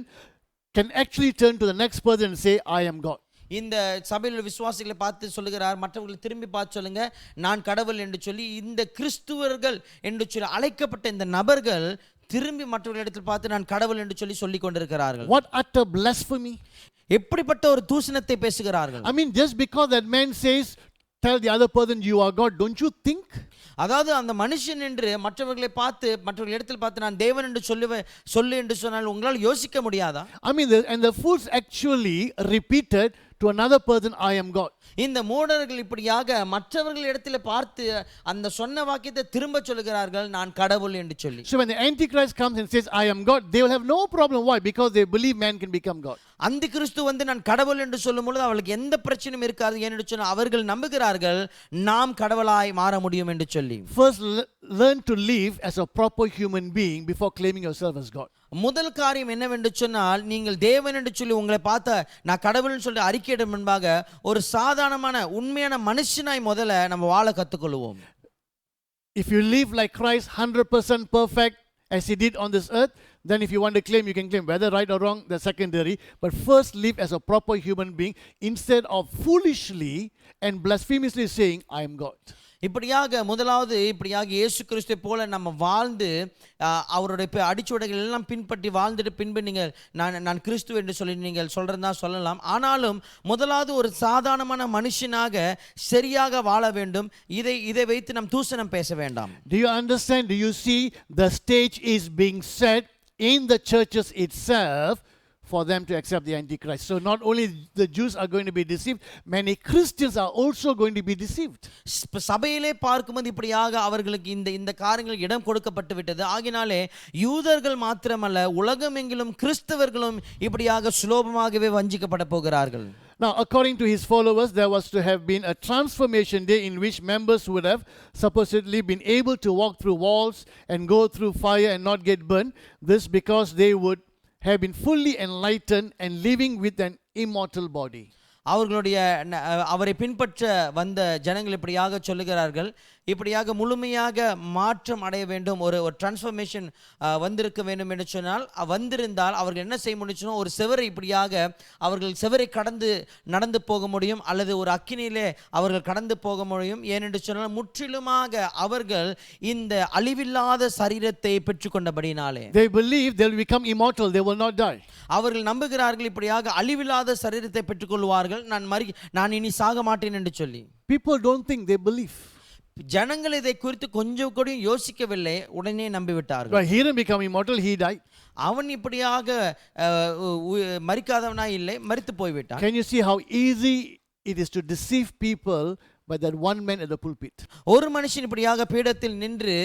can actually turn to the next person and say, I am God. இந்த சபையில் விசுவாசிகளை பார்த்து சொல்லுகிறார், மற்றவர்களை திரும்பி பார்த்து சொல்லுங்க நான் கடவுள் என்று சொல்லி. இந்த கிறிஸ்துவர்கள் என்று சொல்லி அழைக்கப்பட்ட இந்த நபர்கள் திரும்பி மற்றவர்களிடத்தில் பார்த்து நான் கடவுள் என்று சொல்லி சொல்லிக் கொண்டிருக்கிறார்கள். What utter blasphemy! எப்படிப்பட்ட ஒரு தூஷணத்தை பேசுகிறார்கள். I mean, just because that man says, tell the other person you are God, don't you think? அதாவது அந்த மனுஷன் என்று மற்றவர்களை பார்த்து மற்றவர்களிடத்தில் பார்த்து நான் தேவன் என்று சொல்லு என்று சொன்னால் உங்களால் யோசிக்க முடியாதா? I mean, and the fools actually repeated to another person, I am God. இந்த மூடர்கள் இப்படியாக மற்றவர்களிடத்தில் பார்த்து அந்த சொன்ன வாக்கியத்தை திரும்ப சொல்லுகிறார்கள், நான் கடவுள் என்று சொல்லி. So when the Antichrist comes and says, I am God, they will have no problem. Why? Because they believe man can become God. அந்த கிறிஸ்து வந்து நான் கடவுள் என்று சொல்லும் பொழுது அவளுக்கு எந்த பிரச்சனையும் இருக்காது. ஏன்னு சொன்னால் அவர்கள் நம்புகிறார்கள் நாம் கடவுளாய் மாற முடியும் என்று சொல்லி. First, learn to live as a proper human being before claiming yourself as God. முதல் காரியம் என்னவென்று சொன்னால், நீங்கள் தேவன் என்று சொல்லி உங்களை பார்த்த நான் கடவுள்னு சொல்லி அறிக்கையிட முன்பாக ஒரு சாதாரணமான உண்மையான மனுஷனாய் முதல்ல நம்ம வாழ கற்றுக்கொள்வோம். If you live like Christ, 100% perfect as he did on this earth, then if you want to claim, you can claim. Whether right or wrong, that's secondary. But first live as a proper human being instead of foolishly and blasphemously saying, I am God. இப்படியாக முதலாவது இப்படியாக இயேசு கிறிஸ்துவை போல நம்ம வாழ்ந்து அவருடைய அடிச்சுவடைகள் எல்லாம் பின்பற்றி வாழ்ந்துட்டு பின்பு நீங்கள் நான் கிறிஸ்து என்று சொல்லி நீங்கள் சொல்றதா சொல்லலாம். ஆனாலும் முதலாவது ஒரு சாதாரணமான மனுஷனாக சரியாக வாழ வேண்டும். இதை வைத்து நாம் தூசணம் பேச வேண்டாம். Do you understand? Do you see the stage is being set in the churches itself for them to accept the Antichrist. So not only the Jews are going to be deceived, many Christians are also going to be deceived. சபையிலே பார்க்கும்போது இப்படியாக அவர்களுக்கு இந்த இந்த காரியங்கள் இடம் கொடுக்கப்பட்டு விட்டது. ஆகினாலே யூதர்கள் மாத்திரமல்ல உலகமெங்கிலும் கிறிஸ்தவர்களும் இப்படியாக சுலோபமாகவே வஞ்சிக்கப்பட போகிறார்கள். Now, according to his followers, there was to have been a transformation day in which members would have supposedly been able to walk through walls and go through fire and not get burned. This because they would have been fully enlightened and living with an immortal body. அவரை பின்பற்ற வந்த ஜனங்கள் இப்படியாக சொல்லுகிறார்கள், இப்படியாக முழுமையாக மாற்றம் அடைய வேண்டும், ஒரு டிரான்ஸ்ஃபர்மேஷன் வந்திருக்க வேண்டும் என்று சொன்னால், வந்திருந்தால் அவர்கள் என்ன செய்ய முடியும்? ஒரு செவரை இப்படியாக அவர்கள் செவரை கடந்து நடந்து போக முடியும், அல்லது ஒரு அக்கினியிலே அவர்கள் கடந்து போக முடியும். ஏனென்று சொன்னால் முற்றிலுமாக அவர்கள் இந்த அழிவில்லாத சரீரத்தை பெற்றுக்கொண்டபடினாலே They believe they will become immortal, they will not die. அவர்கள் நம்புகிறார்கள் இப்படியாக அழிவில்லாத சரீரத்தை பெற்றுக்கொள்வார்கள், நான் இனி சாக மாட்டேன் என்று சொல்லி. People don't think, they believe. ஜனங்கள் இதை குறித்து கொஞ்சம் கூட யோசிக்கவில்லை, உடனே நம்பிவிட்டார்கள். But he didn't become immortal, he died. அவன் இப்படியாக மரிக்காதவனாய் இல்லை, மரித்து போய்விட்டான். Can you see how easy it is to deceive people by that one man at the pulpit? ஒரு மனுஷன் இப்படியாக பீடத்தில் நின்று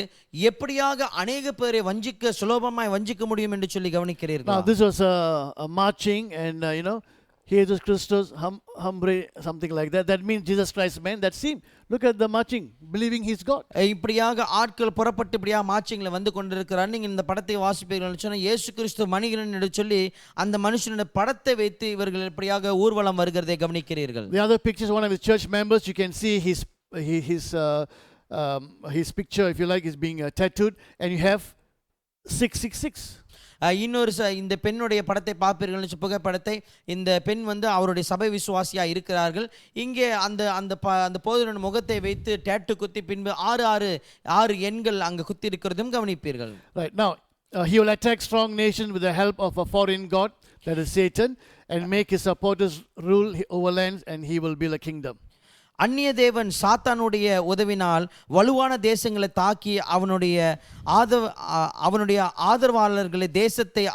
எப்படியாக அநேக பேரை வஞ்சிக்க சுலபமாய் வஞ்சிக்க முடியும் என்று சொல்லி கவனிக்கிறீர்கள். Now this was a marching and Jesus Christus Hambre, something like that. That means Jesus Christ man. That's him. Look at the marching, believing he's God. இப்படியாக ஆட்கள் புறப்பட்டு இப்படியாக மார்ச்சிங்ல வந்து கொண்டிருக்கிறார். நீங்கள் இந்த படத்தை வாசிப்பீர்கள் சொன்னால் இயேசு கிறிஸ்து மனிதன் என்று சொல்லி அந்த மனுஷனுடைய படத்தை வைத்து இவர்கள் இப்படியாக ஊர்வலம் வருகிறதை கவனிக்கிறீர்கள். The other picture is one of his church members. You can see his picture, if you like, is being tattooed, and you have 666. இன்னொரு இந்த பெண்ணுடைய படத்தை பார்ப்பீர்கள், புகைப்படத்தை. இந்த பெண் வந்து அவருடைய சபை விசுவாசியாக இருக்கிறார்கள். இங்கே அந்த அந்த அந்த போதகரின் முகத்தை வைத்து டேட்டு குத்தி பின்பு 6 எண்கள் அங்கு குத்தி இருக்கிறதும் கவனிப்பீர்கள். Right now, he will attack strong nations with the help of a foreign god, that is Satan, and make his supporters rule over lands, and he will build a kingdom. அந்நிய தேவன் சாத்தானுடைய உதவினால் வலுவான தேசங்களை தாக்கி அவனுடைய ஆதரவாளர்களை தேசத்தை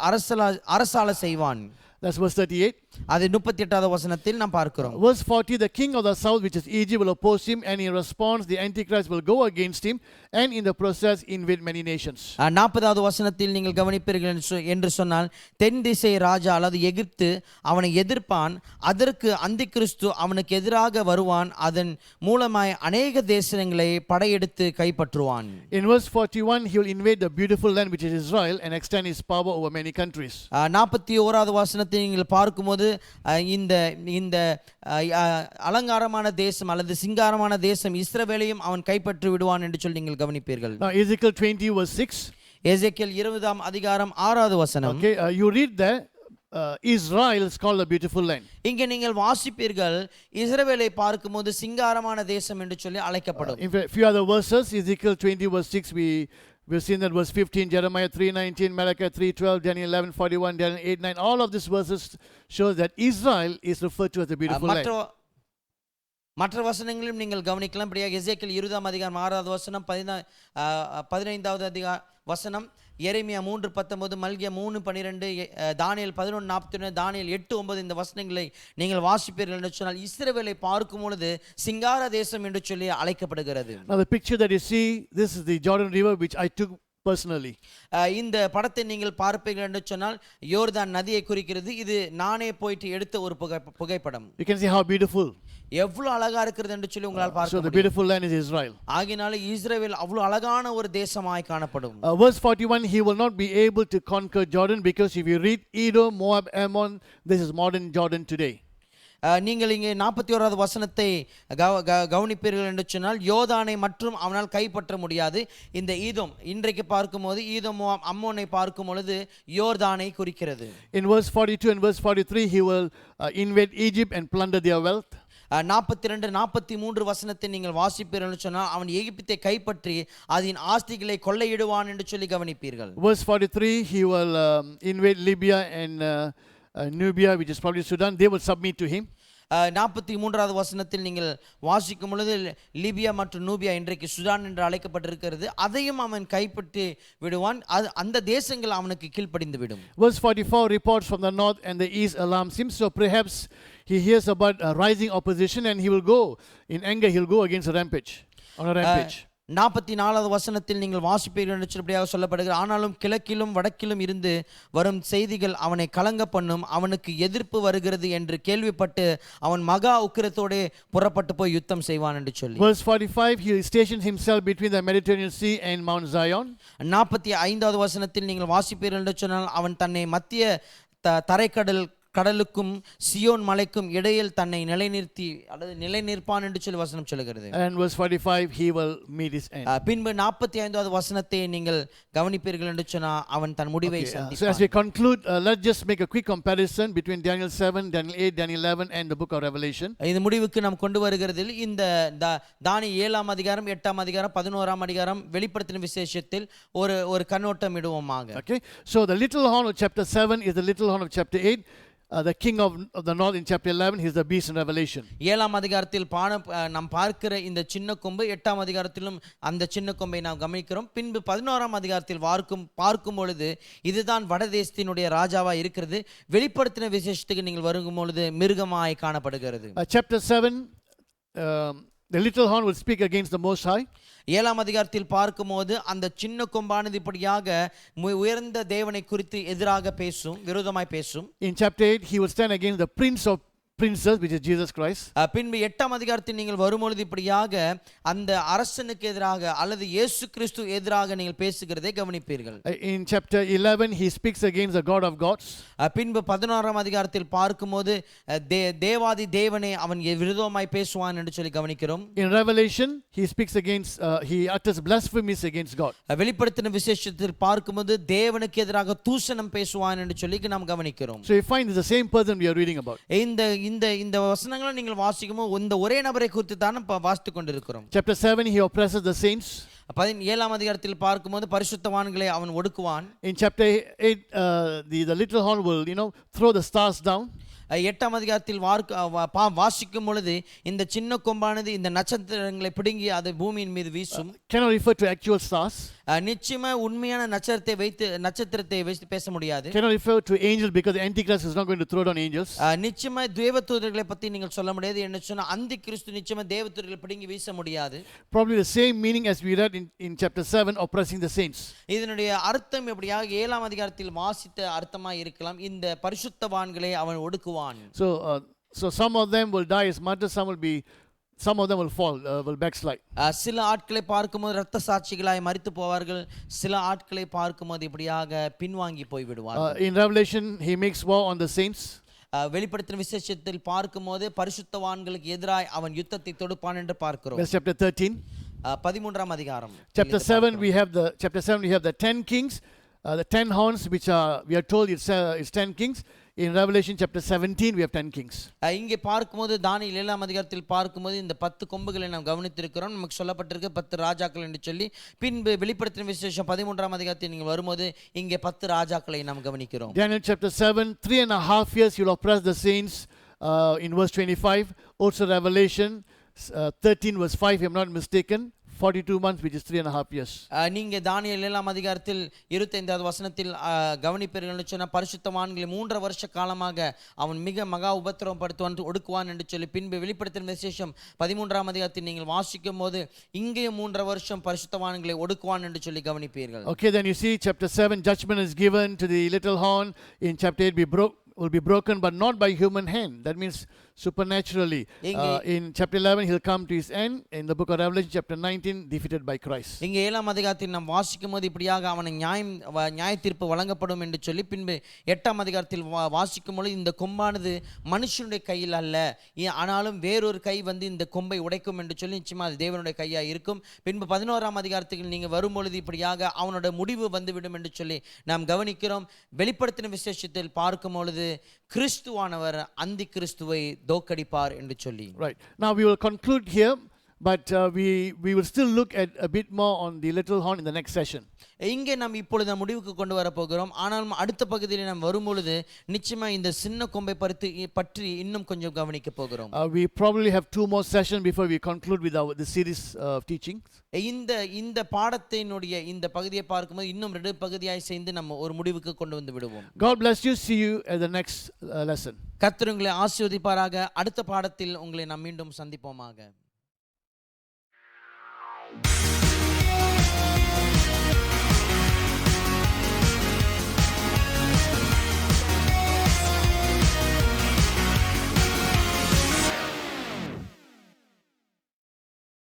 அரசாள செய்வான். That's verse 38. அது 38வது வசனத்தில் நாம் பார்க்கிறோம். Verse 40, the king of the south, which is Egypt, will oppose him, and in response the Antichrist will go against him, and in the process invade many nations. 40வது வசனத்தில் நீங்கள் கவனிப்பீர்கள் என்று சொன்னால், தென் திசை ராஜா அல்லது எகிப்து அவனை எதிர்ப்பான், அதற்கு அந்திகிறிஸ்து அவனுக்கு எதிராக வருவான், அதன் மூலமாய் அநேக தேசங்களை படையெடுத்து கைப்பற்றுவான். In verse 41, he will invade the beautiful land which is Israel and extend his power over many countries. 41வது வசனத்தை நீங்கள் பார்க்கும்போது இந்த இந்த அலங்காரமான தேசம் அல்லது சிங்காரமான தேசம் இஸ்ரவேலையும் அவன் கைப்பற்றி விடுவான் என்று சொல்லி நீங்கள் கவனிப்பீர்கள். Now Ezekiel 20 verse 6. எசேக்கியேல் 20ஆம் அதிகாரம் 6வது வசனம். Okay, you read there, Israel is called a beautiful land. இங்கே நீங்கள் வாசிப்பீர்கள், இஸ்ரவேலை பார்க்கும்போது சிங்காரமான தேசம் என்று சொல்லி அழைக்கப்படும். In fact, few other verses, Ezekiel 20 verse 6, we've seen that verse 15, Jeremiah 3:19, Malachi 3:12, Daniel 11:41, Daniel 8:9. All of these verses shows that Israel is referred to as the beautiful land. மற்ற வசனங்களும் நீங்கள் கவனிக்கலாம். இப்படியாக எசேக்கியேல் 20ஆம் அதிகாரம் 6வது வசனம், 15வது வசனம், எரேமியா 3:19, மல்கியா 3:12, தானியேல் 11:41, தானியேல் 8:9 இந்த வசனங்களை நீங்கள் வாசிப்பீர்கள் என்று சொன்னால் இஸ்ரவேலை பார்க்கும் பொழுது சிங்கார தேசம் என்று சொல்லி அழைக்கப்படுகிறது. Now the picture that you see, this is the Jordan River which I took personally. இந்த படத்தை நீங்கள் பார்ப்பீர்கள் என்று சொன்னால் யோர்தான் நதியை குறிக்கிறது. இது நானே போயிட்டு எடுத்த ஒரு புகைப்படம். You can see how beautiful. எவ்வளவு அழகா இருக்கிறது என்று சொல்லி உங்களால் பார்க்க முடியும். So the beautiful land is Israel. ஆகினால இஸ்ரவேல் அவ்வளவு அழகான ஒரு தேசமாய் காணப்படும். Verse 41, he will not be able to conquer Jordan, because if you read Edom, Moab, Ammon, this is modern Jordan today. நீங்கள் இங்கே 41வது வசனத்தை கவனிப்பீர்கள் என்று சொன்னால் யோதானை மற்றும் அவனால் கைப்பற்ற முடியாது. இந்த ஈதோம் இன்றைக்கு பார்க்கும்போது ஈதோம் அம்மோனை பார்க்கும் பொழுது யோர்தானை குறிக்கிறது. In verse 42 and verse 43, he will invade Egypt and plunder their wealth. 42 43 வசனத்தை நீங்கள் வாசிப்பீர்கள் சொன்னால் அவன் எகிப்தை கைப்பற்றி அதன் ஆஸ்திகளை கொள்ளையிடுவான் என்று சொல்லி கவனிப்பீர்கள். Verse 43, he will invade Libya and Nubia, which is probably Sudan. They will submit to him. 43வது வசனத்தில் நீங்கள் வாசிக்கும் பொழுது லிபியா மற்றும் நூபியா இன்றைக்கு சுடான் என்று அழைக்கப்பட்டிருக்கிறது, அதையும் அவன் கைப்பற்றி விடுவான், அந்த தேசங்கள் அவனுக்கு கீழ்ப்படிந்து விடும். Verse 44, reports from the north and the east alarms him, so perhaps he hears about rising opposition and he will go in anger, he'll go against a rampage, on a rampage. 44வது வசனத்தில் நீங்கள் வாசிப்பீர்கள் என்று சொல்லியாக சொல்லப்படுகிறது, ஆனாலும் கிழக்கிலும் வடக்கிலும் இருந்து வரும் செய்திகள் அவனை கலங்க பண்ணும், அவனுக்கு எதிர்ப்பு வருகிறது என்று கேள்விப்பட்டு அவன் மகா உக்கிரத்தோடே புறப்பட்டு போய் யுத்தம் செய்வான் என்று சொல்லி. Verse 45, he stations himself between the Mediterranean Sea and Mount Zion. 45வது வசனத்தில் நீங்கள் வாசிப்பீர்கள் என்று சொன்னால் அவன் தன்னை மத்திய கடலுக்கும் சியோன் மலைக்கும் இடையில் தன்னை நிலைநிறுத்தி அல்லது நிலைநிற்பான் என்று சொல்லி வசனம் சொல்கிறது. And verse 45, he will meet his end. பின்பு 45வது வசனத்தை நீங்கள் கவனிப்பீர்கள் என்று சொன்னால் அவன் தன் முடிவை சந்திப்பான். So as we conclude, let's just make a quick comparison between Daniel 7, Daniel 8, Daniel 11 and the book of Revelation. இந்த முடிவுக்கு நாம் கொண்டு வருகிறதில் இந்த தானியேல் 7ஆம் அதிகாரம் 8ஆம் அதிகாரம் 11ஆம் அதிகாரம் வெளிப்படுத்தின விசேஷத்தில் ஒரு கண்ணோட்டம் இடுவோமாக. Okay, so the little horn of chapter 7 is the little horn of chapter 8. The king of the north in chapter 11, he is the beast in Revelation. 7ஆம் அதிகாரத்தில் நாம் பார்க்கிற இந்த சின்ன கொம்பு, 8ஆம் அதிகாரத்திலும் அந்த சின்ன கொம்பை நாம் கவனிக்கிறோம். பின்பு 11ஆம் அதிகாரத்தில் பார்க்கும் பொழுது இதுதான் வடதேசத்தினுடைய ராஜாவா இருக்கிறது. வெளிப்படுத்தின விசேஷத்துக்கு நீங்கள் வருகும் பொழுது மிருகமாய் காணப்படுகிறது. Chapter 7, the little horn will speak against the Most High. 7ஆம் அதிகாரத்தில் பார்க்கும்போது அந்த சின்ன கொம்பானது இப்படியாக உயர்ந்த தேவனை குறித்து எதிராக பேசும், விரோதமாய் பேசும். In chapter 8, he will stand against the prince of princes, which is Jesus Christ. பின்பு 8ஆம் அதிகாரத்தில் நீங்கள் வரும்பொழுது இப்படியாக அந்த அரசனுக்கு எதிராக அல்லது இயேசு கிறிஸ்து எதிராக நீங்கள் பேசுகிறதை கவனிப்பீர்கள். In chapter 11, he speaks against the God of gods. பின்பு 11ஆம் அதிகாரத்தில் பார்க்கும்போது தேவாதி தேவனை அவன் விரோதமாய் பேசுவான் என்று சொல்லி கவனிக்கிறோம். In Revelation, he speaks against, he utters blasphemies against God. வெளிப்படுத்தின விசேஷத்தில் பார்க்கும்போது தேவனுக்கு எதிராக தூஷணம் பேசுவான் என்று சொல்லி நாம் கவனிக்கிறோம். So you find it's the same person we are reading about. இந்த வசனங்களை நீங்கள் வாசிக்கும்போது இந்த ஒரே நபரை குறித்து தான் வாசித்துக் கொண்டிருக்கிறோம். Chapter 7, he oppresses the saints. 17ஆம் அதிகாரத்தில் பார்க்கும்போது பரிசுத்தவான்களை அவன் ஒடுக்குவான். In chapter 8, the little horn will, throw the stars down. 8ஆம் அதிகாரத்தில் வாசிக்கும் பொழுது இந்த சின்ன கொம்பானது இந்த நட்சத்திரங்களை பிடுங்கி அதை பூமியின் மீது வீசும். Cannot refer to actual stars. நிச்சயமா உண்மையான நட்சத்திரத்தை வைத்து பேச முடியாது. Cannot refer to angels because the Antichrist is not going to throw down angels. நிச்சயமா தேவதூதர்களை பத்தி நீங்கள் சொல்ல முடியாது. என்ன சொன்னா அந்தி கிறிஸ்து நிச்சயமா தேவதூதர்களை பிடுங்கி வீச முடியாது. Probably the same meaning as we read in chapter 7, oppressing the saints. இதனுடைய அர்த்தம் எப்படியாக 7ஆம் அதிகாரத்தில் வாசித்த அர்த்தமா இருக்கலாம். இந்த பரிசுத்தவான்களை அவன் ஒடுக்குவான். So some of them will die as martyrs, some of them will fall, will backslide. சில ஆட்களை பார்க்கும்போது இரத்த சாட்சிகளாய் மரித்து போவார்கள். சில ஆட்களை பார்க்கும்போது இப்படியாக பின்வாங்கி போய் விடுவார்கள். In Revelation, he makes war on the saints. வெளிப்படுத்தின விசேஷத்தில் பார்க்கும்போது பரிசுத்தவான்களுக்கு எதிராய் அவன் யுத்தத்தை தொடுப்பான் என்று பார்க்கிறோம். That's chapter 13. 13ஆம் அதிகாரம். Chapter 7, we have the 10 kings, the 10 horns, which we are told it's 10 kings. In Revelation chapter 17, we have 10 kings. இங்கே பார்க்கும்போது தானியேல் 7ஆம் அதிகாரத்தில் பார்க்கும்போது இந்த 10 கொம்புகளை நாம் கவனித்திருக்கிறோம். நமக்கு சொல்லப்பட்டிருக்கு 10 ராஜாக்கள் என்று சொல்லி. பின்பு வெளிப்படுத்தின விசேஷம் 13ஆம் அதிகாரத்தில் நீங்கள் வரும்போது இங்கே 10 ராஜாக்களை நாம் கவனிக்கிறோம். Daniel chapter 7, 3.5 years you will oppress the saints, in verse 25. Also Revelation 13 verse 5, if I'm not mistaken, 42 months, which is 3.5 years. நீங்க தானியேல் 7ஆம் அதிகாரத்தில் 25வது வசனத்தில் கவனிப்பீர்கள் சொன்ன பரிசுத்தவான்களை 3.5 வருஷ காலமாக அவன் மிக மகா உபத்திரவம் படுத்துவான் ஒடுக்குவான் என்று சொல்லி. பின்பு வெளிப்படுத்தின விசேஷம் 13ஆம் அதிகாரத்தில் நீங்கள் வாசிக்கும் போது இங்கேயும் 3.5 வருஷம் பரிசுத்தவான்களை ஒடுக்குவான் என்று சொல்லி கவனிப்பீர்கள். Okay, then you see chapter 7, judgment is given to the little horn. In chapter 8, will be broken, but not by human hand. That means supernaturally. In chapter 11, he'll come to his end. In the book of Revelation chapter 19, defeated by Christ. இங்க 7ஆம் அதிகாரத்தில் நாம் வாசிக்கும் போது இப்படியாக அவனை நியாய தீர்ப்பு வழங்கப்படும் என்று சொல்லி. பின்பு 8ஆம் அதிகாரத்தில் வாசிக்கும் பொழுது இந்த கொம்பானது மனுஷனுடைய கையில் அல்ல, ஆனாலும் வேறொரு கை வந்து இந்த கொம்பை உடைக்கும் என்று சொல்லி. நிச்சயமா அது தேவனுடைய கையா இருக்கும். பின்பு 11ஆம் அதிகாரத்துக்கு நீங்க வரும்பொழுது இப்படியாக அவனோட முடிவு வந்துவிடும் என்று சொல்லி நாம் கவனிக்கிறோம். வெளிப்படுத்தின விசேஷத்தில் பார்க்கும் பொழுது கிறிஸ்துவானவர் அந்தி கிறிஸ்துவை தோக்கடிப்பார் என்று சொல்லி. Right. Now we will conclude here but we will still look at a bit more on the little horn in the next session. இங்கே நாம் இப்பொழுது முடிவுக்கு கொண்டு வர போகிறோம். ஆனாலும் அடுத்த பகுதியில் நாம் வரும்பொழுது நிச்சயமா இந்த சின்ன கொம்பை பற்றி இன்னும் கொஞ்சம் கவனிக்க போகிறோம். We probably have 2 more sessions before we conclude with the series of teachings. இந்த பாடத்தினுடைய இந்த பகுதியை பார்க்கும்போது இன்னும் 2 பகுதியாய் சேர்ந்து நம்ம ஒரு முடிவுக்கு கொண்டு வந்து விடுவோம். God bless you. See you at the next lesson. கர்த்தர் உங்களை ஆசீர்வதிப்பாராக. அடுத்த பாடத்தில் உங்களை நாம் மீண்டும் சந்திப்போமாக.